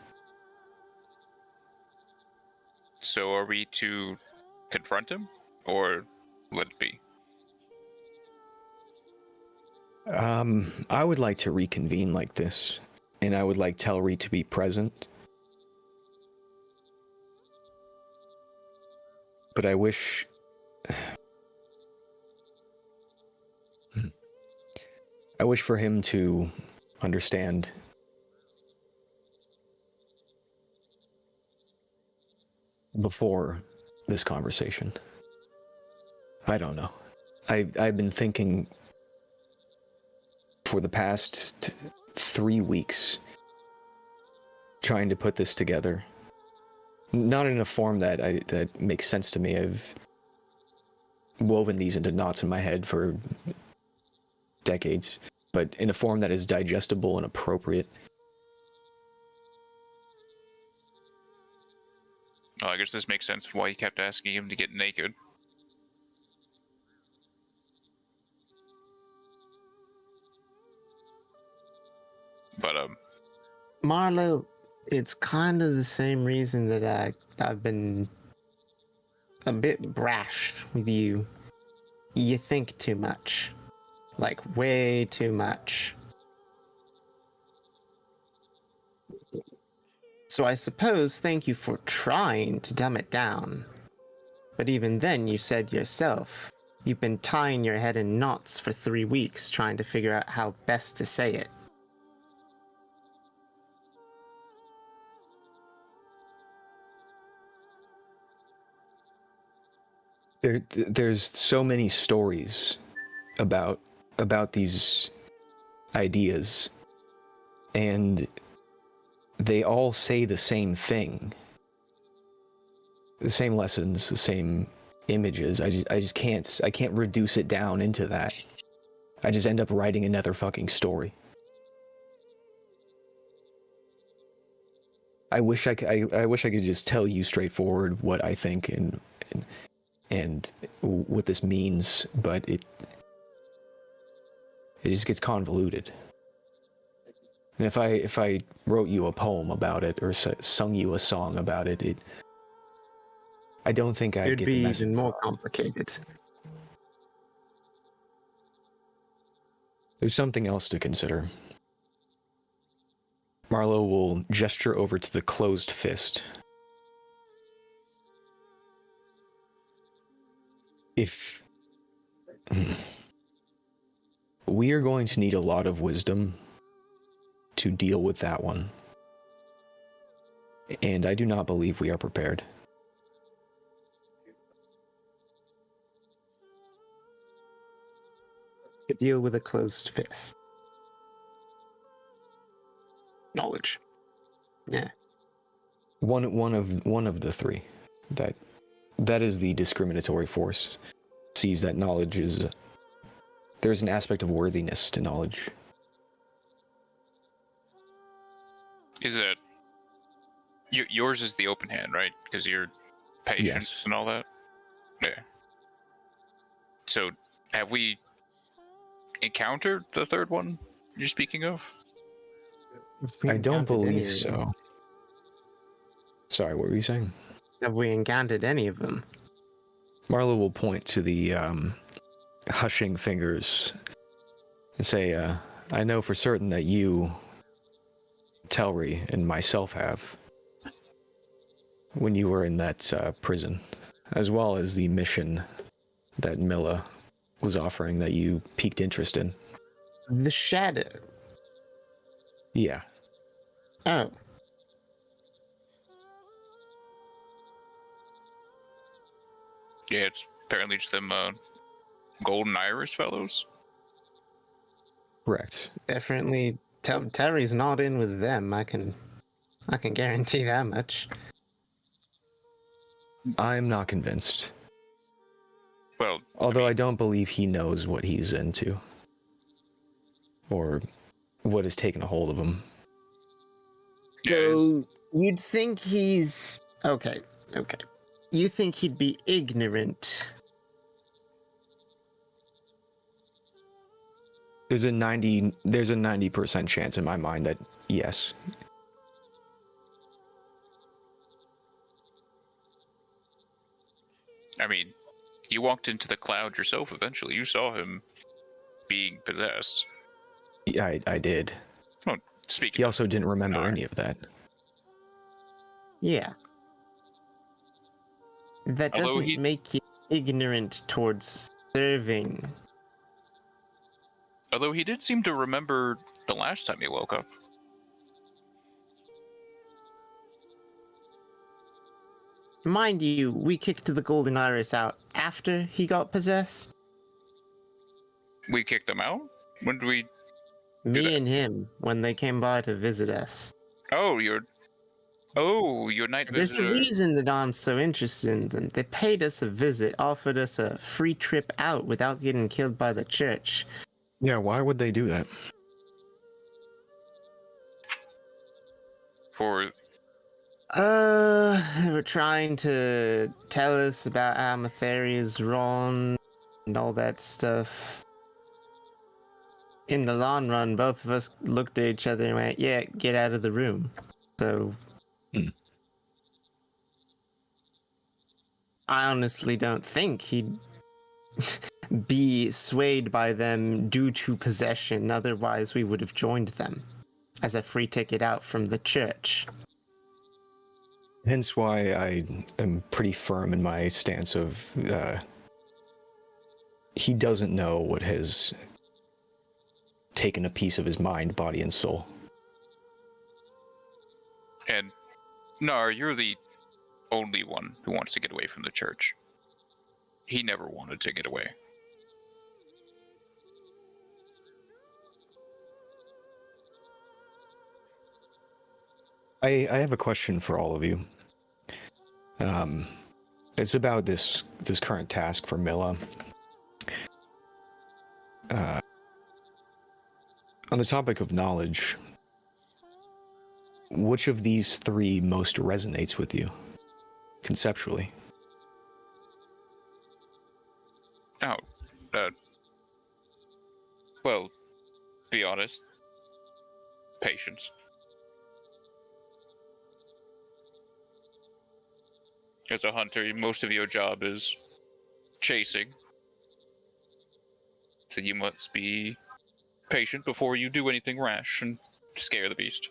So are we to confront him, or let it be? I would like to reconvene like this, and I would like Telry to be present. But I wish... I wish for him to understand before this conversation. I don't know. I've been thinking for the past 3 weeks, trying to put this together. Not in a form that makes sense to me. I've woven these into knots in my head for decades, but in a form that is digestible and appropriate. Oh, I guess this makes sense why he kept asking him to get naked. But, Marlowe, it's kind of the same reason that I've been a bit brash with you. You think too much. Like, way too much. So I suppose thank you for trying to dumb it down. But even then, you said yourself, you've been tying your head in knots for 3 weeks trying to figure out how best to say it. There's so many stories about these ideas, and they all say the same thing. The same lessons, the same images. I can't reduce it down into that. I just end up writing another fucking story. I wish I could just tell you straightforward what I think and what this means, but it just gets convoluted. And if I wrote you a poem about it or sung you a song about it, I don't think I'd It'd get be the message. even more complicated. There's something else to consider. Marlowe will gesture over to the closed fist. If we are going to need a lot of wisdom to deal with that one, and I do not believe we are prepared. To deal with a closed fist. Knowledge. Yeah. One of the three. That is the discriminatory force. Sees that knowledge is... There's an aspect of worthiness to knowledge. Is it... Yours is the open hand, right? Because you're patient Yes. and all that? Yeah. So, have we encountered the third one you're speaking of? If we I don't encountered any believe of them. so. Sorry, what were you saying? Have we encountered any of them? Marlowe will point to the hushing fingers and say, I know for certain that you, Telry, and myself have, when you were in that prison, as well as the mission that Milla was offering that you piqued interest in. The shadow. Yeah. Oh. Yeah, it's apparently just them golden iris fellows. Correct. Definitely. Terry's not in with them. I can guarantee that much. I'm not convinced. Well, Although I don't believe he knows what he's into. Or what has taken a hold of him. yeah, it is. So you'd think he's okay. You think he'd be ignorant? There's a 90% chance in my mind that yes. I mean, you walked into the cloud yourself eventually. You saw him being possessed. Yeah, I did. Well, speaking He also didn't remember Knarh. any of that. Yeah. That Although doesn't he- make you ignorant towards serving. Although he did seem to remember the last time he woke up. Mind you, we kicked the Golden Iris out after he got possessed. We kicked him out? When did we... Me that? and him, when they came by to visit us. Oh, your night There's a visitor. reason that I'm so interested in them. They paid us a visit, offered us a free trip out without getting killed by the church. Yeah, why would they do that? For... They were trying to tell us about how Matheria's wrong and all that stuff. In the long run, both of us looked at each other and went, yeah, get out of the room. So... I honestly don't think he'd be swayed by them due to possession. Otherwise, we would have joined them as a free ticket out from the church. Hence why I am pretty firm in my stance of he doesn't know what has taken a piece of his mind, body, and soul. And... Knarh, you're the only one who wants to get away from the church. He never wanted to get away. I have a question for all of you. It's about this current task for Milla. On the topic of knowledge, which of these three most resonates with you, conceptually? Oh, well, be honest. Patience. As a hunter, most of your job is chasing. So you must be patient before you do anything rash and scare the beast.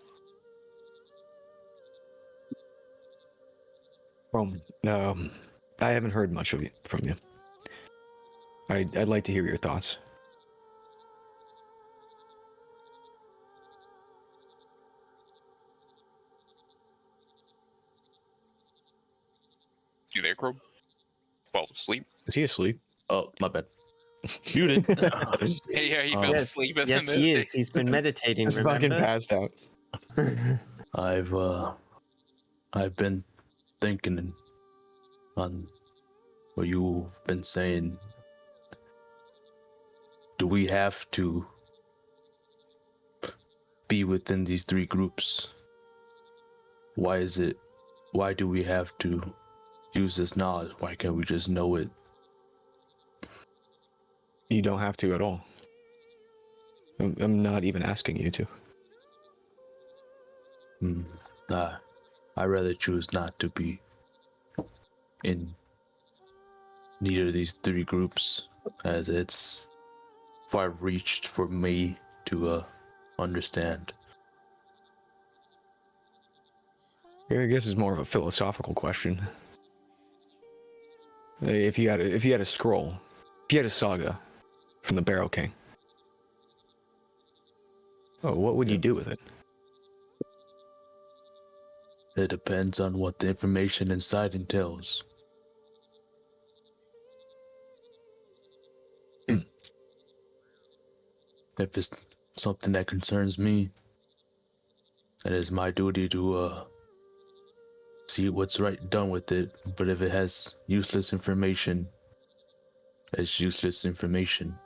Well, I haven't heard much from you. I'd like to hear your thoughts. You there, Crow? Fall asleep? Is he asleep? Oh, my bad. Muted. Yeah, he fell Yes, asleep. And yes, then he is. He's been meditating. He's fucking Remember? passed out. I've been thinking on what you've been saying. Do we have to be within these three groups? Why do we have to use this knowledge? Why can't we just know it? You don't have to at all. I'm not even asking you to. I'd rather choose not to be in neither of these three groups, as it's far reached for me to understand. I guess it's more of a philosophical question. If you had a scroll, if you had a saga from the Barrow King, what would you do with it? It depends on what the information inside entails. If it's something that concerns me, it is my duty to see what's right done with it. But if it has useless information, it's useless information.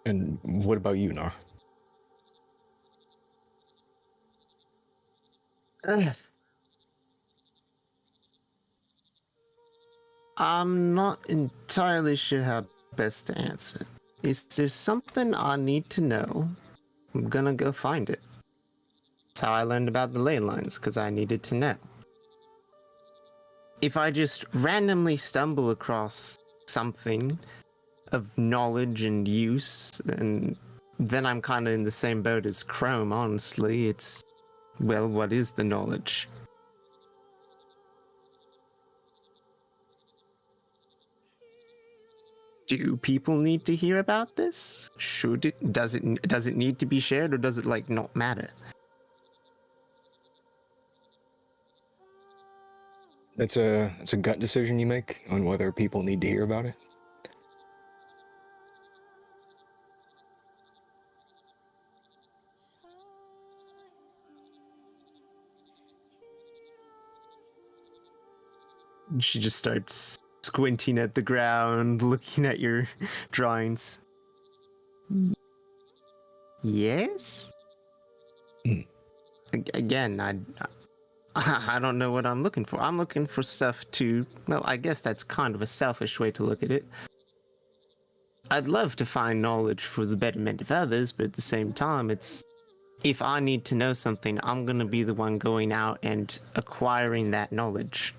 And what about you, Knarh? I'm not entirely sure how best to answer. Is there something I need to know? I'm gonna go find it. That's how I learned about the ley lines, because I needed to know. If I just randomly stumble across something of knowledge and use, and then I'm kind of in the same boat as Chrome, honestly. It's, well, what is the knowledge? Do people need to hear about this? Should it? Does it need to be shared, or does it like not matter? It's a gut decision you make on whether people need to hear about it. She just starts squinting at the ground, looking at your drawings. Yes? Again, I don't know what I'm looking for. I'm looking for stuff to, well, I guess that's kind of a selfish way to look at it. I'd love to find knowledge for the betterment of others, but at the same time, it's, if I need to know something, I'm going to be the one going out and acquiring that knowledge.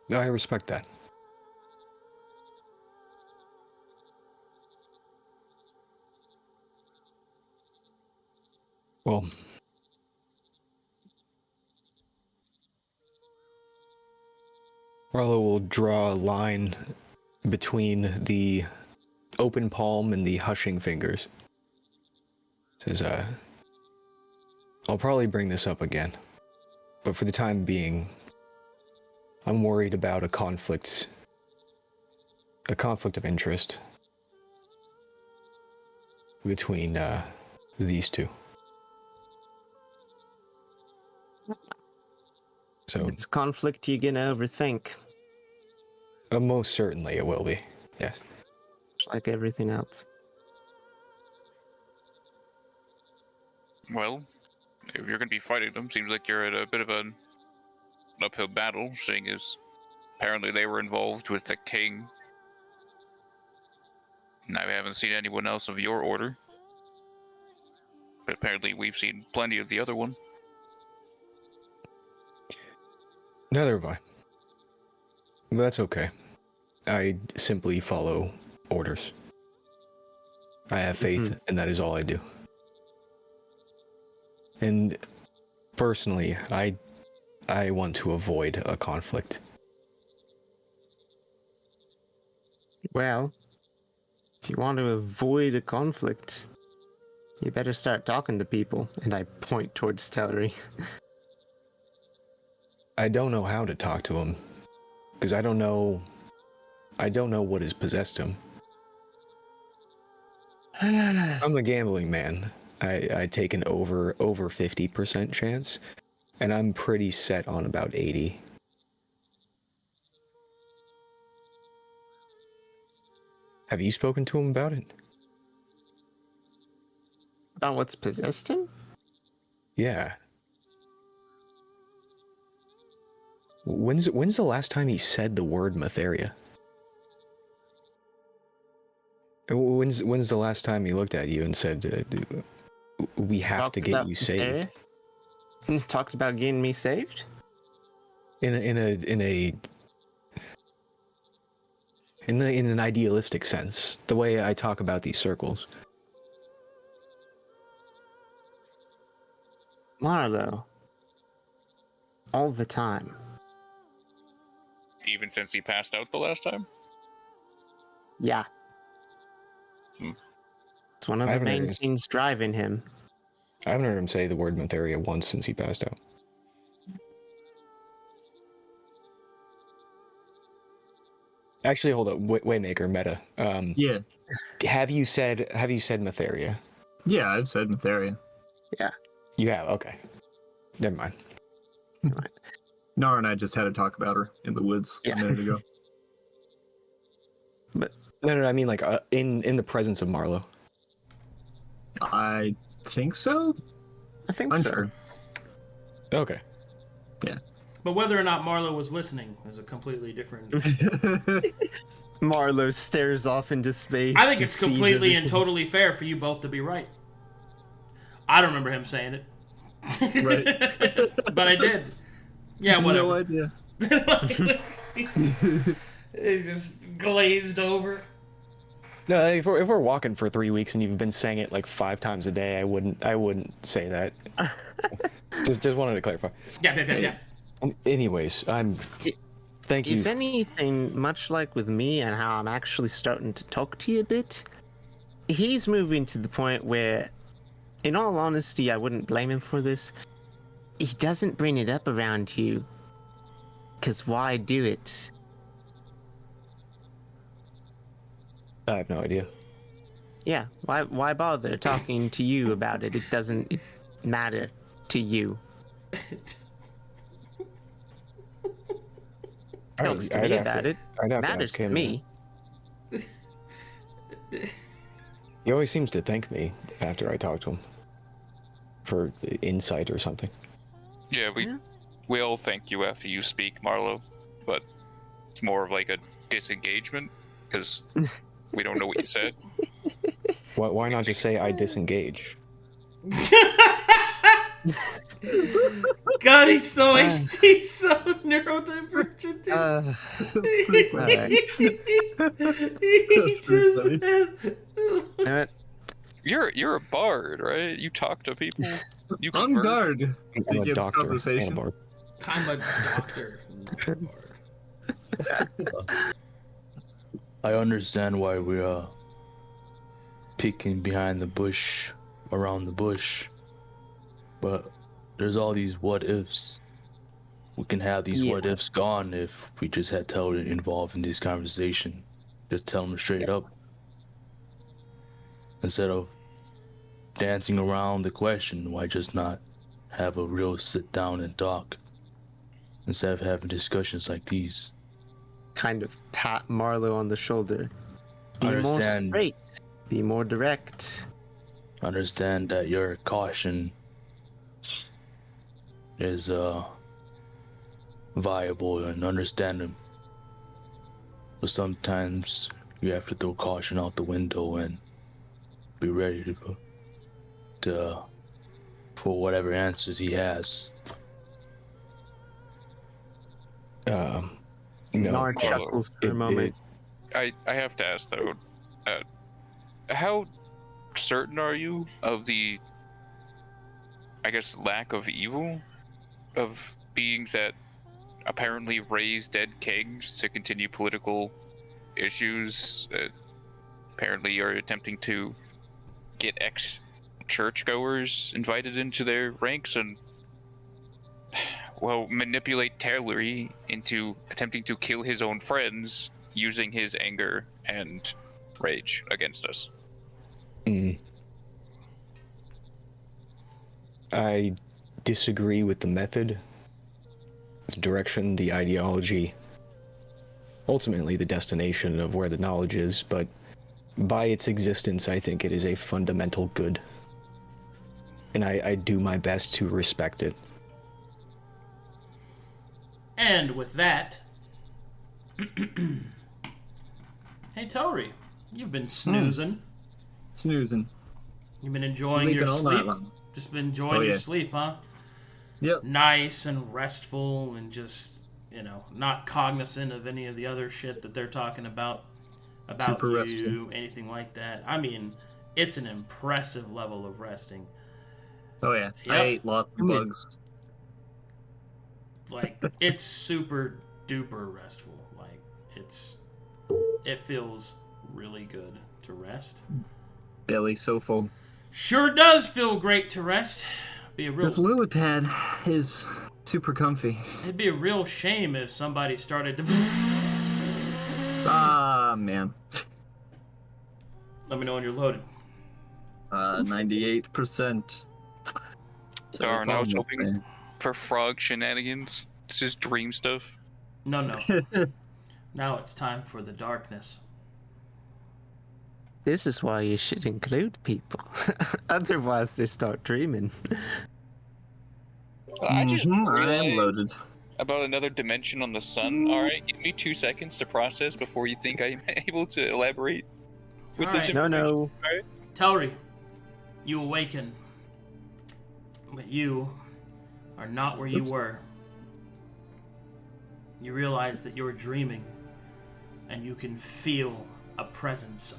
I respect that. Well, Marlowe will draw a line between the open palm and the hushing fingers. Says, I'll probably bring this up again, but for the time being, I'm worried about a conflict of interest between these two. So It's conflict you're gonna overthink, most certainly it will be. Yes. like everything else. Well, if you're going to be fighting them, seems like you're at a bit of an uphill battle, seeing as apparently they were involved with the king. And I haven't seen anyone else of your order. But apparently we've seen plenty of the other one. Neither have I. But that's okay. I simply follow orders. I have faith, and that is all I do. And personally, I want to avoid a conflict. Well, if you want to avoid a conflict, you better start talking to people. And I point towards Telry. I don't know how to talk to him, because I don't know what has possessed him. I'm a gambling man. I take an over 50% chance, and I'm pretty set on about 80. Have you spoken to him about it? About what's possessed him? Yeah. When's the last time he said the word Matheria? When's the last time he looked at you and said, "We have to get you saved"? Talked about getting me saved? In an idealistic sense, the way I talk about these circles. Marlowe. All the time. Even since he passed out the last time? Yeah. It's one of the main things driving him. I haven't heard him say the word Matheria once since he passed out. Actually, hold up. Waymaker, meta. Yeah. Have you said Matheria? Yeah, I've said Matheria. Yeah. You have? Okay. Never mind. Knarh and I just had a talk about her in the woods a minute ago. But No, I mean like in the presence of Marlowe. I think so. I think Unsure. so. Okay. Yeah. But whether or not Marlowe was listening is a completely different... Marlowe stares off into space. I think it's completely and totally fair for you both to be right. I don't remember him saying it. Right. But I did. Yeah, whatever. No idea. It's just glazed over. No, if we're walking for 3 weeks and you've been saying it like 5 times a day, I wouldn't say that. just wanted to clarify. Yeah. Anyways, thank you. If anything, much like with me and how I'm actually starting to talk to you a bit, he's moving to the point where, in all honesty, I wouldn't blame him for this. He doesn't bring it up around you. Because why do it? I have no idea. Yeah, why bother talking to you about it? It doesn't matter to you. Talks to me about it. Matters to me. He always seems to thank me after I talk to him for insight or something. Yeah, we all thank you after you speak, Marlowe, but it's more of like a disengagement because we don't know what you said. Why not just say I disengage? God, he's so neurodivergent. You're a bard, right? You talk to people. You On converse. guard. I'm a doctor and a Conversation. bard. I'm a doctor. I understand why we're peeking behind the bush, around the bush, but there's all these what ifs. We can have these what ifs gone if we just had Telry involved in this conversation. Just tell them straight up. Instead of dancing around the question, why just not have a real sit down and talk? Instead of having discussions like these. Kind of pat Marlowe on the shoulder. Be more Understand. straight. Be more direct. Understand that your caution is viable and understandable. But sometimes you have to throw caution out the window and be ready to for whatever answers he has. No, Knarh Marlowe, chuckles for a moment. I have to ask though, how certain are you of the, I guess, lack of evil of beings that apparently raise dead kings to continue political issues? Apparently, are attempting to get ex-churchgoers invited into their ranks and, well, manipulate Telry into attempting to kill his own friends using his anger and rage against us. I disagree with the method, the direction, the ideology, ultimately the destination of where the knowledge is, but by its existence, I think it is a fundamental good. And I do my best to respect it. And with that, hey Telry, you've been snoozing. Snoozing. You've been enjoying Sleeping your all sleep. night long. Just been enjoying your sleep, huh? Yep. Nice and restful, and just, not cognizant of any of the other shit that they're talking about Super you, restful. anything like that. I mean, it's an impressive level of resting. Oh yeah. Yep. I ate lots of bugs. Like, it's super duper restful. Like, it feels really good to rest. Belly so full. Sure does feel great to rest. This lily pad is super comfy. It'd be a real shame if somebody started to. Ah, man. Let me know when you're loaded. 98%. So Darn, I was almost hoping there. for frog shenanigans. This is dream stuff. No. Now it's time for the darkness. This is why you should include people. Otherwise, they start dreaming. I just I am realized loaded. about another dimension on the sun. Alright, give me 2 seconds to process before you think I'm able to elaborate with this Alright. information. No. Alright? Telry, you awaken. But you are not where you were. You realize that you're dreaming, and you can feel a presence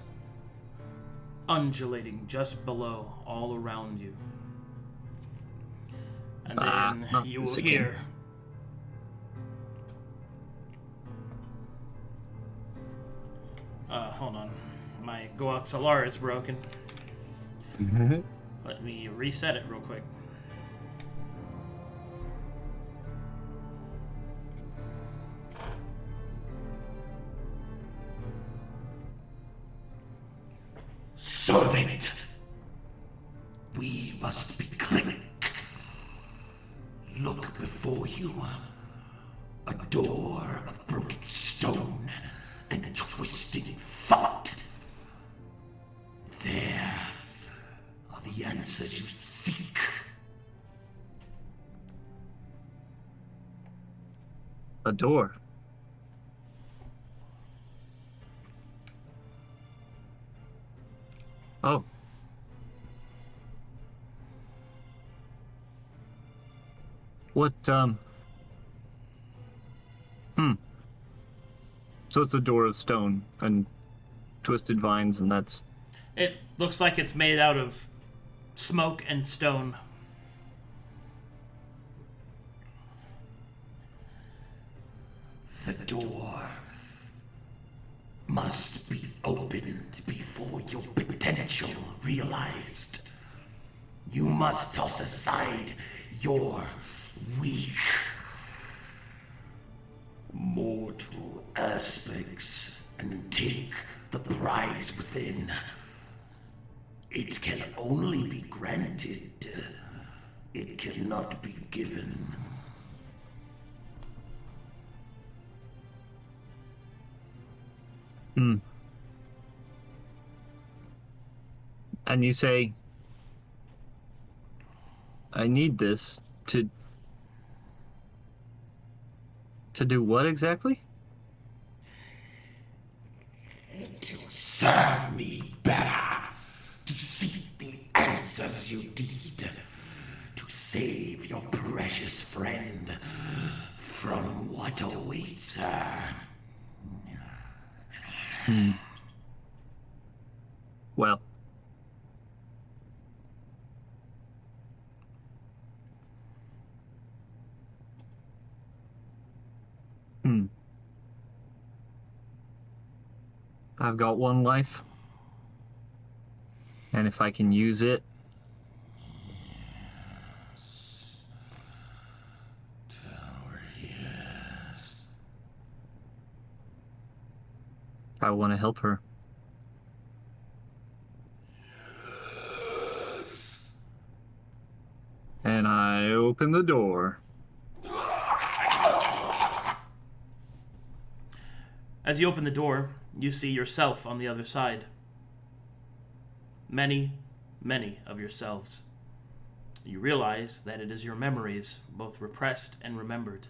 undulating just below, all around you. And then not you will this again. hear hold on. My Goaxalar is broken. Let me reset it real quick. Servant, we must be quick. Look before you. A door of broken stone and twisted thought. There are the answers you seek. A door. Oh. What, So it's a door of stone and twisted vines, and that's... It looks like it's made out of smoke and stone. The door must be opened before your potential realized. You must toss aside your weak, mortal aspects and take the prize within. It can only be granted. It cannot be given. And you say, I need this to do what exactly? To serve me better, to seek the answers you need, to save your precious friend from what awaits her. Well. I've got one life. And if I can use it, Yes. I want to help her. And I open the door. As you open the door, you see yourself on the other side. Many, many of yourselves. You realize that it is your memories, both repressed and remembered.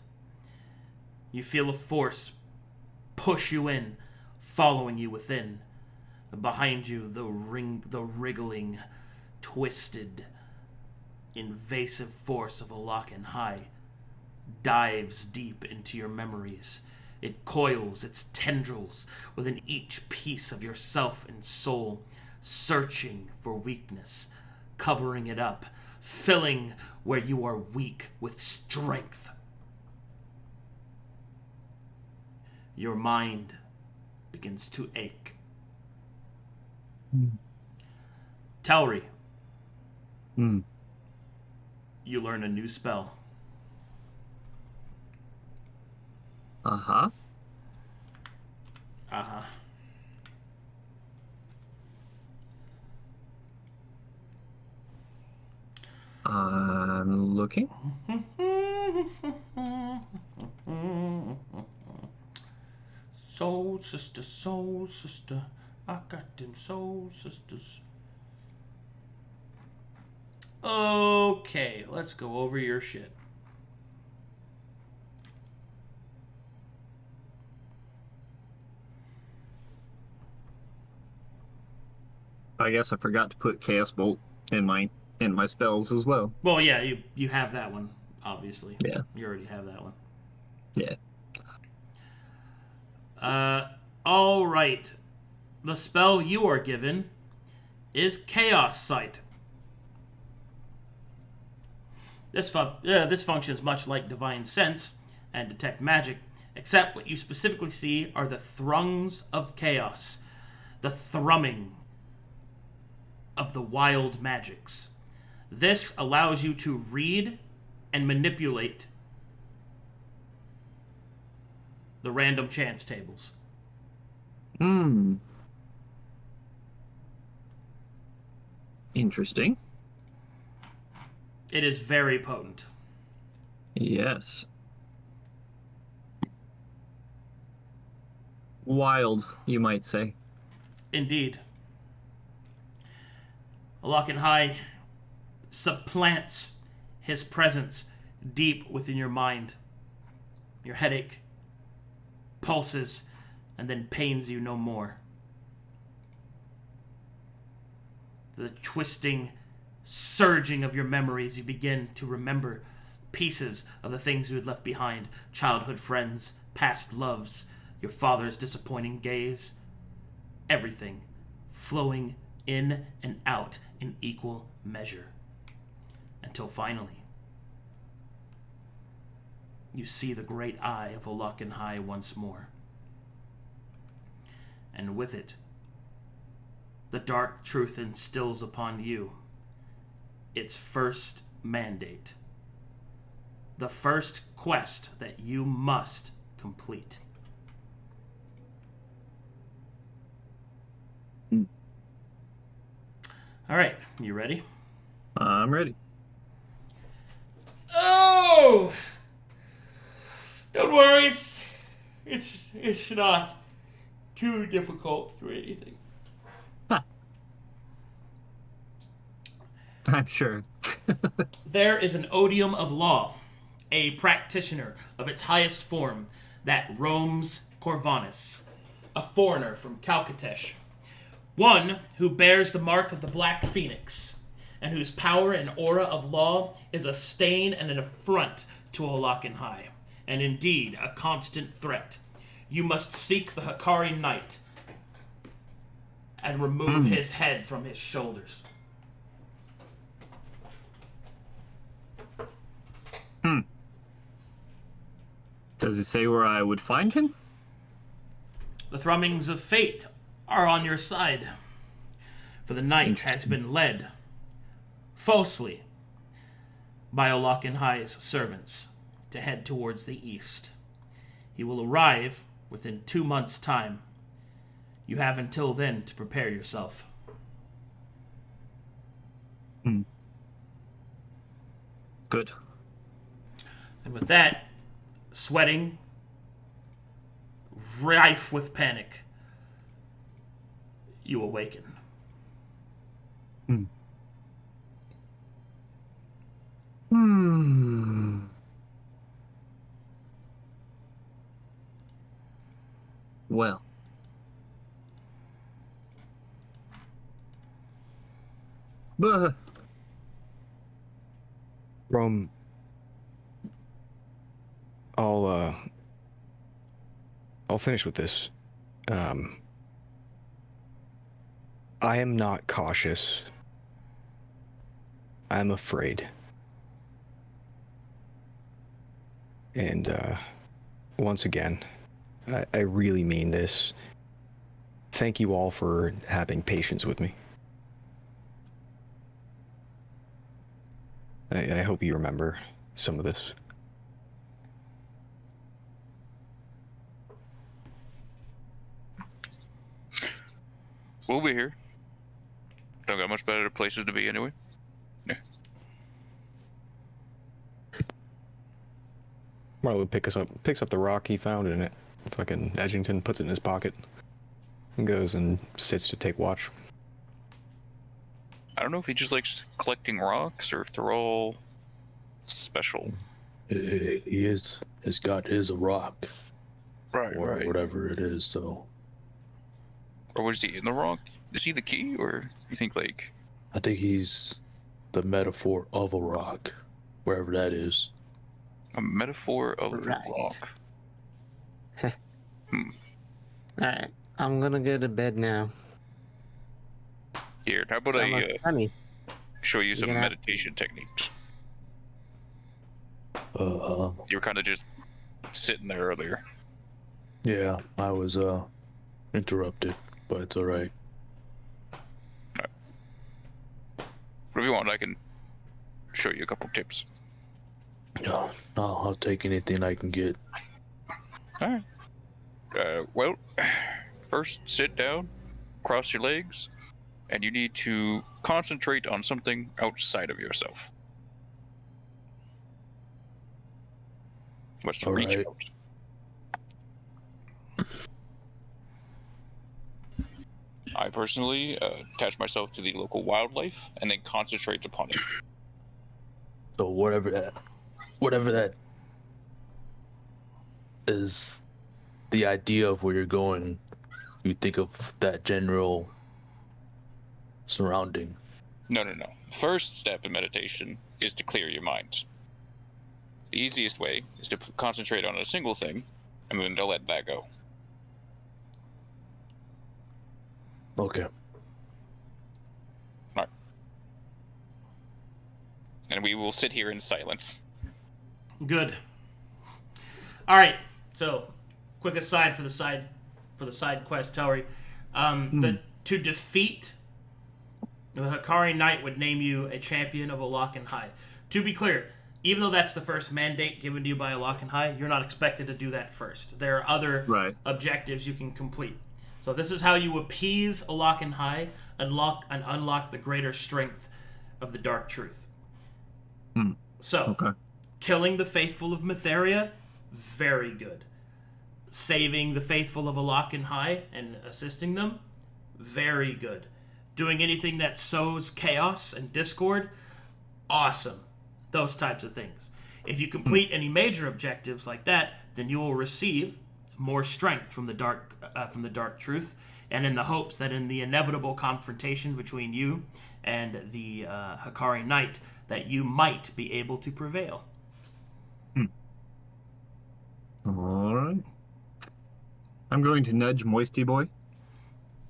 You feel a force push you in, following you within. Behind you, the wriggling, twisted, invasive force of High dives deep into your memories. It coils its tendrils within each piece of yourself and soul, searching for weakness, covering it up, filling where you are weak with strength. Your mind begins to ache. Telry, you learn a new spell. Uh-huh. Uh-huh. I'm looking. Soul sister, I got them soul sisters. Okay, let's go over your shit. I guess I forgot to put Chaos Bolt in my spells as well. Well, yeah, you have that one, obviously. Yeah. You already have that one. Yeah. All right. The spell you are given is Chaos Sight. This functions much like Divine Sense and Detect Magic, except what you specifically see are the thrungs of chaos, the thrumming of the wild magics. This allows you to read and manipulate the random chance tables. Interesting. It is very potent. Yes. Wild, you might say. Indeed. High supplants his presence deep within your mind. Your headache pulses and then pains you no more. The twisting, surging of your memories, you begin to remember pieces of the things you had left behind. Childhood friends, past loves, your father's disappointing gaze. Everything flowing in and out in equal measure. Until finally, you see the great eye of High once more. And with it, the dark truth instills upon you its first mandate. The first quest that you must complete. All right, you ready? I'm ready. Oh! Don't worry, it's not too difficult or anything. Huh. I'm sure. There is an odium of law, a practitioner of its highest form that roams Corvinus, a foreigner from Calcatesh, one who bears the mark of the Black Phoenix, and whose power and aura of law is a stain and an affront to High, and indeed a constant threat. You must seek the Hikari Knight and remove his head from his shoulders. Does it say where I would find him? The thrummings of fate are on your side, for the knight has been led falsely by Olakenhai's servants to head towards the east. He will arrive within 2 months' time. You have until then to prepare yourself. Good. And with that, sweating, rife with panic, you awaken. Well. Buh. From I'll finish with this. I am not cautious. I'm afraid. And once again, I really mean this. Thank you all for having patience with me. I hope you remember some of this. We'll be here. Don't got much better places to be anyway. Yeah. Marlowe picks up the rock he found in it. Fucking Edgington puts it in his pocket and goes and sits to take watch. I don't know if he just likes collecting rocks or if they're all special. He is. His god is a rock. Right, Or right. whatever it is, so. Or was he in the rock? Is he the key, or you think like? I think he's the metaphor of a rock, wherever that is. A metaphor of the Right. rock. Alright, I'm gonna go to bed now. Here, how about It's I almost sunny. show you some gonna- meditation techniques? Uh, You were kind of just sitting there earlier. yeah, I was interrupted, but it's alright. But if you want, I can show you a couple tips. Yeah, I'll take anything I can get. All right. Well, first sit down, cross your legs, and you need to concentrate on something outside of yourself. What's reach Alright. out? I personally attach myself to the local wildlife and then concentrate upon it. So whatever that is, the idea of where you're going, you think of that general surrounding. No. First step in meditation is to clear your mind. The easiest way is to concentrate on a single thing and then to let that go. Okay. Right. And we will sit here in silence. Good. All right. So, quick aside for the side quest, Telry. To defeat the Hikari Knight would name you a champion of Olakenhai. To be clear, even though that's the first mandate given to you by Olakenhai, you're not expected to do that first. There are other objectives you can complete. So this is how you appease Olakenhai, unlock the greater strength of the Dark Truth. So, killing the faithful of Mytheria, very good. Saving the faithful of Olakenhai and assisting them, very good. Doing anything that sows chaos and discord, awesome. Those types of things. If you complete any major objectives like that, then you will receive more strength from the dark truth, and in the hopes that in the inevitable confrontation between you and the Hikari Knight, that you might be able to prevail. All right. I'm going to nudge Moisty Boy.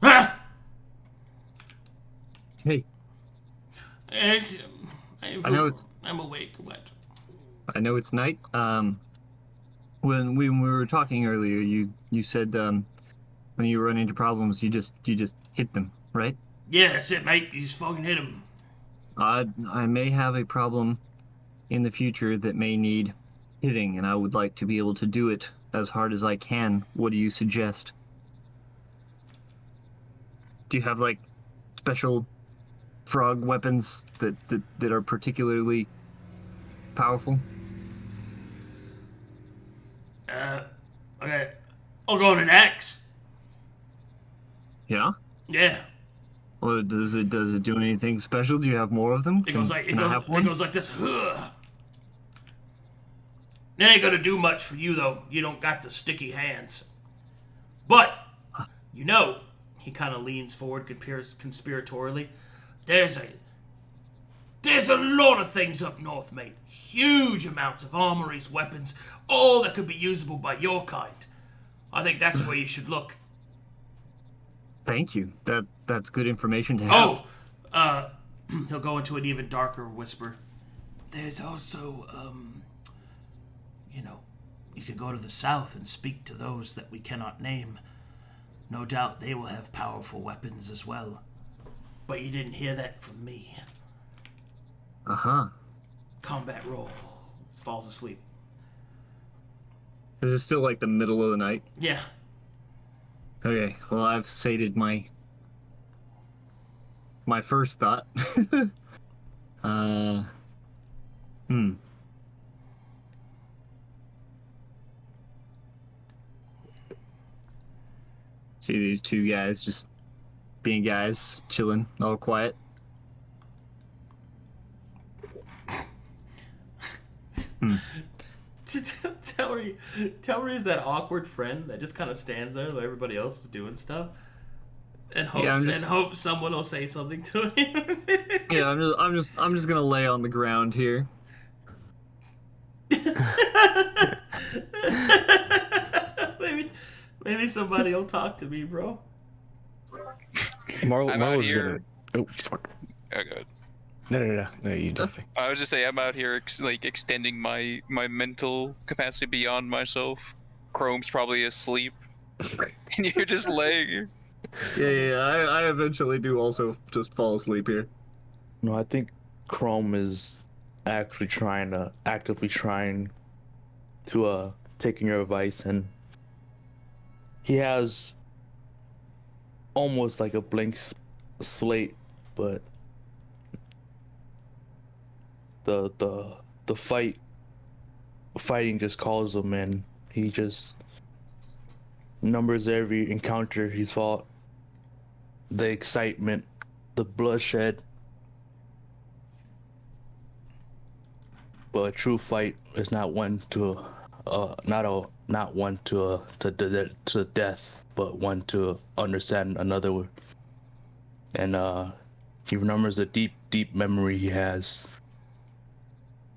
Ah! Hey, I know it's I'm awake. What? I know it's night. When we were talking earlier, you said when you run into problems, you just hit them, right? Yeah, that's it, mate. You just fucking hit him. I may have a problem in the future that may need hitting, and I would like to be able to do it as hard as I can. What do you suggest? Do you have like special frog weapons that are particularly powerful? Okay. I'll go on an axe. Yeah. Yeah. Or does it do anything special? Do you have more of them? It goes like can I have one? It goes like this. Ugh. It ain't gonna do much for you though. You don't got the sticky hands. But you know, he kind of leans forward, conspiratorially. There's a lot of things up north, mate. Huge amounts of armories, weapons, all that could be usable by your kind. I think that's where you should look. Thank you. That's good information to have. He'll go into an even darker whisper. There's also, you could go to the south and speak to those that we cannot name. No doubt they will have powerful weapons as well. But you didn't hear that from me. Uh-huh. Combat roll. Falls asleep. Is it still like the middle of the night? Yeah. Okay, well, I've sated my first thought. See these two guys just being guys, chilling, all quiet. Telry is that awkward friend that just kind of stands there while everybody else is doing stuff, and hopes someone will say something to him. Yeah, I'm just gonna lay on the ground here. maybe somebody will talk to me, bro. Marlowe's gonna. Oh, fuck. Oh, good. No, you don't. I was just saying, I'm out here extending my mental capacity beyond myself. Chrome's probably asleep, and you're just laying here. Yeah, I eventually do also just fall asleep here. No, I think Chrome is actually actively trying to taking your advice, and he has almost like a blank slate, but the fighting just calls him, and he just numbers every encounter he's fought, the excitement, the bloodshed. But a true fight is not one to death, but one to understand another. And he remembers a deep memory he has,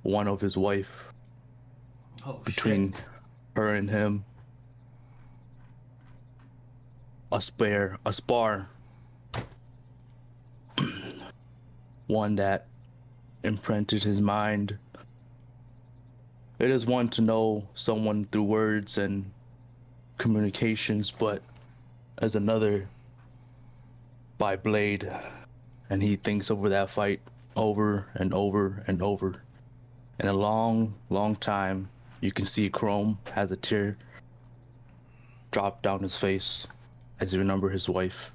one of his wife, between her and him. A spar, one that imprinted his mind. It is one to know someone through words and communications, but as another by blade. And he thinks over that fight over and over and over. In a long time, you can see Chrome has a tear drop down his face as he remembers his wife.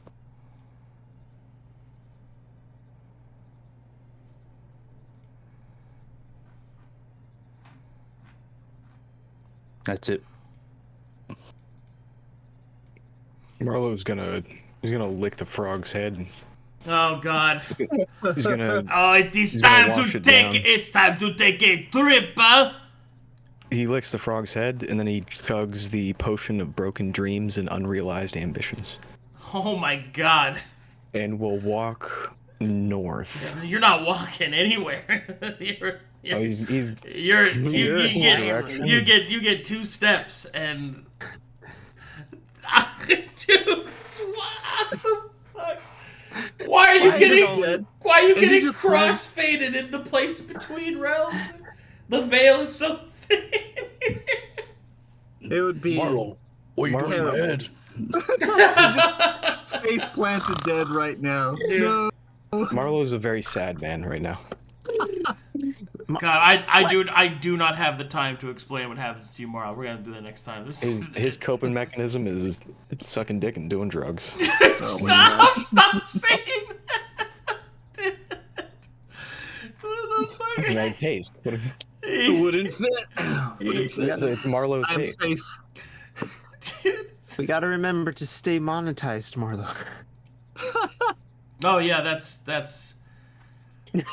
That's it. Marlowe's gonna lick the frog's head. Oh God! He's gonna. Oh, it's time to take a trip, huh? He licks the frog's head, and then he chugs the potion of broken dreams and unrealized ambitions. Oh my God! And we'll walk north. You're not walking anywhere. Oh, he's You direction. get 2 steps and dude, what the fuck? Why are you getting cross-faded in the place between realms? The veil is so thin. It would be Marlowe, what are you doing in my head? face planted dead right now. Dude. No. Marlowe's a very sad man right now. God, I do not have the time to explain what happens to you, Marlowe. We're gonna do that next time. His coping mechanism is sucking dick and doing drugs. Stop saying that. It's an egg taste. It wouldn't fit. So it's Marlowe's I'm taste. safe. We gotta remember to stay monetized, Marlowe. Oh yeah, that's That's Yeah.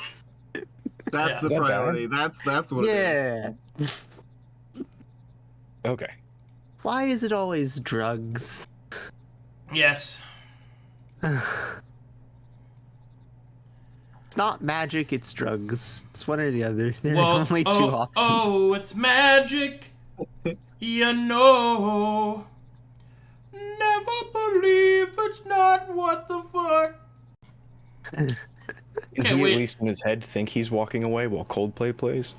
the Is that priority. That's what it Yeah. Okay. Why is it always drugs? yes. It's not magic, it's drugs. It's one or the other. There Well, are only 2 options. Oh, it's magic. You know. Never believe it's not what the fuck. Can Can't he wait. at least in his head think he's walking away while Coldplay plays?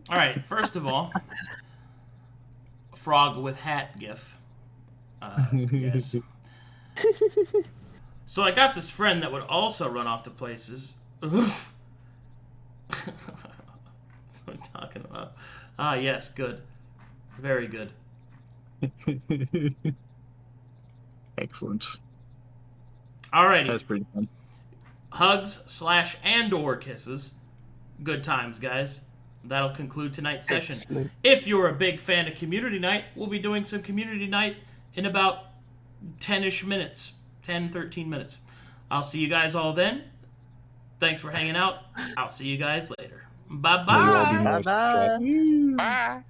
All right, first of all, frog with hat gif. Yes. So I got this friend that would also run off to places. That's what I'm talking about. Ah, yes, good. Very good. Excellent. Alrighty. That's pretty fun. Hugs/and/or kisses. Good times, guys. That'll conclude tonight's session. Excellent. If you're a big fan of Community Night, we'll be doing some Community Night in about 10-ish minutes. 10, 13 minutes. I'll see you guys all then. Thanks for hanging out. I'll see you guys later. May you all be Bye-bye. moist, Jack. Bye.